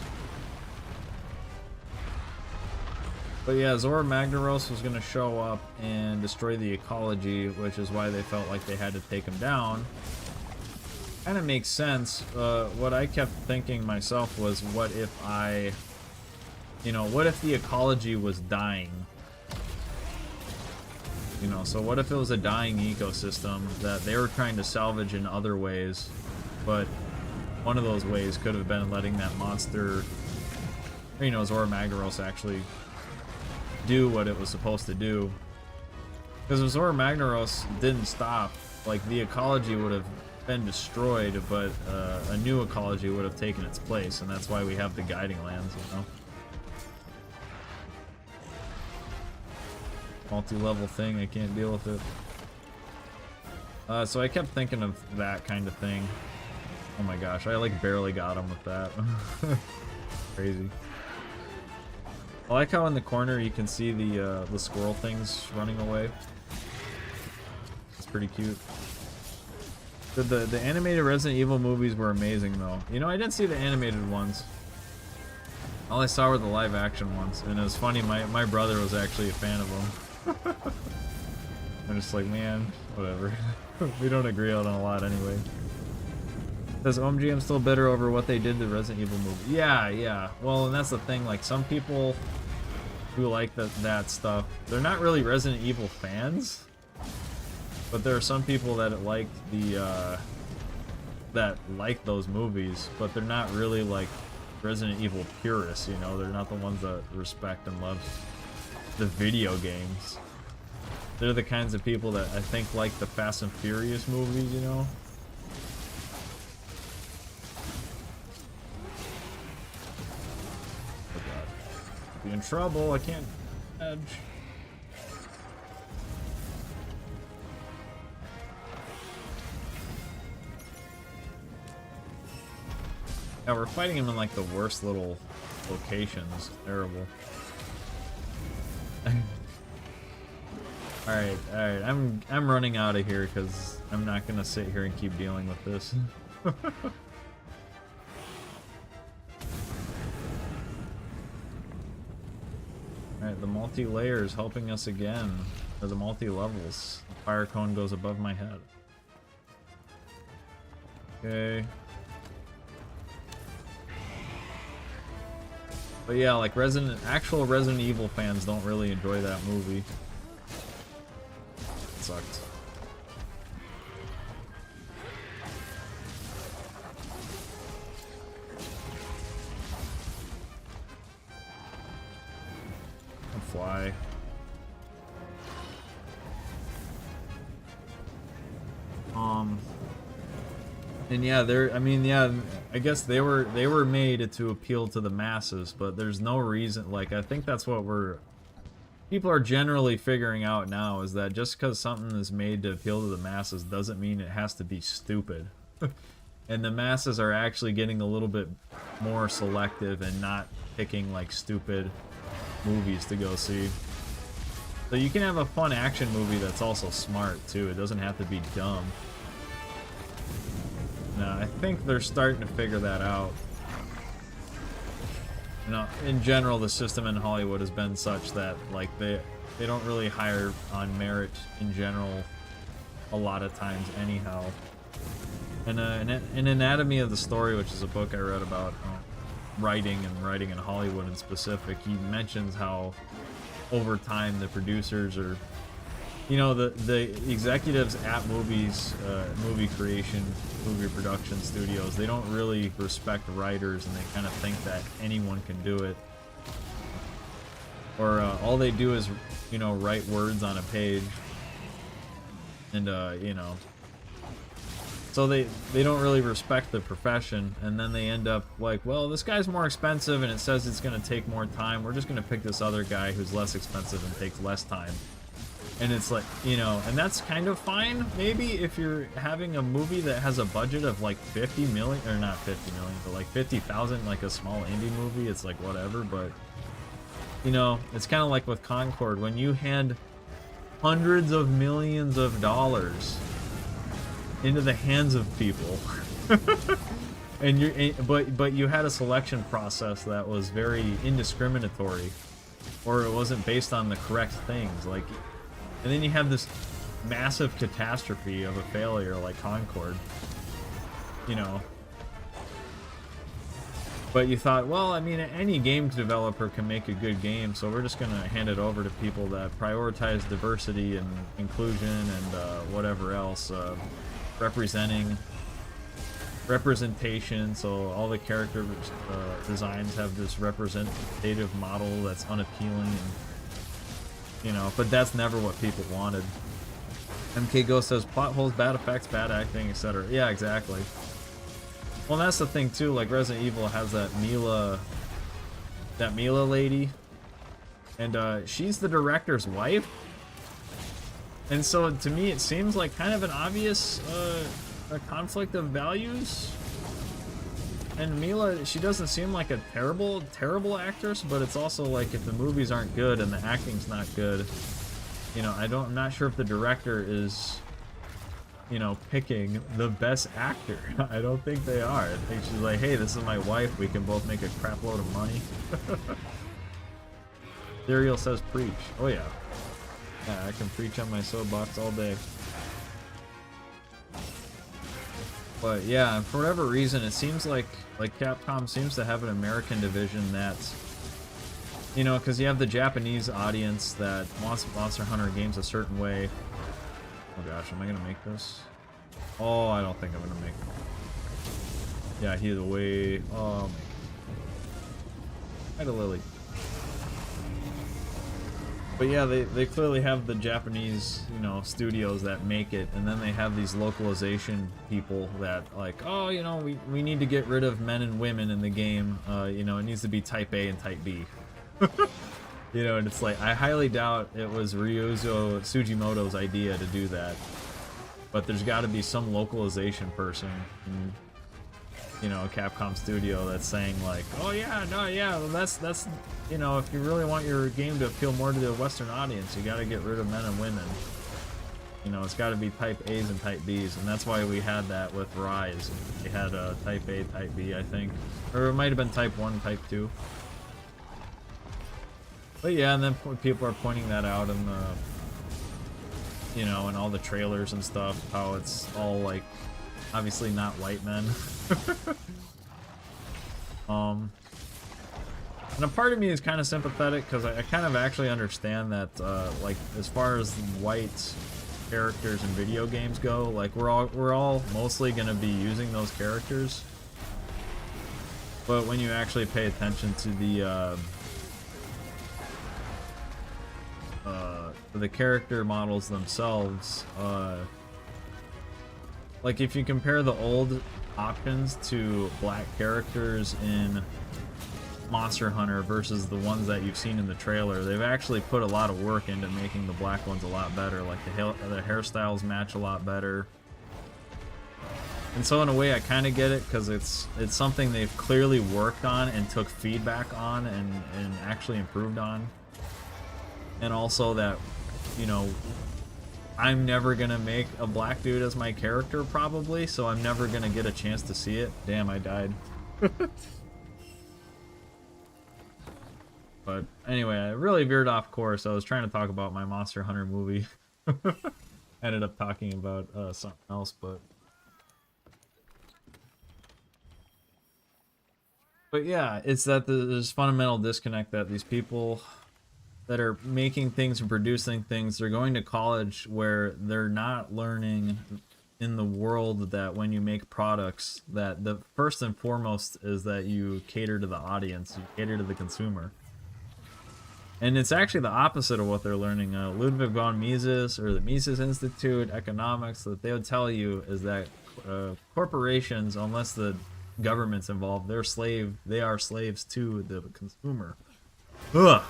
But yeah, Zora Magdaros was gonna show up and destroy the ecology, which is why they felt like they had to take him down. Kind of makes sense. What I kept thinking myself was, what if what if the ecology was dying? You know, so what if it was a dying ecosystem that they were trying to salvage in other ways, but one of those ways could have been letting that monster, you know, Zora Magdaros, actually do what it was supposed to do. Because if Zora Magdaros didn't stop, like, the ecology would have been destroyed, but a new ecology would have taken its place, and that's why we have the guiding lands, you know? Multi-level thing, I can't deal with it. So I kept thinking of that kind of thing. Oh my gosh, I, like, barely got him with that. Crazy. I like how in the corner you can see the squirrel things running away. It's pretty cute. The animated Resident Evil movies were amazing, though. You know, I didn't see the animated ones. All I saw were the live action ones, and it was funny, my brother was actually a fan of them. I'm just like, man, whatever. We don't agree on a lot anyway. Says OMG, I'm still bitter over what they did to the Resident Evil movie. Yeah. Well, and that's the thing, like, some people who like that stuff, they're not really Resident Evil fans, but there are some people that like those movies, but they're not really, like, Resident Evil purists, you know? They're not the ones that respect and love the video games. They're the kinds of people that I think like the Fast and Furious movies, you know? Oh god. I'll be in trouble, I can't edge. Yeah, we're fighting him in, like, the worst little locations. Terrible. Alright, I'm running out of here because I'm not gonna sit here and keep dealing with this. Alright, the multi-layer is helping us again. Or the multi-levels. The fire cone goes above my head. Okay. But yeah, like actual Resident Evil fans don't really enjoy that movie. It sucked. Fly. And yeah, I guess they were made to appeal to the masses, but there's no reason, like, I think that's what people are generally figuring out now, is that just because something is made to appeal to the masses doesn't mean it has to be stupid. And the masses are actually getting a little bit more selective and not picking, like, stupid movies to go see. So you can have a fun action movie that's also smart, too. It doesn't have to be dumb. Now, I think they're starting to figure that out. You know, in general, the system in Hollywood has been such that, like, they don't really hire on merit in general a lot of times anyhow. And in Anatomy of the Story, which is a book I read about writing in Hollywood in specific, he mentions how over time the producers are, you know, the executives at movie production studios, they don't really respect writers, and they kind of think that anyone can do it, or all they do is, you know, write words on a page, and you know, so they don't really respect the profession, and then they end up like, well, this guy's more expensive and it says it's going to take more time, we're just going to pick this other guy who's less expensive and takes less time. And it's like, you know, and that's kind of fine, maybe, if you're having a movie that has a budget of like 50 million, or not 50 million, but like 50,000, like a small indie movie, it's like whatever. But, you know, it's kind of like with Concord, when you hand hundreds of millions of dollars into the hands of people, and but you had a selection process that was very indiscriminatory, or it wasn't based on the correct things, like. And then you have this massive catastrophe of a failure like Concord, you know. But you thought, well, I mean, any game developer can make a good game, so we're just going to hand it over to people that prioritize diversity and inclusion and whatever else, representation, so all the character designs have this representative model that's unappealing, and you know, but that's never what people wanted. MK Ghost says plot holes, bad effects, bad acting, etc. Yeah, exactly. Well, that's the thing too. Like Resident Evil has that Mila lady, and she's the director's wife. And so to me, it seems like kind of an obvious a conflict of values. And Mila, she doesn't seem like a terrible actress, but it's also like if the movies aren't good and the acting's not good, you know, I'm not sure if the director is, you know, picking the best actor. I don't think they are. I think she's like, hey, this is my wife, we can both make a crap load of money. Serial says preach. Oh yeah. Yeah, I can preach on my soapbox all day. But yeah, for whatever reason, it seems like Capcom seems to have an American division that's, you know, because you have the Japanese audience that wants Monster Hunter games a certain way. Oh gosh, am I gonna make this? Oh, I don't think I'm gonna make it. Yeah, he's away. Oh, hi to Lily. But yeah, they clearly have the Japanese, you know, studios that make it, and then they have these localization people that like, oh, you know, we need to get rid of men and women in the game. You know, it needs to be Type A and Type B. You know, and it's like, I highly doubt it was Ryuzo Tsujimoto's idea to do that. But there's got to be some localization person in, you know, a Capcom studio that's saying like, oh yeah, no, yeah, well, that's, you know, if you really want your game to appeal more to the Western audience, you got to get rid of men and women. You know, it's got to be Type A's and Type B's, and that's why we had that with Rise. We had Type A, Type B, I think, or it might have been Type 1, Type 2. But yeah, and then people are pointing that out in the, you know, in all the trailers and stuff, how it's all like obviously not white men. And a part of me is kind of sympathetic because I kind of actually understand that, like, as far as white characters in video games go, like, we're all mostly gonna be using those characters. But when you actually pay attention to the character models themselves, like, if you compare the old options to black characters in Monster Hunter versus the ones that you've seen in the trailer, they've actually put a lot of work into making the black ones a lot better. Like, the hairstyles match a lot better. And so in a way I kind of get it, because it's something they've clearly worked on and took feedback on and actually improved on. And also that, you know, I'm never gonna make a black dude as my character probably, so I'm never gonna get a chance to see it. Damn, I died. But anyway, I really veered off course. I was trying to talk about my Monster Hunter movie. Ended up talking about something else, but yeah, it's that there's fundamental disconnect that these people that are making things and producing things, they're going to college where they're not learning in the world that when you make products, that the first and foremost is that you cater to the audience, you cater to the consumer. And it's actually the opposite of what they're learning. Ludwig von Mises, or the Mises Institute, economics, that they would tell you is that corporations, unless the government's involved, they are slaves to the consumer. Ugh.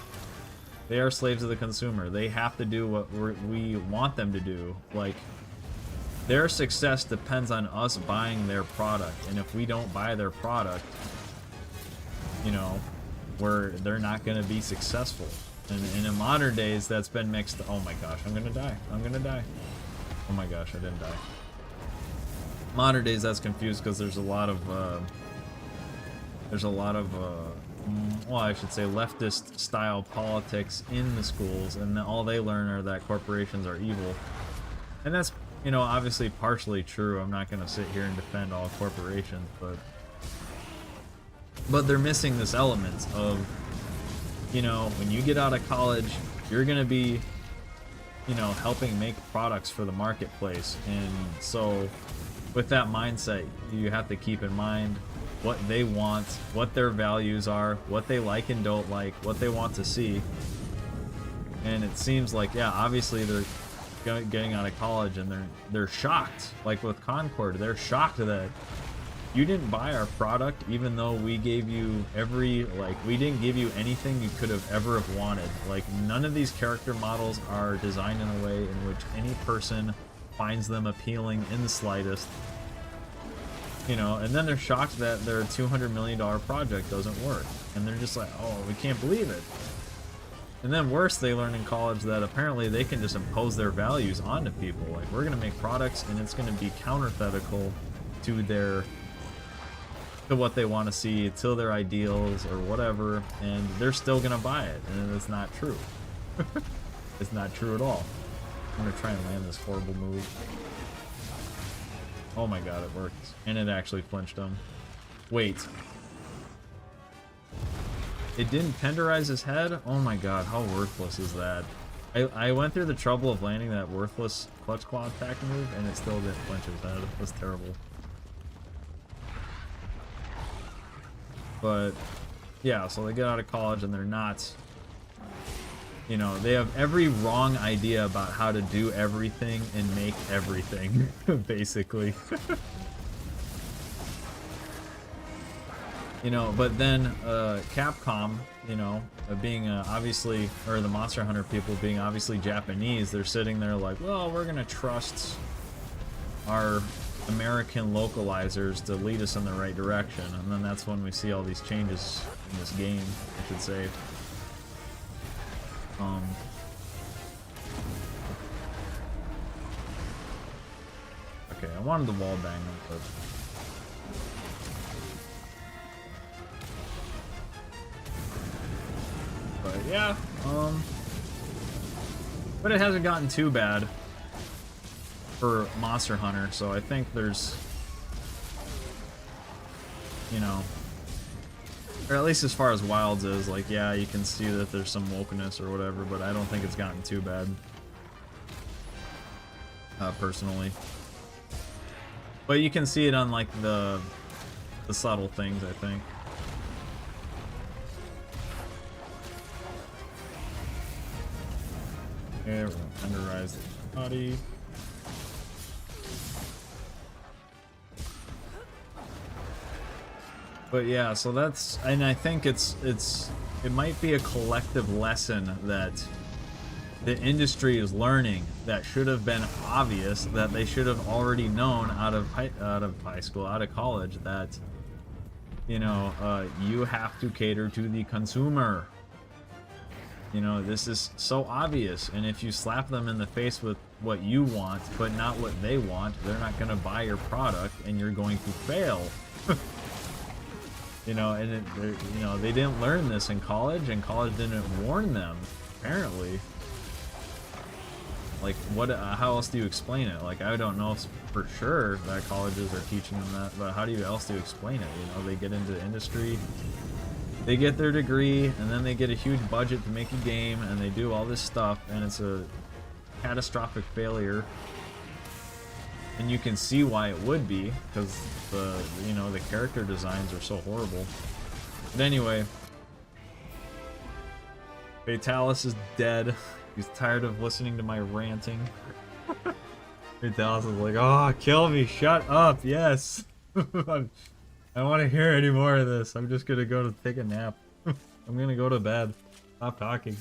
They are slaves of the consumer. They have to do what we want them to do. Like, their success depends on us buying their product, and if we don't buy their product, you know, they're not going to be successful. And in modern days, that's been mixed. Oh my gosh, I'm gonna die. I'm gonna die. Oh my gosh, I didn't die. Modern days, that's confused because there's a lot of well, I should say leftist style politics in the schools, and all they learn are that corporations are evil. And that's, you know, obviously partially true. I'm not gonna sit here and defend all corporations, but they're missing this element of, you know, when you get out of college, you're gonna be, you know, helping make products for the marketplace. And so with that mindset, you have to keep in mind what they want, what their values are, what they like and don't like, what they want to see. And it seems like, yeah, obviously they're getting out of college and they're shocked. Like with Concord, they're shocked that you didn't buy our product, even though we gave you we didn't give you anything you could have ever have wanted. Like, none of these character models are designed in a way in which any person finds them appealing in the slightest. You know, and then they're shocked that their $200 million project doesn't work. And they're just like, oh, we can't believe it. And then worse, they learn in college that apparently they can just impose their values onto people. Like, we're going to make products and it's going to be counterthetical to what they want to see, to their ideals or whatever, and they're still gonna buy it, and it's not true. It's not true at all. I'm gonna try and land this horrible move. Oh my god, it worked. And it actually flinched him. Wait. It didn't tenderize his head? Oh my god, how worthless is that? I went through the trouble of landing that worthless clutch claw attack move, and it still didn't flinch his head. That's terrible. But yeah, so they get out of college and they're not, you know, they have every wrong idea about how to do everything and make everything, basically. You know, but then Capcom, you know, being obviously, or the Monster Hunter people being obviously Japanese, they're sitting there like, well, we're gonna trust our American localizers to lead us in the right direction. And then that's when we see all these changes in this game, I should say. Okay, I wanted the wall bang, but yeah, but it hasn't gotten too bad for Monster Hunter, so I think there's you know, or at least as far as Wilds is, like, yeah, you can see that there's some wokeness or whatever, but I don't think it's gotten too bad, personally. But you can see it on, like, the subtle things, I think. Okay, we're gonna tenderize the body. But yeah, so that's, and I think it might be a collective lesson that the industry is learning that should have been obvious, that they should have already known out of high school, out of college, that, you know, you have to cater to the consumer. You know, this is so obvious, and if you slap them in the face with what you want, but not what they want, they're not going to buy your product, and you're going to fail. You know, and you know, they didn't learn this in college, and college didn't warn them, apparently. Like, what? How else do you explain it? Like, I don't know for sure that colleges are teaching them that, but how do you else do you explain it? You know, they get into the industry, they get their degree, and then they get a huge budget to make a game, and they do all this stuff, and it's a catastrophic failure. And you can see why it would be, because you know, the character designs are so horrible. But anyway, Fatalis is dead. He's tired of listening to my ranting. Fatalis is like, oh, kill me, shut up, yes. I don't want to hear any more of this. I'm just gonna go to take a nap. I'm gonna go to bed. Stop talking.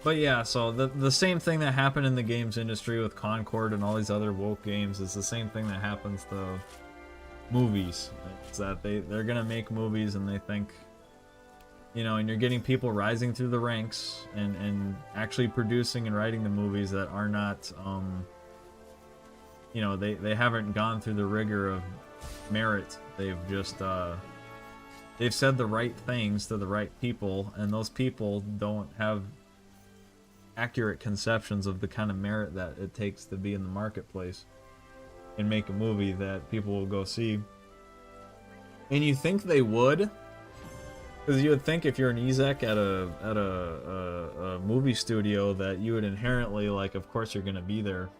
But yeah, so the same thing that happened in the games industry with Concord and all these other woke games is the same thing that happens to movies. It's that they're gonna make movies and they think, you know, and you're getting people rising through the ranks and actually producing and writing the movies that are not, you know, they haven't gone through the rigor of merit. They've just, they've said the right things to the right people, and those people don't have accurate conceptions of the kind of merit that it takes to be in the marketplace and make a movie that people will go see. And you think they would, because you would think if you're an exec at a movie studio that you would inherently, like, of course you're gonna be there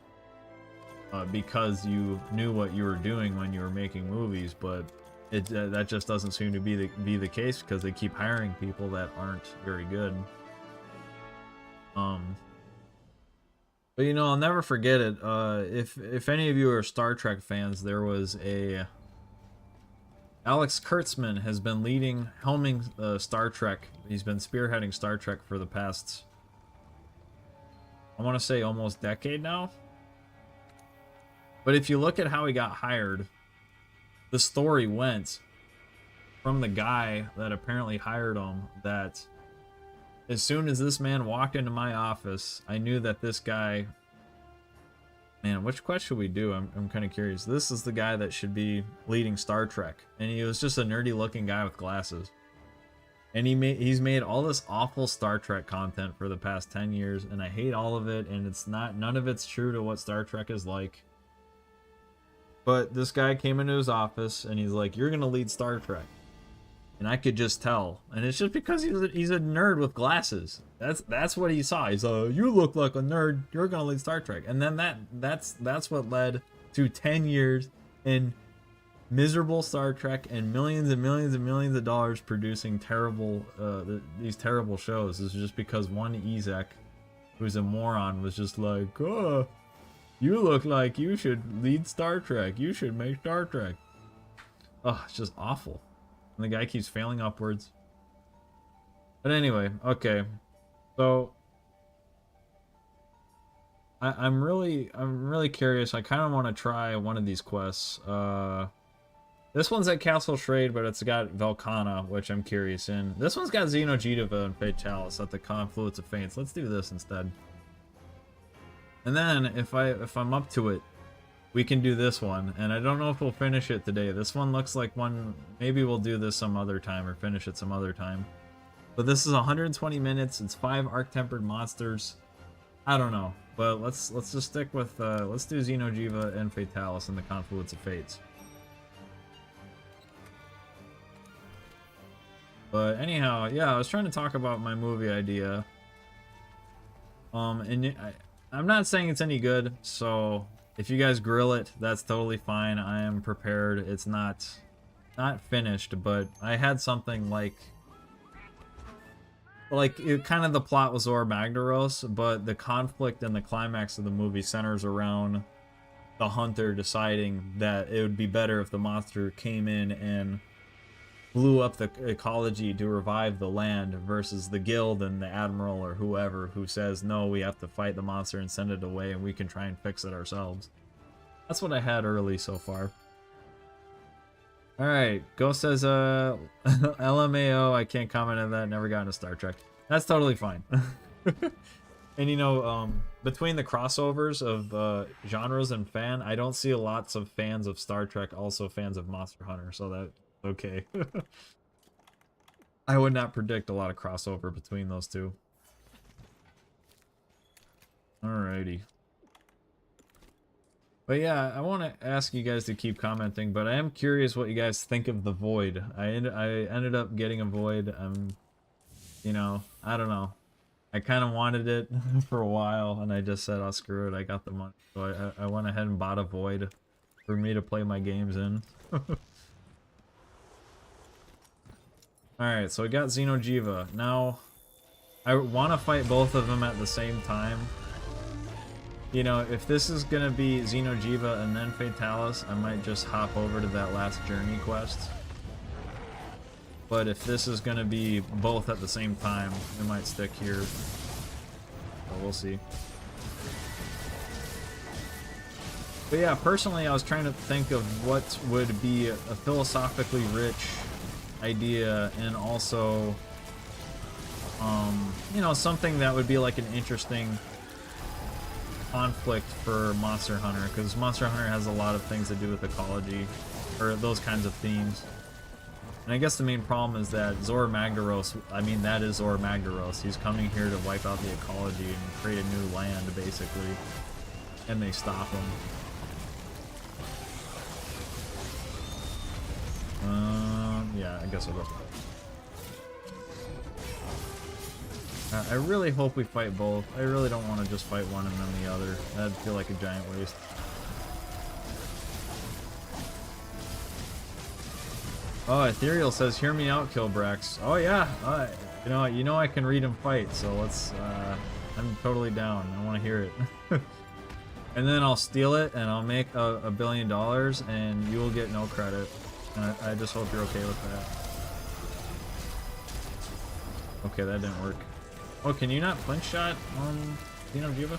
because you knew what you were doing when you were making movies, but that just doesn't seem to be the case, because they keep hiring people that aren't very good. But you know, I'll never forget it. If any of you are Star Trek fans, there was Alex Kurtzman has been helming Star Trek. He's been spearheading Star Trek for the past, I want to say, almost decade now. But if you look at how he got hired, the story went from the guy that apparently hired him that as soon as this man walked into my office, I knew that this guy... Man, which quest should we do? I'm kind of curious. This is the guy that should be leading Star Trek. And he was just a nerdy looking guy with glasses. And he's made all this awful Star Trek content for the past 10 years, and I hate all of it, and none of it's true to what Star Trek is like. But this guy came into his office and he's like, you're gonna lead Star Trek. And I could just tell. And it's just because he's a nerd with glasses. That's what he saw. He's like, you look like a nerd, you're gonna lead Star Trek. And then that's what led to 10 years in miserable Star Trek and millions and millions and millions of dollars producing terrible these terrible shows. Is just because one exec who's a moron was just like, oh, you look like you should lead Star Trek. You should make Star Trek. Oh, it's just awful. And the guy keeps failing upwards. But anyway, okay. So I'm really curious. I kind of want to try one of these quests. This one's at Castle Shrade, but it's got Velkhana, which I'm curious in. This one's got Xenogediva and Fatalis at the Confluence of Fates. Let's do this instead. And then, if I'm up to it, we can do this one. And I don't know if we'll finish it today. This one looks like one... Maybe we'll do this some other time, or finish it some other time. But this is 120 minutes. It's 5 Arc-Tempered monsters. I don't know, but let's just stick with let's do Xeno'jiiva and Fatalis in the Confluence of Fates. But anyhow, yeah, I was trying to talk about my movie idea. And I'm not saying it's any good, so if you guys grill it, that's totally fine. I am prepared. It's not finished, but I had something like kind of the plot was Zora Magdaros, but the conflict and the climax of the movie centers around the hunter deciding that it would be better if the monster came in and blew up the ecology to revive the land versus the guild and the admiral or whoever who says, no, we have to fight the monster and send it away and we can try and fix it ourselves. That's what I had early so far. Alright, Ghost says, LMAO, I can't comment on that, never got into Star Trek. That's totally fine. And you know, between the crossovers of genres and fan, I don't see lots of fans of Star Trek, also fans of Monster Hunter, so that's okay. I would not predict a lot of crossover between those two. Alrighty. But yeah, I want to ask you guys to keep commenting, but I am curious what you guys think of the Void. I ended up getting a Void. You know, I don't know. I kind of wanted it for a while, and I just said, oh, screw it, I got the money. So I went ahead and bought a Void for me to play my games in. Alright, so we got Xeno'jiiva. Now, I want to fight both of them at the same time. You know, if this is gonna be Xeno'jiiva and then Fatalis, I might just hop over to that last journey quest. But if this is gonna be both at the same time, I might stick here. So we'll see. But yeah, personally, I was trying to think of what would be a philosophically rich idea and also, you know, something that would be like an interesting conflict for Monster Hunter, because Monster Hunter has a lot of things to do with ecology, or those kinds of themes. And I guess the main problem is that Zora Magdaros, I mean, that is Zora Magdaros. He's coming here to wipe out the ecology and create a new land, basically. And they stop him. Yeah, I guess I'll go. I really hope we fight both. I really don't want to just fight one and then the other. That'd feel like a giant waste. Oh, Ethereal says, "Hear me out, Kilbrax." Oh yeah, you know I can read him fight, so let's. I'm totally down. I want to hear it. And then I'll steal it, and I'll make $1 billion, and you will get no credit. And I just hope you're okay with that. Okay, that didn't work. Oh, can you not flinch shot on Xeno'jiiva?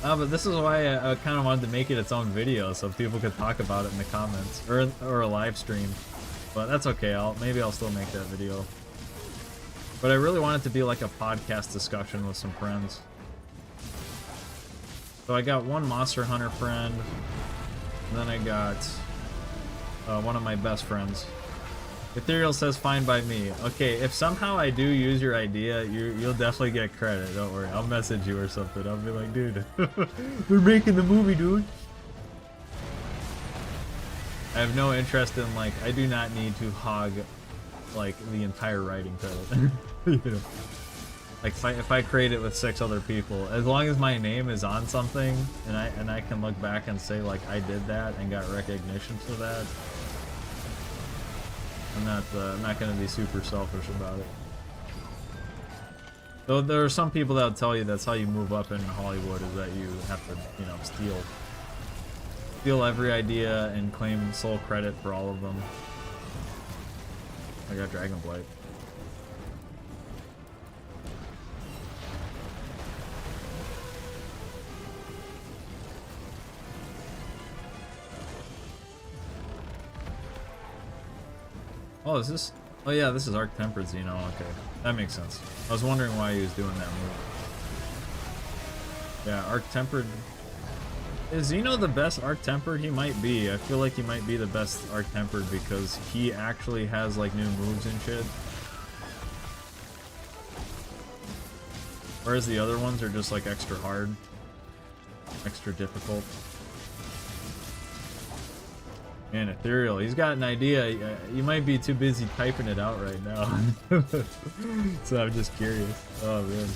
Oh, but this is why I kind of wanted to make it its own video so people could talk about it in the comments or a live stream. But that's okay. Maybe I'll still make that video. But I really want it to be like a podcast discussion with some friends. So I got one Monster Hunter friend, and then I got one of my best friends. Ethereal says, "Fine by me." Okay, if somehow I do use your idea, you'll definitely get credit. Don't worry. I'll message you or something. I'll be like, dude, we're making the movie, dude. I have no interest in, like, I do not need to hog, like, the entire writing credit. You know? Like, if I create it with 6 other people, as long as my name is on something, and I can look back and say, like, I did that and got recognition for that, I'm not going to be super selfish about it. Though there are some people that will tell you that's how you move up in Hollywood, is that you have to, you know, steal every idea and claim sole credit for all of them. I got Dragonblight. Oh, is this? Oh yeah, this is Arc Tempered Xeno. Okay, that makes sense. I was wondering why he was doing that move. Yeah, Arc Tempered. Is Zeno the best arc-tempered? He might be. I feel like he might be the best arc-tempered because he actually has like new moves and shit. Whereas the other ones are just like extra hard. Extra difficult. Man, Ethereal, he's got an idea. You might be too busy typing it out right now. So I'm just curious. Oh man.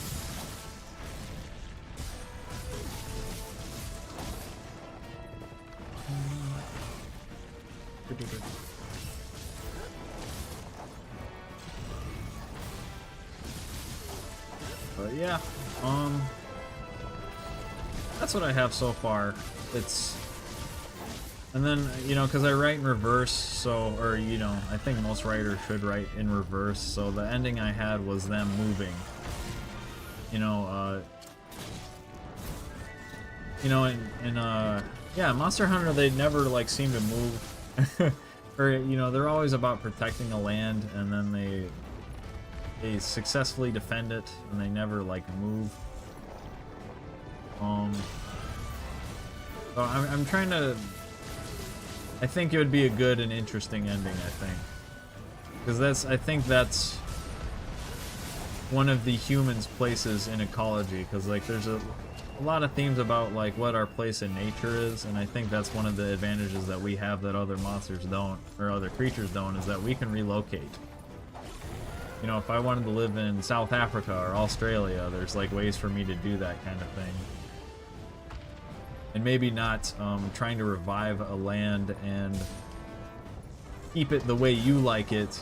But yeah, that's what I have so far. It's, and then, you know, because I write in reverse, so, or, you know, I think most writers should write in reverse, so the ending I had was them moving. You know, yeah, Monster Hunter, they never, like, seem to move. Or, you know, they're always about protecting a land, and then they successfully defend it, and they never, like, move. So I'm trying to... I think it would be a good and interesting ending, I think. Because I think that's one of the humans' places in ecology, because, like, there's a lot of themes about, like, what our place in nature is, and I think that's one of the advantages that we have that other monsters don't, or other creatures don't, is that we can relocate. You know, if I wanted to live in South Africa or Australia, there's, like, ways for me to do that kind of thing. And maybe not trying to revive a land and keep it the way you like it,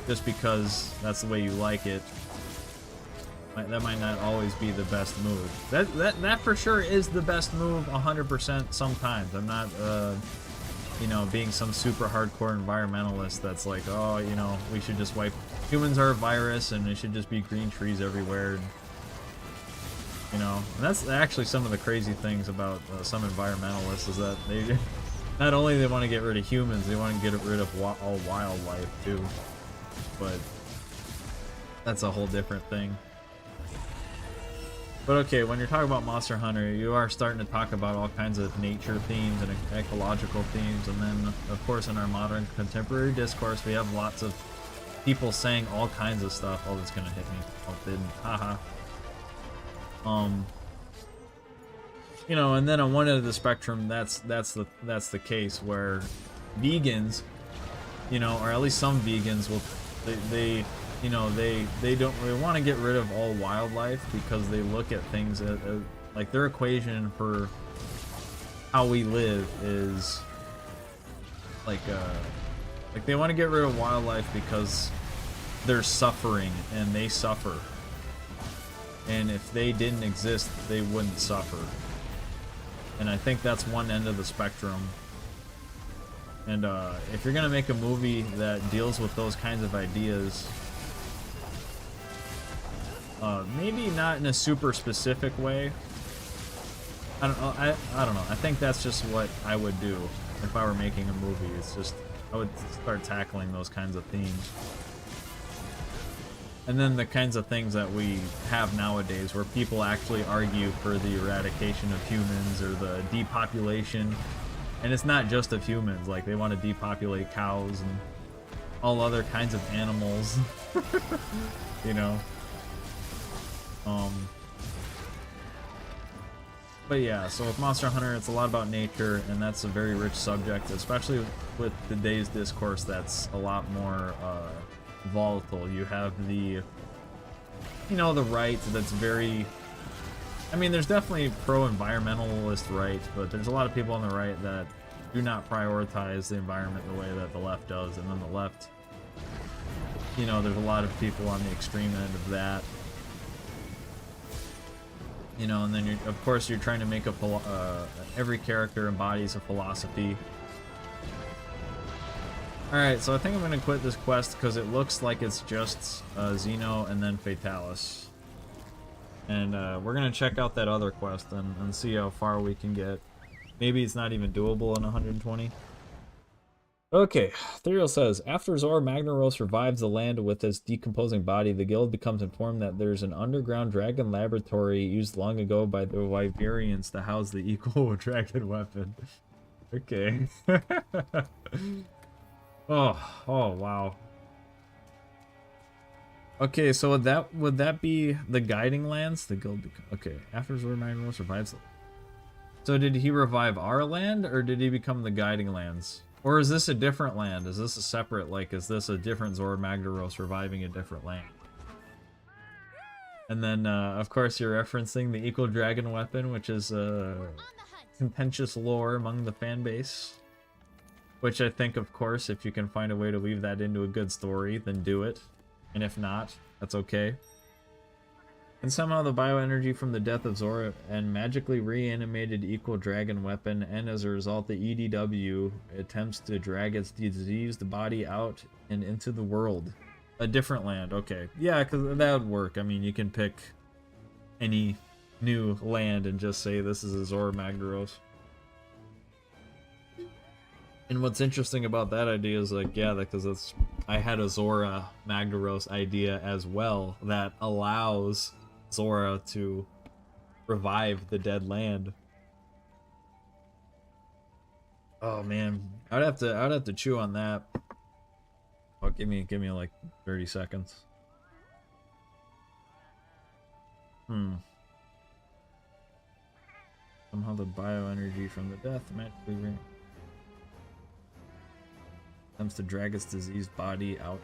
just because that's the way you like it. That might not always be the best move. That for sure is the best move 100% sometimes. I'm not, you know, being some super hardcore environmentalist that's like, oh, you know, we should just wipe... Humans are a virus and it should just be green trees everywhere. You know, and that's actually some of the crazy things about some environmentalists is that they not only they want to get rid of humans, they want to get rid of all wildlife too. But that's a whole different thing. But okay, when you're talking about Monster Hunter, you are starting to talk about all kinds of nature themes and ecological themes, and then of course in our modern contemporary discourse we have lots of people saying all kinds of stuff. Oh, that's gonna hit me. Oh, it didn't. Haha. You know, and then on one end of the spectrum, that's the case where vegans, you know, or at least some vegans will, they you know, they want to get rid of all wildlife because they look at things as, like, their equation for how we live is like they want to get rid of wildlife because they're suffering and they suffer. And if they didn't exist, they wouldn't suffer. And I think that's one end of the spectrum. And if you're gonna make a movie that deals with those kinds of ideas, maybe not in a super specific way. I don't know. I don't know. I think that's just what I would do if I were making a movie. It's just I would start tackling those kinds of themes. And then the kinds of things that we have nowadays where people actually argue for the eradication of humans or the depopulation. And it's not just of humans, like they want to depopulate cows and all other kinds of animals. You know? But yeah, so with Monster Hunter, it's a lot about nature, and that's a very rich subject, especially with today's discourse that's a lot more, volatile. You have the, you know, the right that's very, I mean, there's definitely pro-environmentalist right, but there's a lot of people on the right that do not prioritize the environment the way that the left does, and then the left, you know, there's a lot of people on the extreme end of that. You know, and then you're, of course you're trying to make a every character embodies a philosophy. Alright, so I think I'm going to quit this quest because it looks like it's just Xeno and then Fatalis. And we're going to check out that other quest and see how far we can get. Maybe it's not even doable in 120. Okay, Therial says, after Zor Magnaros revives the land with his decomposing body, the guild becomes informed that there's an underground dragon laboratory used long ago by the Wyverians to house the equal dragon weapon. Okay. Oh, wow. Okay, so would that be the guiding lands? The guild okay, after Zor Magnaros revives. So did he revive our land, or did he become the guiding lands? Or is this a different land? Is this a separate, like, is this a different Zor Magdaros reviving a different land? And then, of course, you're referencing the Equal Dragon weapon, which is contentious lore among the fan base. Which I think, of course, if you can find a way to weave that into a good story, then do it. And if not, that's okay. And somehow the bioenergy from the death of Zora and magically reanimated Equal Dragon weapon, and as a result the EDW attempts to drag its diseased body out and into the world. A different land, okay. Yeah, because that would work. I mean, you can pick any new land and just say this is a Zora Magdaros. And what's interesting about that idea is, like, yeah, because I had a Zora Magdaros idea as well that allows Zora to revive the dead land. Oh man, I'd have to chew on that. Oh, give me like 30 seconds. Somehow the bioenergy from the death magically attempts to drag its diseased body out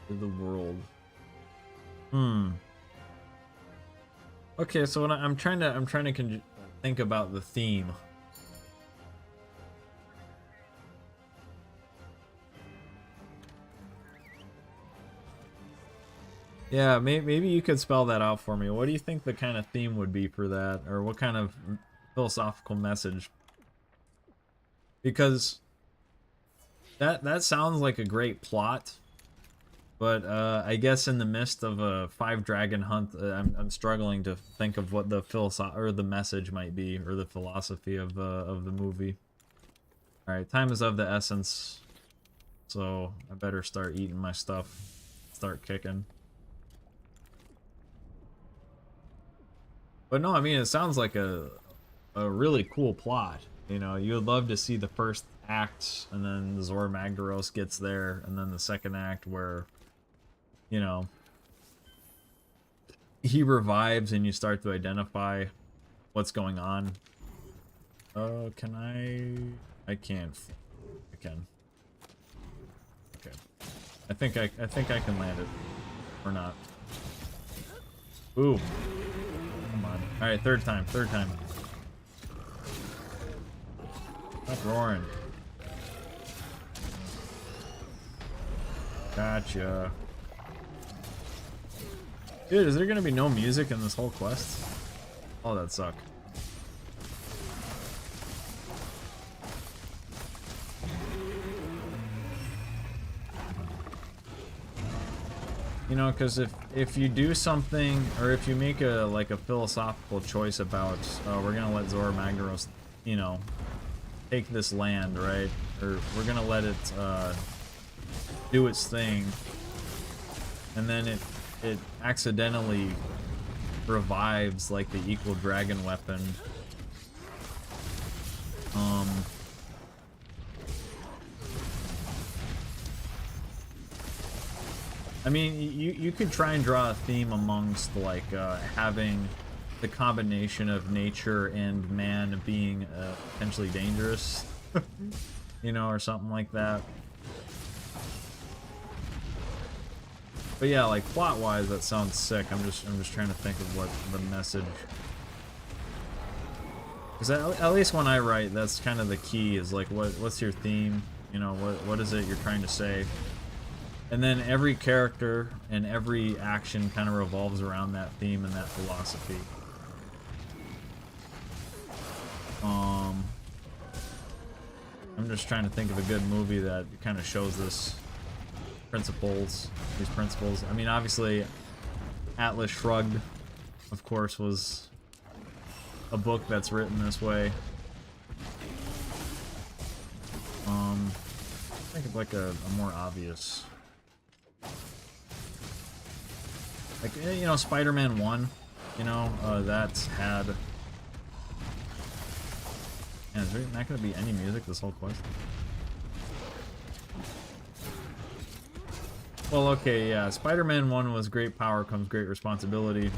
to the world. Okay, so when I'm trying to think about the theme. Yeah, maybe you could spell that out for me. What do you think the kind of theme would be for that, or what kind of philosophical message? Because that sounds like a great plot. But I guess in the midst of a 5-dragon hunt, I'm struggling to think of what the the message might be, or the philosophy of the movie. All right, time is of the essence, so I better start eating my stuff, start kicking. But no, I mean, it sounds like a really cool plot. You know, you would love to see the first act, and then Zor Magdaros gets there, and then the second act where, you know, he revives and you start to identify what's going on. Can I can't. I can. Okay. I think I can land it. Or not. Ooh. Come on. Alright, third time. Stop roaring. Gotcha. Dude, is there gonna be no music in this whole quest? Oh, that'd suck. You know, because if you do something, or if you make a philosophical choice about, we're gonna let Zora Magdaros, you know, take this land, right? Or we're gonna let it do its thing, and then it accidentally revives like the Equal Dragon weapon. I mean, you could try and draw a theme amongst, like, having the combination of nature and man being potentially dangerous, you know, or something like that. But yeah, like, plot-wise, that sounds sick. I'm just trying to think of what the message. Because at least when I write, that's kind of the key. Is like, what's your theme? You know, what is it you're trying to say? And then every character and every action kind of revolves around that theme and that philosophy. I'm just trying to think of a good movie that kind of shows these principles. I mean, obviously, Atlas Shrugged, of course, was a book that's written this way. of like a more obvious... Like, you know, Spider-Man 1, you know, that's had... Man, is there not going to be any music this whole quest? Well, okay, yeah, Spider-Man 1 was great power comes great responsibility.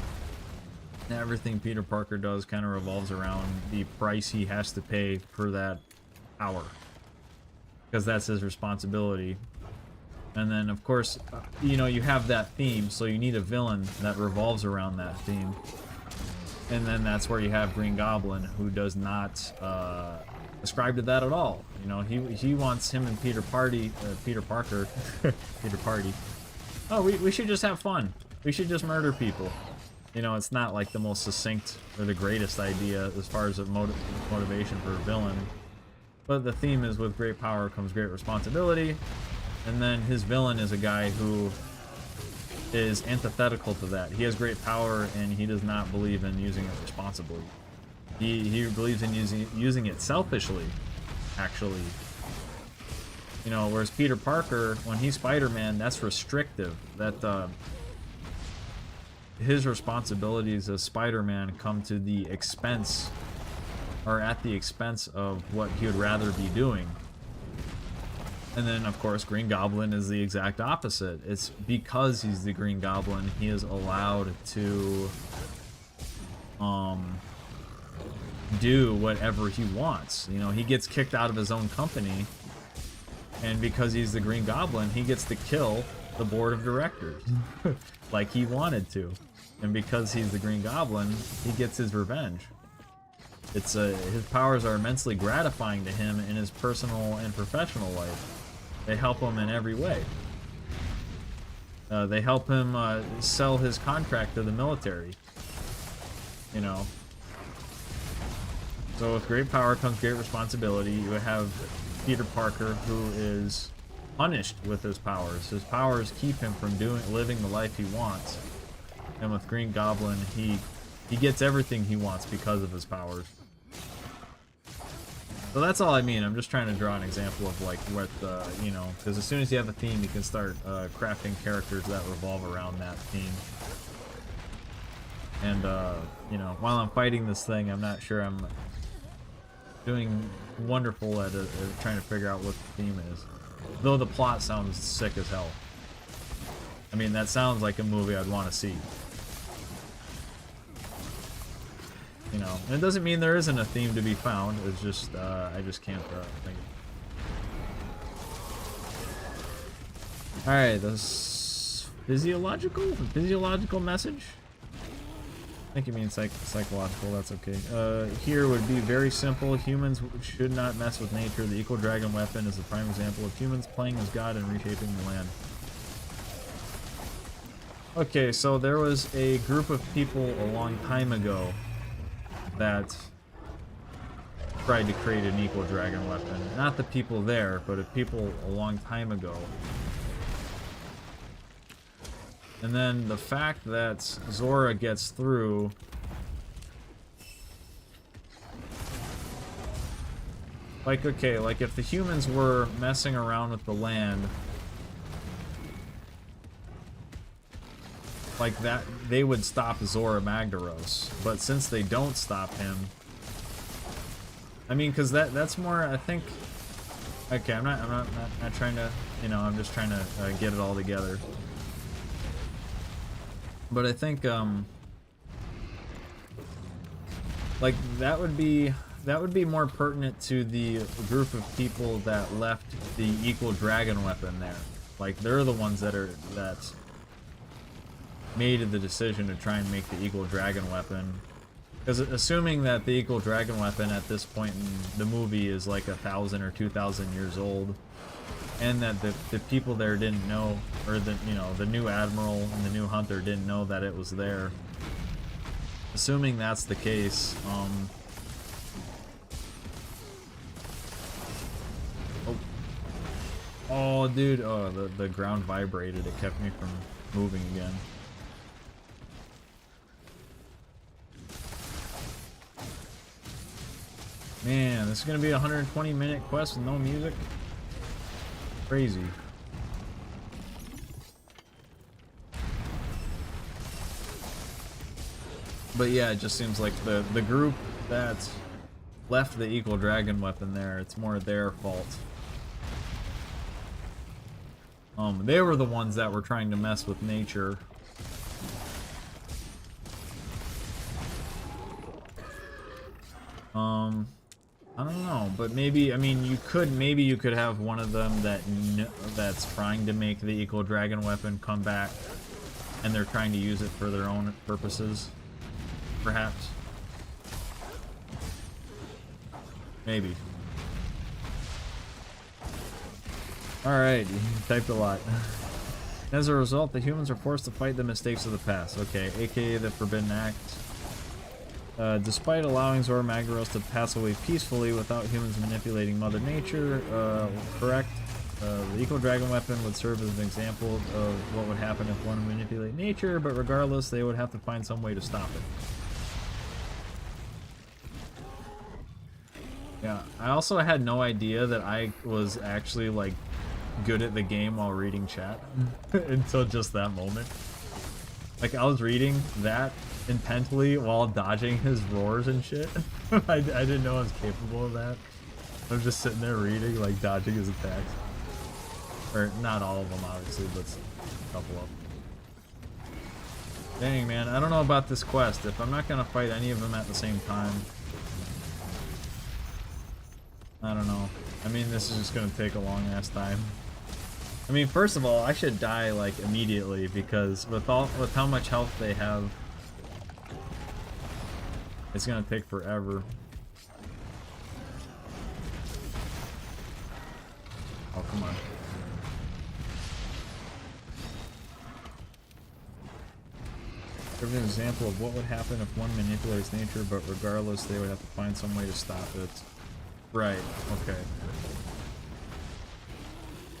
Everything Peter Parker does kind of revolves around the price he has to pay for that power. Because that's his responsibility. And then, of course, you know, you have that theme, so you need a villain that revolves around that theme. And then that's where you have Green Goblin, who does not ascribe to that at all. You know, he wants him and Peter Parker, Peter Party. Oh, we should just have fun. We should just murder people. You know, it's not like the most succinct or the greatest idea as far as a motivation for a villain. But the theme is with great power comes great responsibility. And then his villain is a guy who is antithetical to that. He has great power and he does not believe in using it responsibly. He believes in using it selfishly, actually. You know, whereas Peter Parker, when he's Spider-Man, that's restrictive. That his responsibilities as Spider-Man come to the expense, or at the expense of what he would rather be doing. And then, of course, Green Goblin is the exact opposite. It's because he's the Green Goblin, he is allowed to do whatever he wants. You know, he gets kicked out of his own company, and because he's the Green Goblin, he gets to kill the board of directors like he wanted to. And because he's the Green Goblin, he gets his revenge. It's his powers are immensely gratifying to him in his personal and professional life. They help him in every way. They help him sell his contract to the military. You know. So with great power comes great responsibility. You have Peter Parker, who is punished with his powers. His powers keep him from living the life he wants. And with Green Goblin, he gets everything he wants because of his powers. So that's all I mean. I'm just trying to draw an example of like what, you know, because as soon as you have a theme, you can start crafting characters that revolve around that theme. And, you know, while I'm fighting this thing, I'm not sure I'm doing wonderful at trying to figure out what the theme is. Though the plot sounds sick as hell. I mean, that sounds like a movie I'd want to see. You know, and it doesn't mean there isn't a theme to be found. It's just, I just can't think. Alright, this physiological message? I think it means psychological, that's okay. Here would be very simple. Humans should not mess with nature. The Equal Dragon weapon is a prime example of humans playing as God and reshaping the land. Okay, so there was a group of people a long time ago that tried to create an Equal Dragon weapon. Not the people there, but people a long time ago. And then the fact that Zora gets through... Like, okay, like if the humans were messing around with the land... like that, they would stop Zora Magdaros. But since they don't stop him... I mean, because that's more, I think... Okay, I'm not trying to... You know, I'm just trying to get it all together. But I think, like, that would be more pertinent to the group of people that left the Equal Dragon weapon there. Like, they're the ones that made the decision to try and make the Equal Dragon weapon. Because assuming that the Equal Dragon weapon at this point in the movie is like 1,000 or 2,000 years old, and that the people there didn't know, or the, you know, the new admiral and the new hunter didn't know that it was there. Assuming that's the case, oh dude, oh, the ground vibrated, it kept me from moving again. Man, this is gonna be a 120-minute quest with no music. Crazy. But yeah, it just seems like the group that left the Equal Dragon weapon there, it's more their fault. They were the ones that were trying to mess with nature. I don't know, but maybe, I mean, maybe you could have one of them that's trying to make the Equal Dragon weapon come back, and they're trying to use it for their own purposes, perhaps. Maybe. Alright, you typed a lot. As a result, the humans are forced to fight the mistakes of the past. Okay, aka the Forbidden Act. Despite allowing Zora Magdaros to pass away peacefully without humans manipulating Mother Nature, correct. The Equal Dragon weapon would serve as an example of what would happen if one manipulated nature, but regardless, they would have to find some way to stop it. Yeah, I also had no idea that I was actually, like, good at the game while reading chat until just that moment. Like, I was reading that intently while dodging his roars and shit. I didn't know I was capable of that. I'm just sitting there reading, like, dodging his attacks. Or, not all of them, obviously, but a couple of them. Dang, man, I don't know about this quest. If I'm not gonna fight any of them at the same time, I don't know. I mean, this is just gonna take a long-ass time. I mean, first of all, I should die, like, immediately, because with how much health they have, it's gonna take forever. Oh, come on. Give an example of what would happen if one manipulates nature, but regardless, they would have to find some way to stop it. Right, okay.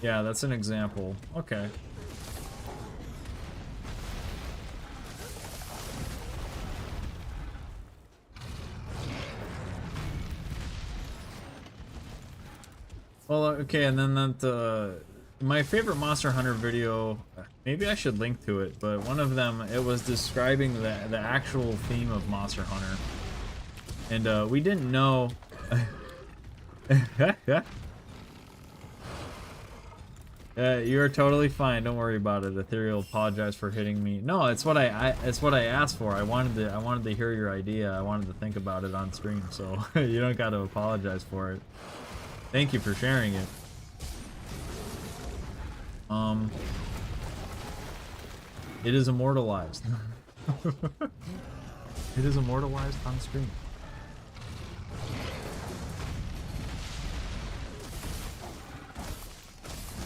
Yeah, that's an example. Okay. Well, okay, and then that, my favorite Monster Hunter video, maybe I should link to it, but one of them, it was describing the actual theme of Monster Hunter. And, we didn't know... you're totally fine. Don't worry about it. Ethereal, apologize for hitting me. No, it's what it's what I asked for. I wanted to hear your idea. I wanted to think about it on stream, so you don't got to apologize for it. Thank you for sharing it. It is immortalized. It is immortalized on screen.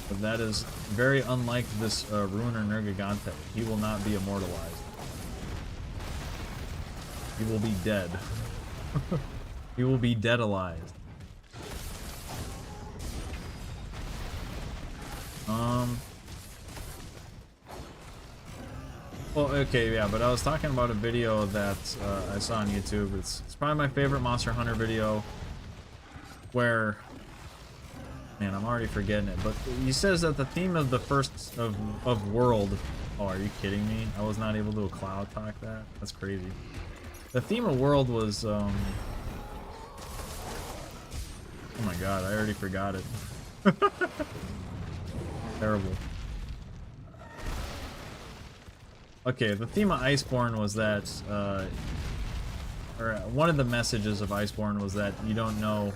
But that is very unlike this Ruiner Nergigante. He will not be immortalized. He will be dead. He will be deadalized. Well, okay, yeah, but I was talking about a video that I saw on YouTube. It's probably my favorite Monster Hunter video, where... Man, I'm already forgetting it, but he says that the theme of the first of World... Oh, are you kidding me? I was not able to cloud talk that? That's crazy. The theme of World was, Oh my god, I already forgot it. Terrible. Okay, the theme of Iceborne was that, or one of the messages of Iceborne was that you don't know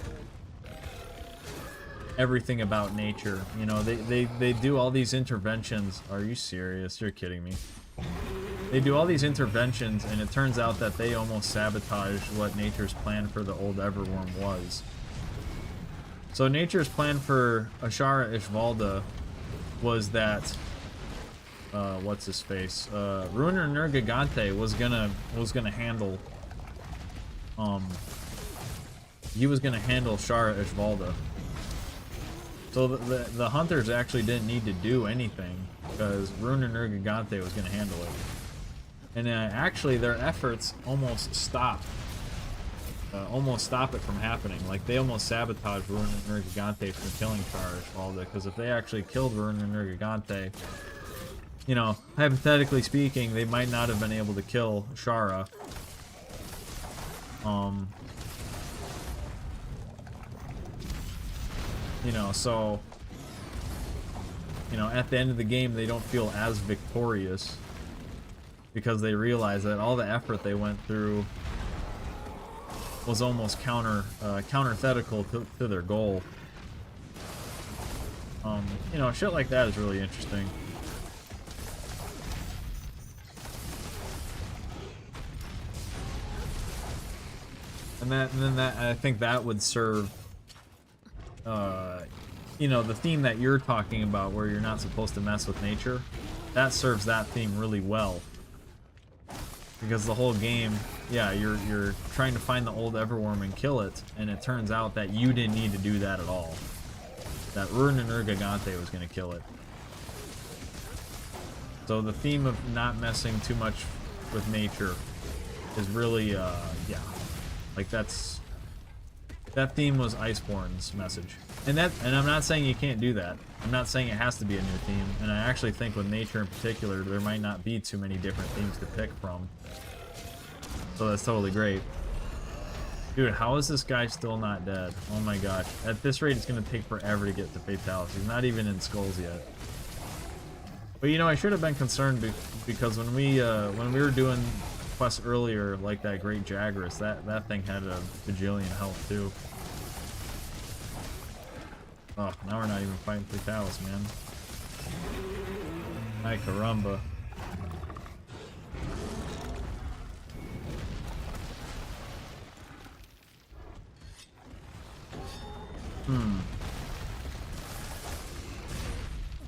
everything about nature. You know, they do all these interventions. Are you serious? You're kidding me. They do all these interventions, and it turns out that they almost sabotage what nature's plan for the old Everworm was. So nature's plan for Ashara Ishvalda was that what's his face? Ruiner Nergigante was gonna handle he was gonna handle Shara Ishvalda. So the hunters actually didn't need to do anything because Ruiner Nergigante was gonna handle it. And actually their efforts almost stopped almost stop it from happening. Like, they almost sabotaged Ruin and Nergigante from killing Shara, because if they actually killed Ruin and Nergigante, you know, hypothetically speaking, they might not have been able to kill Shara. You know, so, you know, at the end of the game, they don't feel as victorious because they realize that all the effort they went through was almost counterthetical to their goal. You know, shit like that is really interesting. And then I think that would serve, you know, the theme that you're talking about, where you're not supposed to mess with nature. That serves that theme really well, because the whole game, yeah, you're trying to find the old Everworm and kill it, and it turns out that you didn't need to do that at all. That Ruin and Nergigante was going to kill it. So the theme of not messing too much with nature is really, yeah. Like, that theme was Iceborne's message. And I'm not saying you can't do that. I'm not saying it has to be a new theme. And I actually think with nature in particular, there might not be too many different themes to pick from. So that's totally great. Dude, how is this guy still not dead? Oh my gosh. At this rate, it's going to take forever to get to Fatalis. He's not even in Skulls yet. But you know, I should have been concerned because when we were doing quests earlier, like that Great Jagras, that thing had a bajillion health too. Oh, now we're not even fighting Fatalis, man. Ay caramba.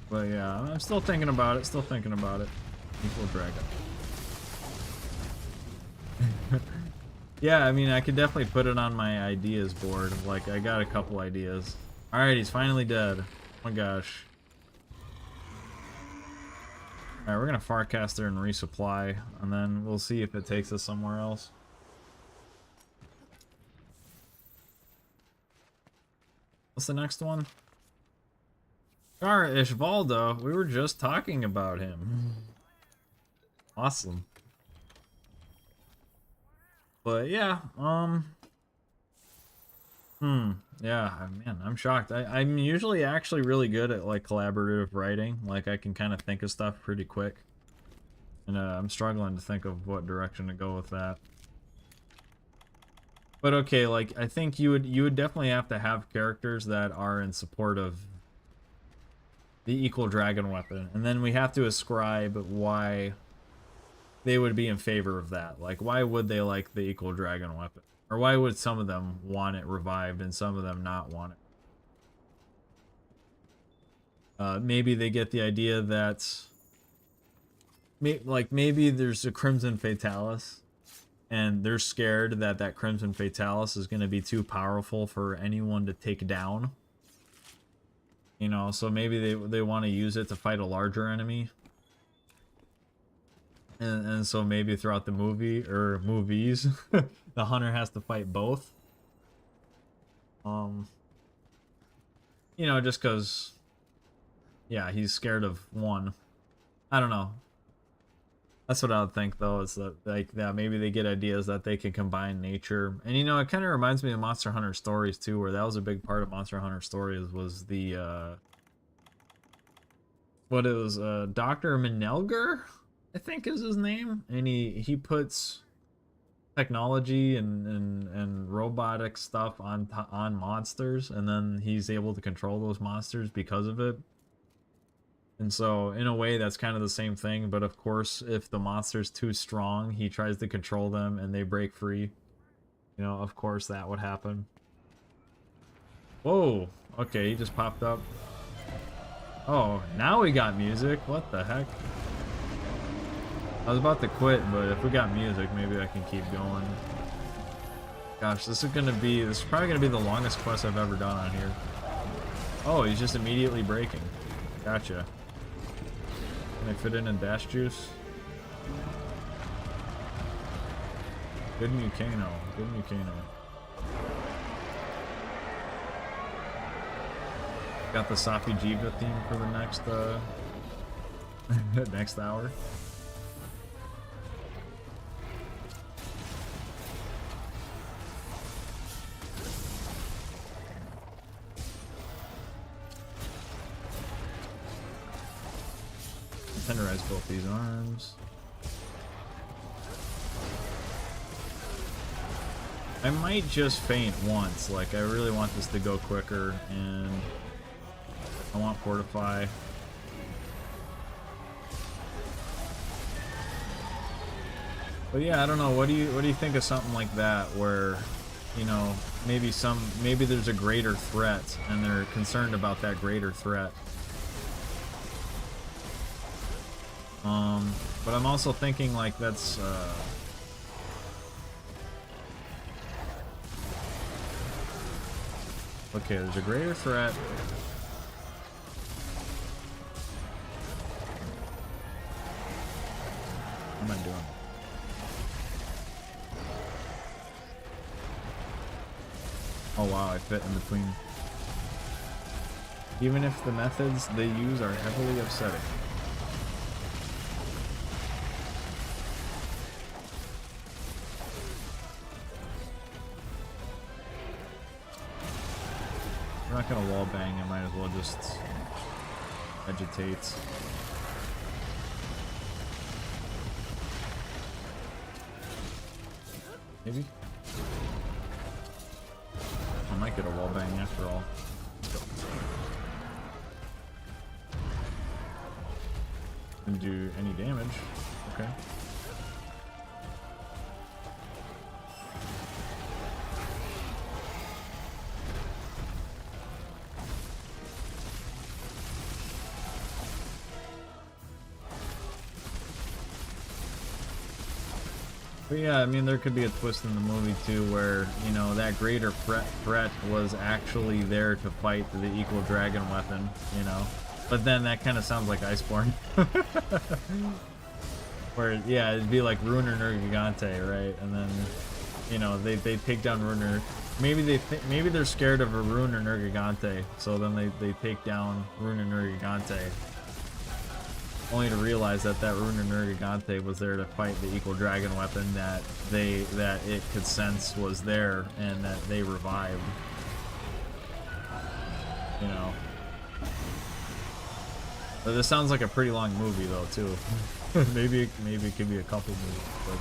But yeah, I'm still thinking about it, Equal Dragon. Yeah, I mean, I could definitely put it on my ideas board. Like, I got a couple ideas. Alright, he's finally dead. Oh my gosh. Alright, we're gonna Farcaster and resupply, and then we'll see if it takes us somewhere else. What's the next one? Alright, Ishvaldo. We were just talking about him. Awesome. But yeah, yeah, man, I'm shocked. I'm usually actually really good at, like, collaborative writing. Like, I can kind of think of stuff pretty quick. And I'm struggling to think of what direction to go with that. But okay, like, I think you would definitely have to have characters that are in support of the Equal Dragon weapon. And then we have to ascribe why they would be in favor of that. Like, why would they like the Equal Dragon weapon? Or why would some of them want it revived and some of them not want it? Maybe they get the idea that, maybe there's a Crimson Fatalis, and they're scared that that Crimson Fatalis is going to be too powerful for anyone to take down. You know, so maybe they want to use it to fight a larger enemy. And so maybe throughout the movie, or movies, the hunter has to fight both. You know, just because, yeah, he's scared of one. I don't know. That's what I would think, though, is that, like, yeah, maybe they get ideas that they can combine nature. And, you know, it kind of reminds me of Monster Hunter Stories, too, where that was a big part of Monster Hunter Stories, was the, Dr. Menelger, I think is his name. And he puts technology and robotic stuff on monsters, and then he's able to control those monsters because of it. And so, in a way, that's kind of the same thing, but of course, if the monster's too strong, he tries to control them and they break free. You know, of course that would happen. Whoa! Okay, he just popped up. Oh, now we got music? What the heck? I was about to quit, but if we got music, maybe I can keep going. Gosh, this is probably gonna be the longest quest I've ever done on here. Oh, he's just immediately breaking. Gotcha. Can I fit in dash juice? Good Mucano. Good Mucano. Got the Safi Jiva theme for the next next hour. Tenderize both these arms. I might just faint once, like I really want this to go quicker, and I want Fortify. But yeah, I don't know, what do you think of something like that where, you know, maybe there's a greater threat and they're concerned about that greater threat. But I'm also thinking like that's okay, there's a greater threat. What am I doing? Oh wow, I fit in between. Even if the methods they use are heavily upsetting. We're not gonna wall bang, I might as well just agitate. Maybe? I might get a wall bang after all. Didn't do any damage. Okay. But yeah, I mean, there could be a twist in the movie too where, you know, that greater threat was actually there to fight the equal dragon weapon, you know. But then that kind of sounds like Iceborne. Where, yeah, it'd be like Ruiner Nergigante, right? And then, you know, they take down Ruiner. Maybe they're scared of a Ruiner Nergigante, so then they take down Ruiner Nergigante. Only to realize that Ruiner Nergigante was there to fight the equal dragon weapon that it could sense was there and that they revived. You know. But this sounds like a pretty long movie though too. maybe it could be a couple movies. But...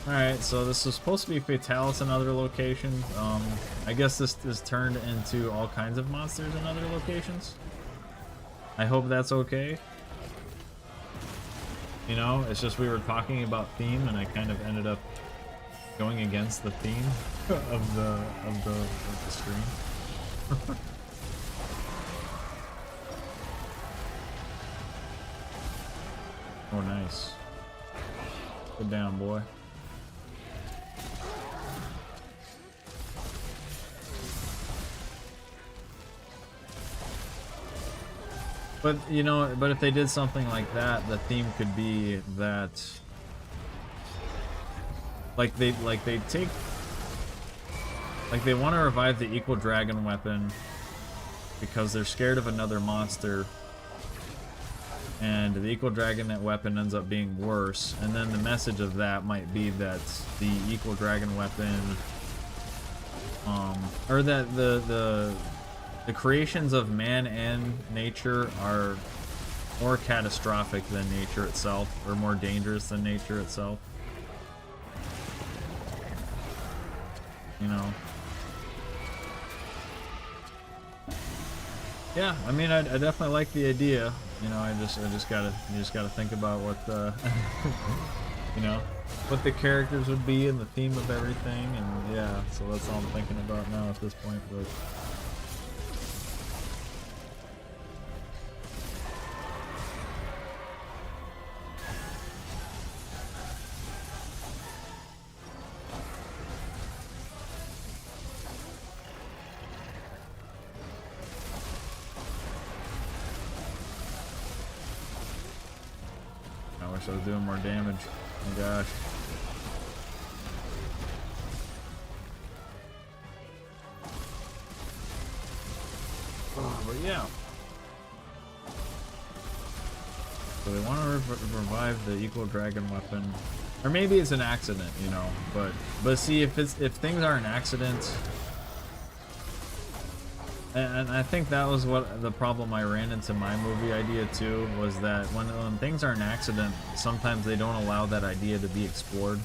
Alright, so this is supposed to be Fatalis in other locations. I guess this is turned into all kinds of monsters in other locations. I hope that's okay. You know, it's just we were talking about theme and I kind of ended up going against the theme of the stream. Oh, nice. Good down, boy. But, you know, but if they did something like that, the theme could be that, like they want to revive the equal dragon weapon because they're scared of another monster, and the equal dragon weapon ends up being worse, and then the message of that might be that the equal dragon weapon, or that the creations of man and nature are more catastrophic than nature itself, or more dangerous than nature itself. You know. Yeah, I mean, I definitely like the idea. You know, you just gotta think about what the, you know, what the characters would be and the theme of everything, and yeah, so that's all I'm thinking about now at this point. But so I was doing more damage. Oh my gosh. Oh, but yeah. So they want to revive the equal dragon weapon. Or maybe it's an accident, you know, but see, if things are an accident, and I think that was what the problem I ran into my movie idea too, was that when things are an accident, sometimes they don't allow that idea to be explored.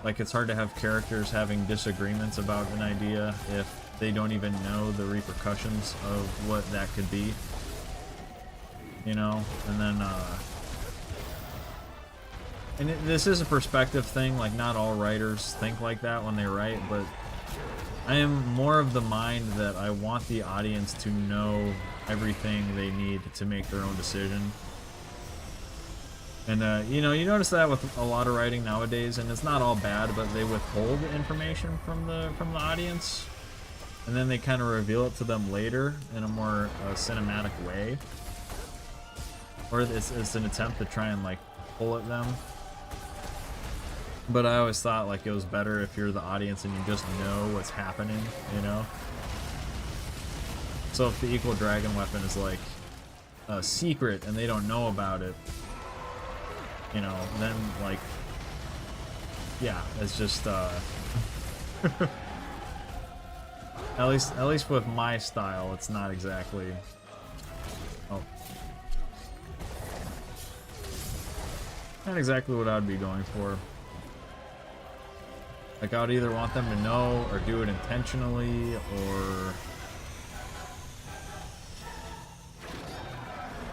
Like, it's hard to have characters having disagreements about an idea if they don't even know the repercussions of what that could be. You know, and then this is a perspective thing, like not all writers think like that when they write, but I am more of the mind that I want the audience to know everything they need to make their own decision. And you know, you notice that with a lot of writing nowadays, and it's not all bad, but they withhold information from the audience, and then they kind of reveal it to them later in a more cinematic way, or it's an attempt to try and like pull at them. But I always thought like it was better if you're the audience and you just know what's happening, you know? So if the equal dragon weapon is like a secret and they don't know about it, you know, then like, yeah, it's just at least with my style, it's not exactly. Oh, not exactly what I'd be going for. Like, I would either want them to know or do it intentionally, or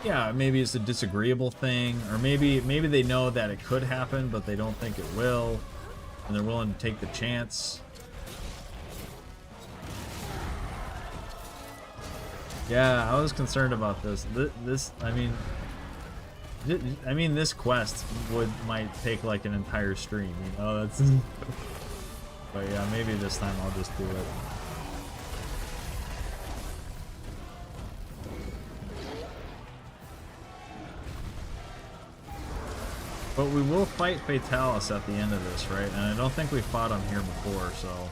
yeah, maybe it's a disagreeable thing, or maybe they know that it could happen but they don't think it will, and they're willing to take the chance. Yeah, I was concerned about this. I mean, this quest might take like an entire stream, you know. That's. But yeah, maybe this time I'll just do it. But we will fight Fatalis at the end of this, right? And I don't think we fought him here before, so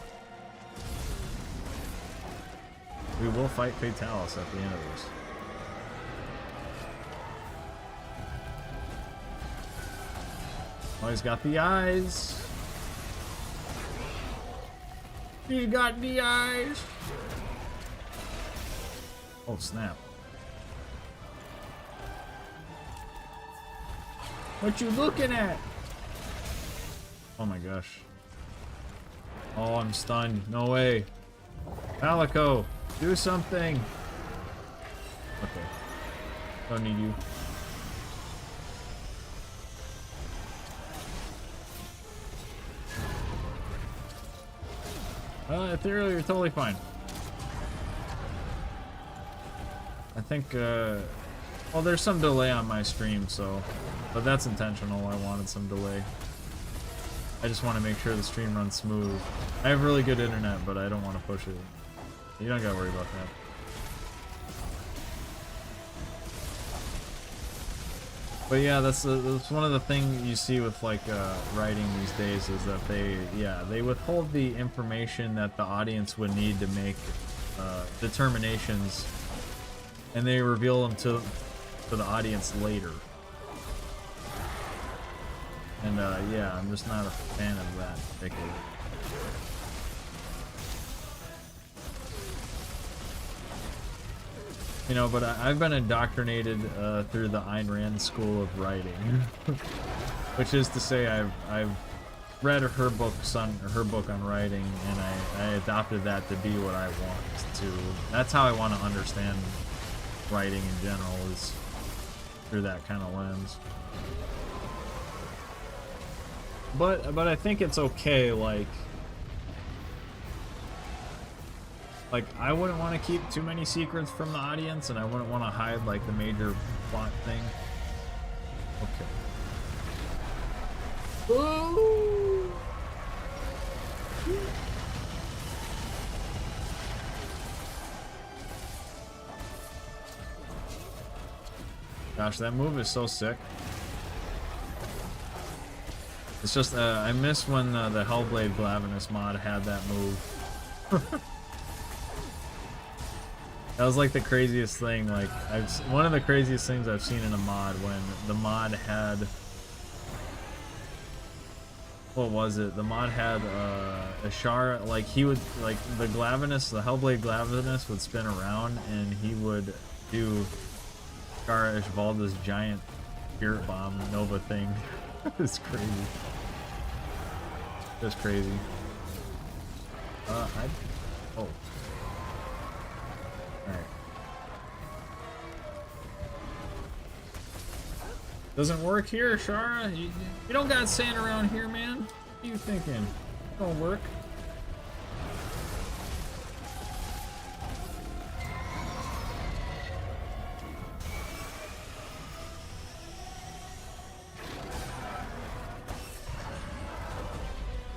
we will fight Fatalis at the end of this. Oh, he's got the eyes. He got the eyes. Oh, snap. What you looking at? Oh my gosh. Oh, I'm stunned. No way. Palico, do something. Okay. Don't need you. Ethereal, you're totally fine. I think, well, there's some delay on my stream, so, but that's intentional. I wanted some delay. I just want to make sure the stream runs smooth. I have really good internet, but I don't want to push it. You don't gotta worry about that. But yeah, that's one of the things you see with like writing these days, is that they withhold the information that the audience would need to make determinations, and they reveal them to the audience later. And yeah, I'm just not a fan of that particularly. You know, but I've been indoctrinated through the Ayn Rand school of writing, which is to say, I've read her book on writing, and I adopted that to be what I want to. That's how I want to understand writing in general, is through that kind of lens. But I think it's okay, like I wouldn't want to keep too many secrets from the audience, and I wouldn't want to hide like the major plot thing. Okay. Ooh. Gosh, that move is so sick. It's just, I miss when the Hellblade Glavenus mod had that move. That was like the craziest thing, like, one of the craziest things I've seen in a mod, when the mod had... What was it? The mod had Ashara, like he would, like the Glavenus, the Hellblade Glavenus would spin around and he would do Ashara Ishvalda's giant spirit bomb Nova thing. It's crazy. Just crazy. Oh. Alright. Doesn't work here, Shara. You don't got sand around here, man. What are you thinking? It don't work.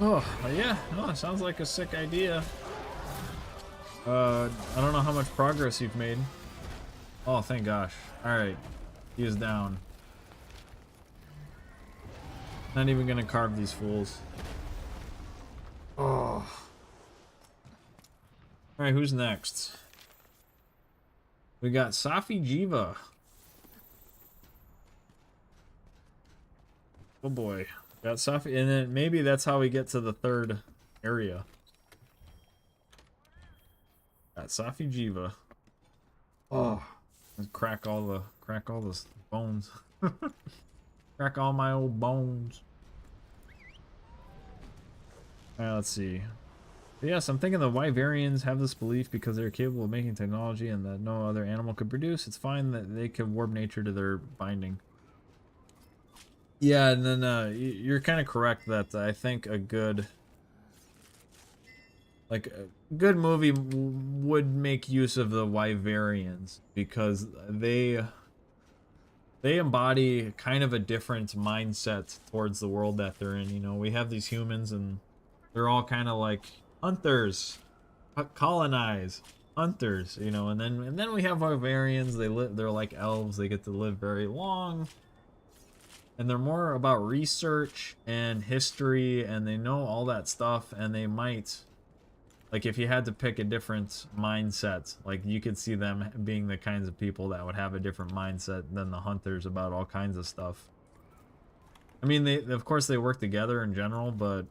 Oh, yeah. No, it sounds like a sick idea. I don't know how much progress you've made. Oh, thank gosh. Alright. He is down. Not even gonna carve these fools. Oh. Alright, who's next? We got Safi Jiva. Oh boy. Got Safi, and then maybe that's how we get to the third area. Got Safi Jiva. Oh. Crack all the bones. Crack all my old bones. Alright, let's see. But yes, I'm thinking the Wyverians have this belief because they're capable of making technology and that no other animal could produce. It's fine that they can warp nature to their binding. Yeah, and then you're kind of correct that I think a good movie would make use of the Wyverians because they embody kind of a different mindset towards the world that they're in. You know, we have these humans and they're all kind of like hunters, colonize, hunters, you know, and then we have Wyverians. They're like elves. They get to live very long. And they're more about research and history, and they know all that stuff, and they might, like, if you had to pick a different mindset, like, you could see them being the kinds of people that would have a different mindset than the hunters about all kinds of stuff. I mean, of course they work together in general, but,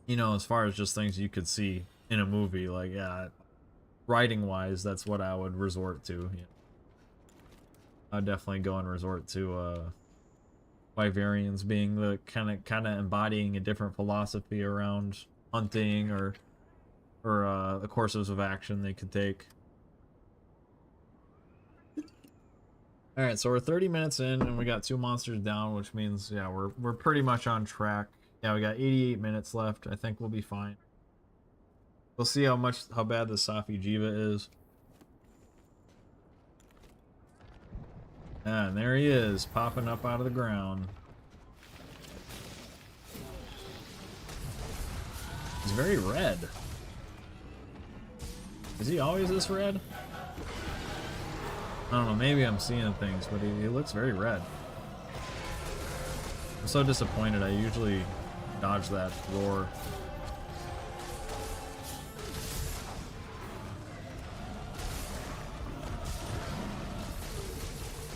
you know, as far as just things you could see in a movie, like, yeah, writing-wise, that's what I would resort to, yeah. I'd definitely go and resort to Wyverians being the kind of embodying a different philosophy around hunting or the courses of action they could take. All right, so we're 30 minutes in and we got 2 monsters down, which means yeah, we're pretty much on track. Yeah, we got 88 minutes left. I think we'll be fine. We'll see how bad the Safi Jiva is. And there he is, popping up out of the ground. He's very red. Is he always this red? I don't know, maybe I'm seeing things, but he looks very red. I'm so disappointed, I usually dodge that roar.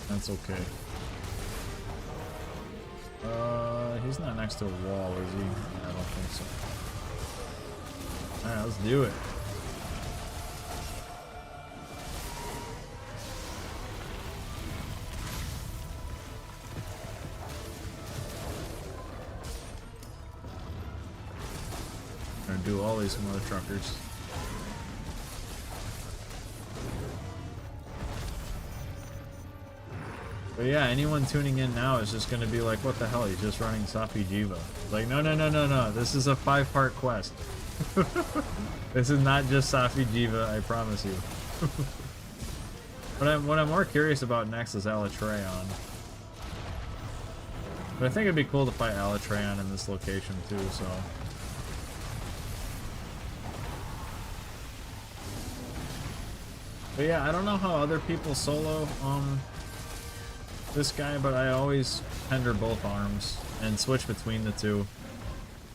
That's okay. He's not next to a wall, is he? I don't think so. Alright, let's do it. I'm gonna do all these mother truckers. But yeah, anyone tuning in now is just gonna be like, what the hell, he's just running Safi Jiva. Like, no, this is a 5-part quest. This is not just Safi Jiva, I promise you. What I'm more curious about next is Alatreon. But I think it'd be cool to fight Alatreon in this location too, so. But yeah, I don't know how other people solo this guy, but I always tender both arms and switch between the two.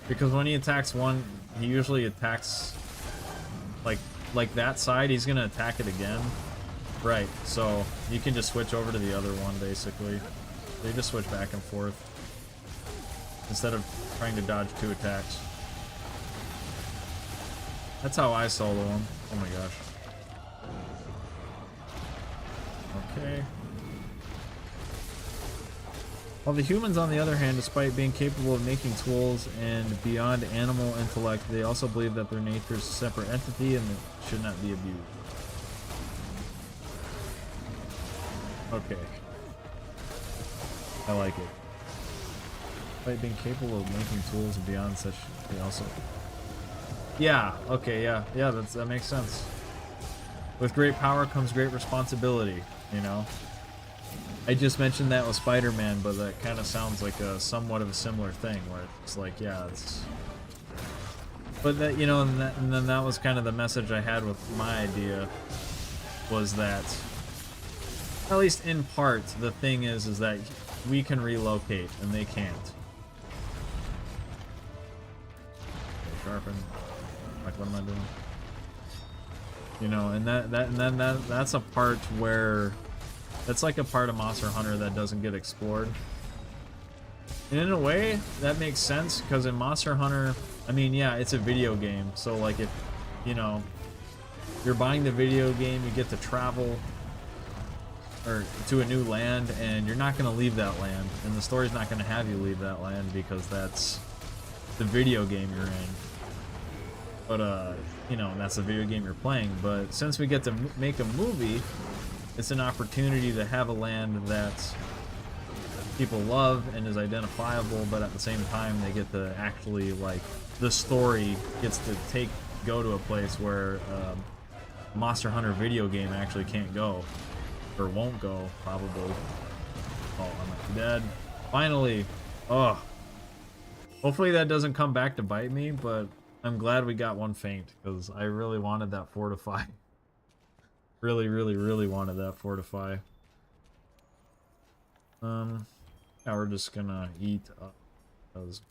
Because when he attacks one, he usually attacks like that side, he's gonna attack it again. Right, so you can just switch over to the other one basically. They just switch back and forth instead of trying to dodge two attacks. That's how I solo him. Oh my gosh. Okay. While the humans, on the other hand, despite being capable of making tools and beyond animal intellect, they also believe that their nature is a separate entity and that should not be abused. Okay. I like it. Despite being capable of making tools and beyond such, they also... Yeah, okay, yeah, that makes sense. With great power comes great responsibility, you know? I just mentioned that with Spider-Man, but that kind of sounds like a somewhat of a similar thing, where it's like, yeah, it's... But that, you know, and then that was kind of the message I had with my idea, was that, at least in part, the thing is that we can relocate, and they can't. Okay, sharpen. Like, what am I doing? You know, and that's a part where... That's like a part of Monster Hunter that doesn't get explored. And in a way, that makes sense, because in Monster Hunter, I mean, yeah, it's a video game, so like if, you know, you're buying the video game, you get to travel or to a new land, and you're not going to leave that land, and the story's not going to have you leave that land because that's the video game you're in. But, you know, that's the video game you're playing. But since we get to make a movie, it's an opportunity to have a land that people love and is identifiable, but at the same time they get to actually, like, the story gets to go to a place where Monster Hunter video game actually can't go, or won't go, probably. Oh, I'm dead. Finally! Oh. Hopefully that doesn't come back to bite me, but I'm glad we got one faint, because I really wanted that fortify. Really, really, really wanted that fortify. Now we're just gonna eat up those.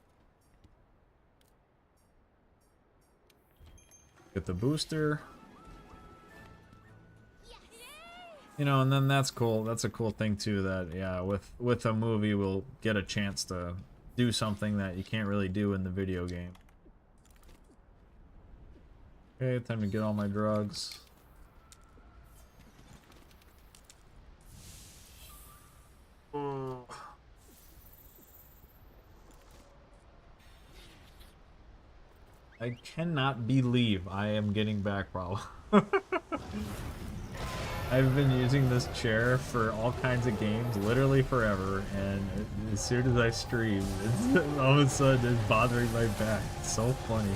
Get the booster. You know, and then that's cool. That's a cool thing too, that yeah, with a movie we'll get a chance to do something that you can't really do in the video game. Okay, time to get all my drugs. I cannot believe I am getting back problems. I've been using this chair for all kinds of games, literally forever, and as soon as I stream, it's, all of a sudden it's bothering my back. It's so funny.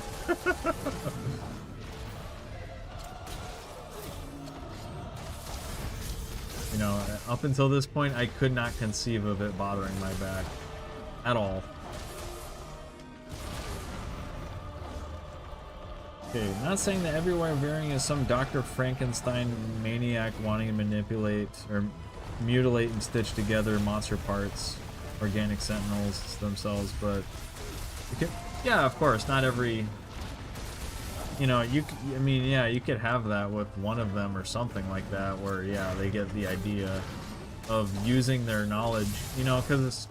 You know, up until this point, I could not conceive of it bothering my back at all. Okay, not saying that every Wyverian is some Dr. Frankenstein maniac wanting to manipulate or mutilate and stitch together monster parts, organic sentinels themselves, but yeah, of course, not every, you know, I mean, yeah, you could have that with one of them or something like that, where, yeah, they get the idea of using their knowledge, you know, because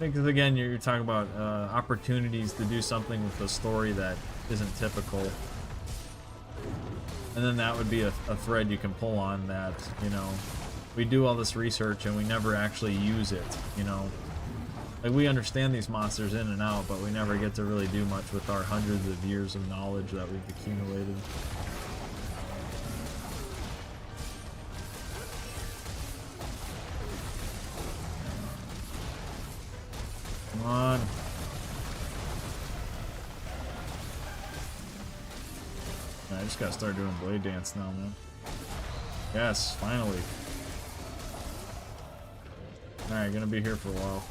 again, you're talking about opportunities to do something with a story that isn't typical, and then that would be a thread you can pull on, that, you know, we do all this research and we never actually use it, you know. Like, we understand these monsters in and out, but we never get to really do much with our hundreds of years of knowledge that we've accumulated. Come on. I just gotta start doing blade dance now, man. Yes, finally. Alright, gonna be here for a while.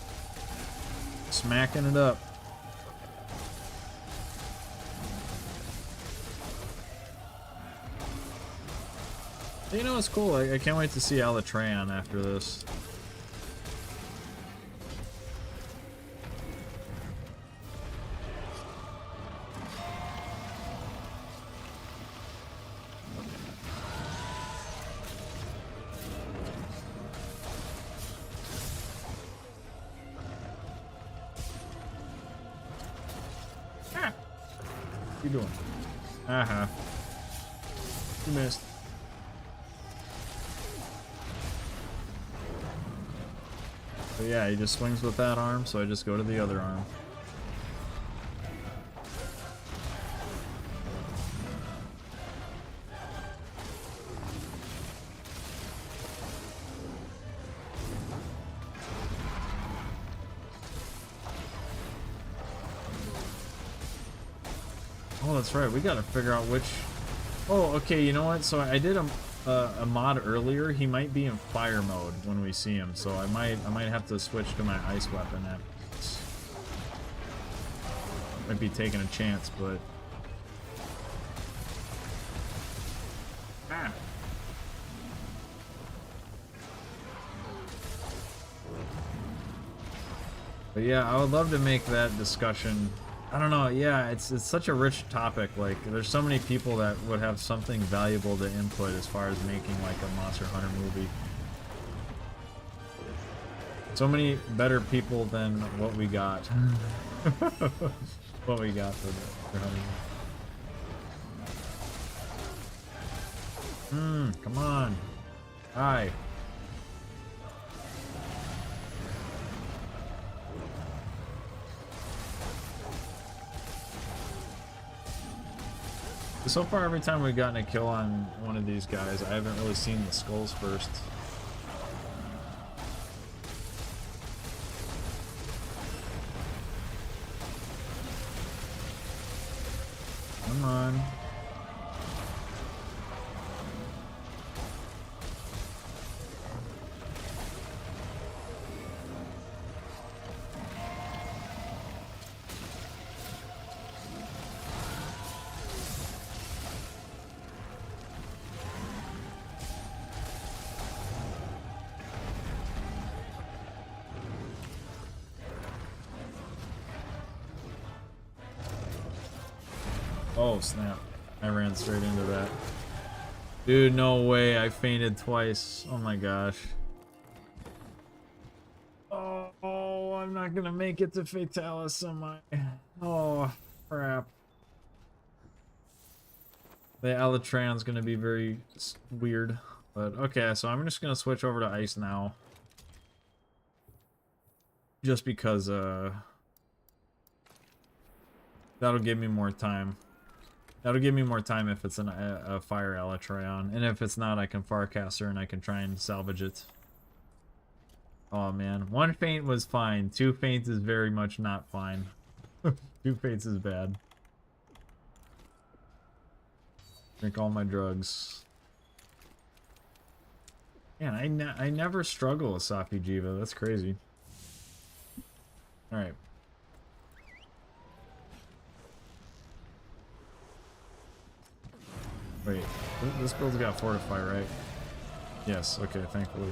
Smacking it up. You know, it's cool. I can't wait to see Alatreon after this. you doing? Uh-huh. You missed. But yeah, he just swings with that arm, so I just go to the other arm. Oh, that's right. We gotta figure out which... Oh, okay, you know what? So I did a mod earlier. He might be in fire mode when we see him, so I might have to switch to my ice weapon. Might be taking a chance, but... Ah. But yeah, I would love to make that discussion. I don't know, yeah, it's such a rich topic. Like, there's so many people that would have something valuable to input as far as making like a Monster Hunter movie. So many better people than what we got. What we got for Hunter. Come on. Hi. So far, every time we've gotten a kill on one of these guys, I haven't really seen the skulls first. Come on. Oh snap, I ran straight into that. Dude, no way, I fainted twice. Oh my gosh. Oh, I'm not gonna make it to Fatalis, am I? Oh, crap. The Elytron's gonna be very weird. But okay, so I'm just gonna switch over to ice now. Just because, that'll give me more time. That'll give me more time if it's a fire Elytron. And if it's not, I can Farcast her and I can try and salvage it. Oh man, 1 feint was fine. 2 feints is very much not fine. 2 feints is bad. Drink all my drugs. Man, I never struggle with Safi Jiva. That's crazy. Alright. Wait, this build's got Fortify, right? Yes, okay, thankfully.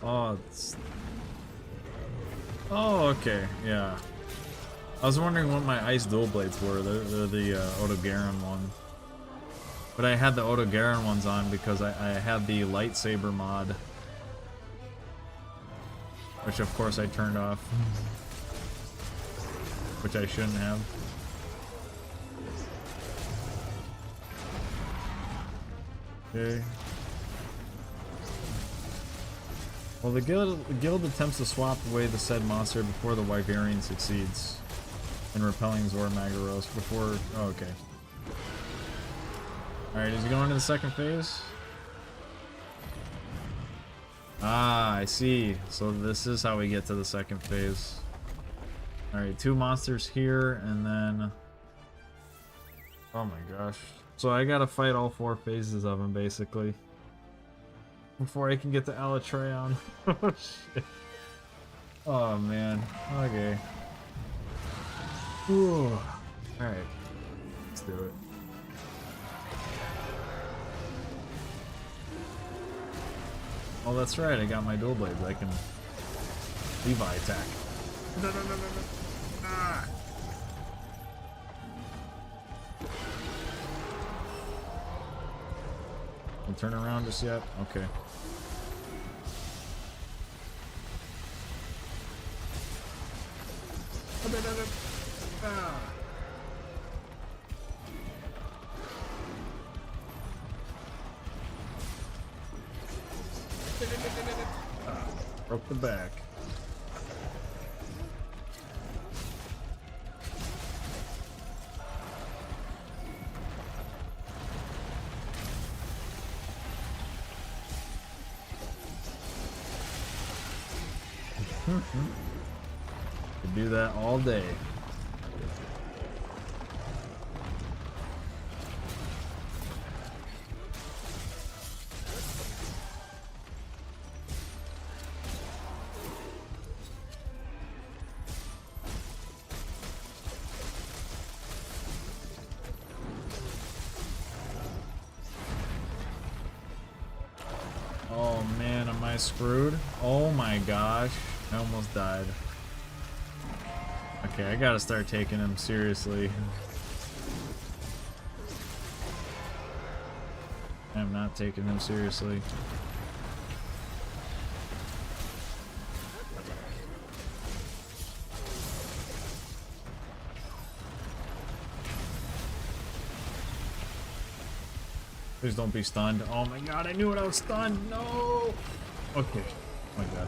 Oh, oh, okay, yeah. I was wondering what my ice dual blades were. They're the Otogaron one. But I had the Otogaron ones on because I had the lightsaber mod. Which of course I turned off. Which I shouldn't have. Okay. Well, the guild attempts to swap away the said monster before the Wyverian succeeds in repelling Zor Magaros before... Oh, okay. Alright, is he going to the second phase? Ah, I see. So this is how we get to the second phase. Alright, 2 monsters here, and then... Oh my gosh. So I gotta fight all 4 phases of him, basically. Before I can get to Elytron. Oh shit. Oh man. Okay. Ooh. Alright. Let's do it. Oh, that's right. I got my dual blades. I can Levi attack. No, no, no, no, no. Ah. don't turn around just yet? Okay. Ah. Broke the back. Could do that all day. Oh man, am I screwed? Oh my gosh, I almost died. Okay, I gotta start taking him seriously. I'm not taking him seriously. Please don't be stunned. Oh my god, I knew it, I was stunned. No! Okay. Oh my god.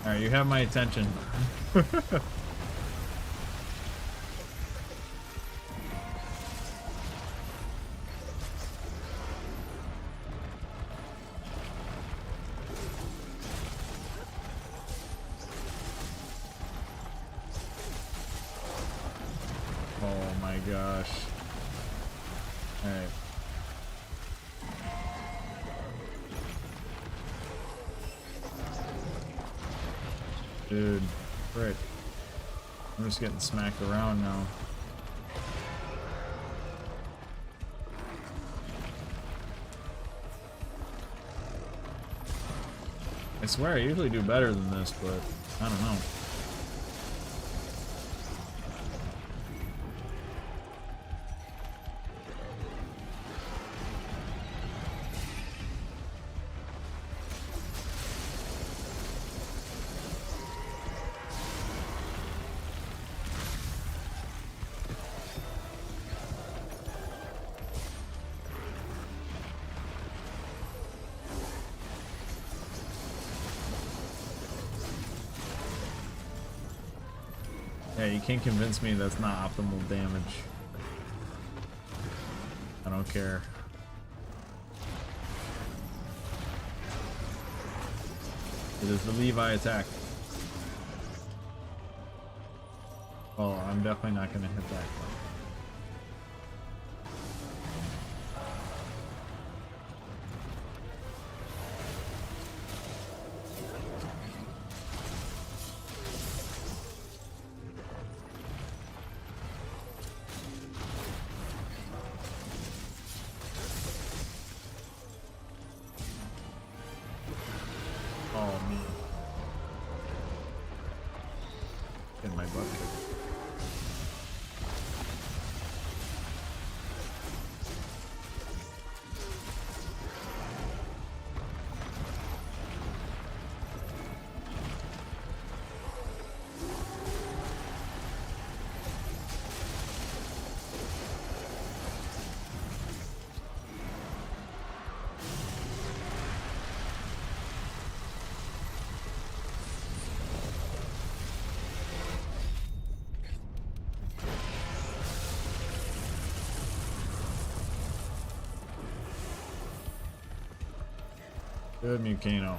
Alright, you have my attention. Oh my gosh. Alright. Dude, frick. I'm just getting smacked around now. I swear I usually do better than this, but I don't know. Yeah, you can't convince me that's not optimal damage. I don't care. It is the Levi attack. Well, I'm definitely not going to hit that one. Oh man. In my butt kick. Good Mukino.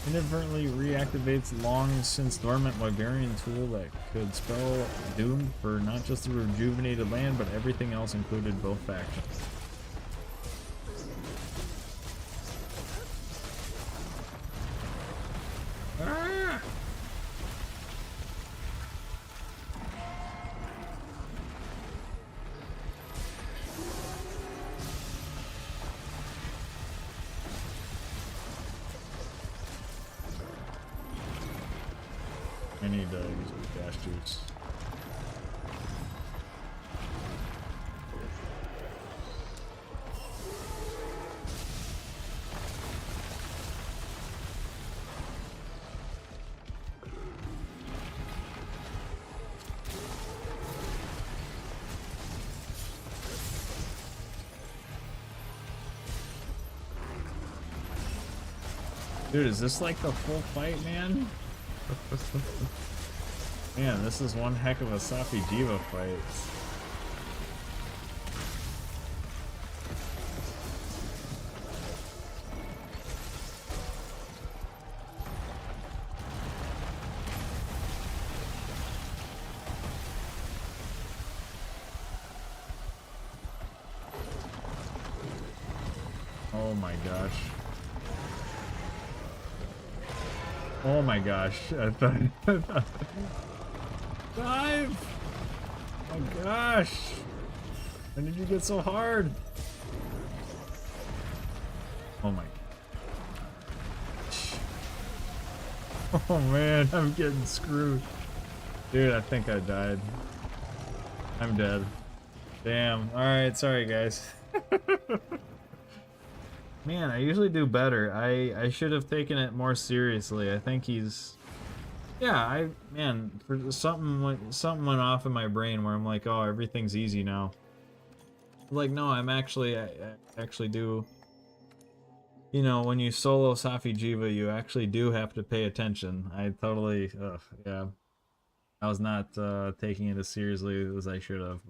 Inadvertently reactivates long since dormant Wyverian tool that could spell Doom for not just the rejuvenated land, but everything else included both factions. I need to use my gas juice. Dude, is this like the full fight, man? Man, this is one heck of a Safi Jiva fight. Oh my gosh. Oh my gosh. I thought dive! Oh my gosh! When did you get so hard? Oh my. Oh man, I'm getting screwed. Dude, I think I died. I'm dead. Damn. Alright, sorry guys. Man, I usually do better. I should have taken it more seriously. I think he's... Yeah, man, something went off in my brain where I'm like, oh, everything's easy now. Like, no, I actually do. You know, when you solo Safi Jiva, you actually do have to pay attention. I totally, yeah. I was not taking it as seriously as I should have.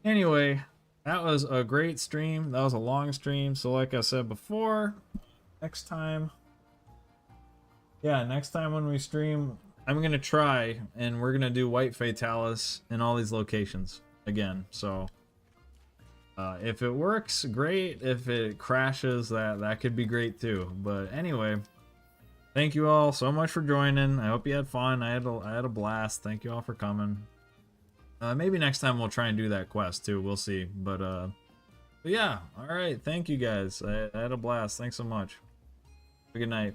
Anyway, that was a great stream. That was a long stream. So like I said before, next time when we stream, I'm going to try and we're going to do White Fatalis in all these locations again. So if it works, great. If it crashes, that could be great too. But anyway, thank you all so much for joining. I hope you had fun. I had a blast. Thank you all for coming. Maybe next time we'll try and do that quest too. We'll see. But yeah. All right. Thank you guys. I had a blast. Thanks so much. Have a good night.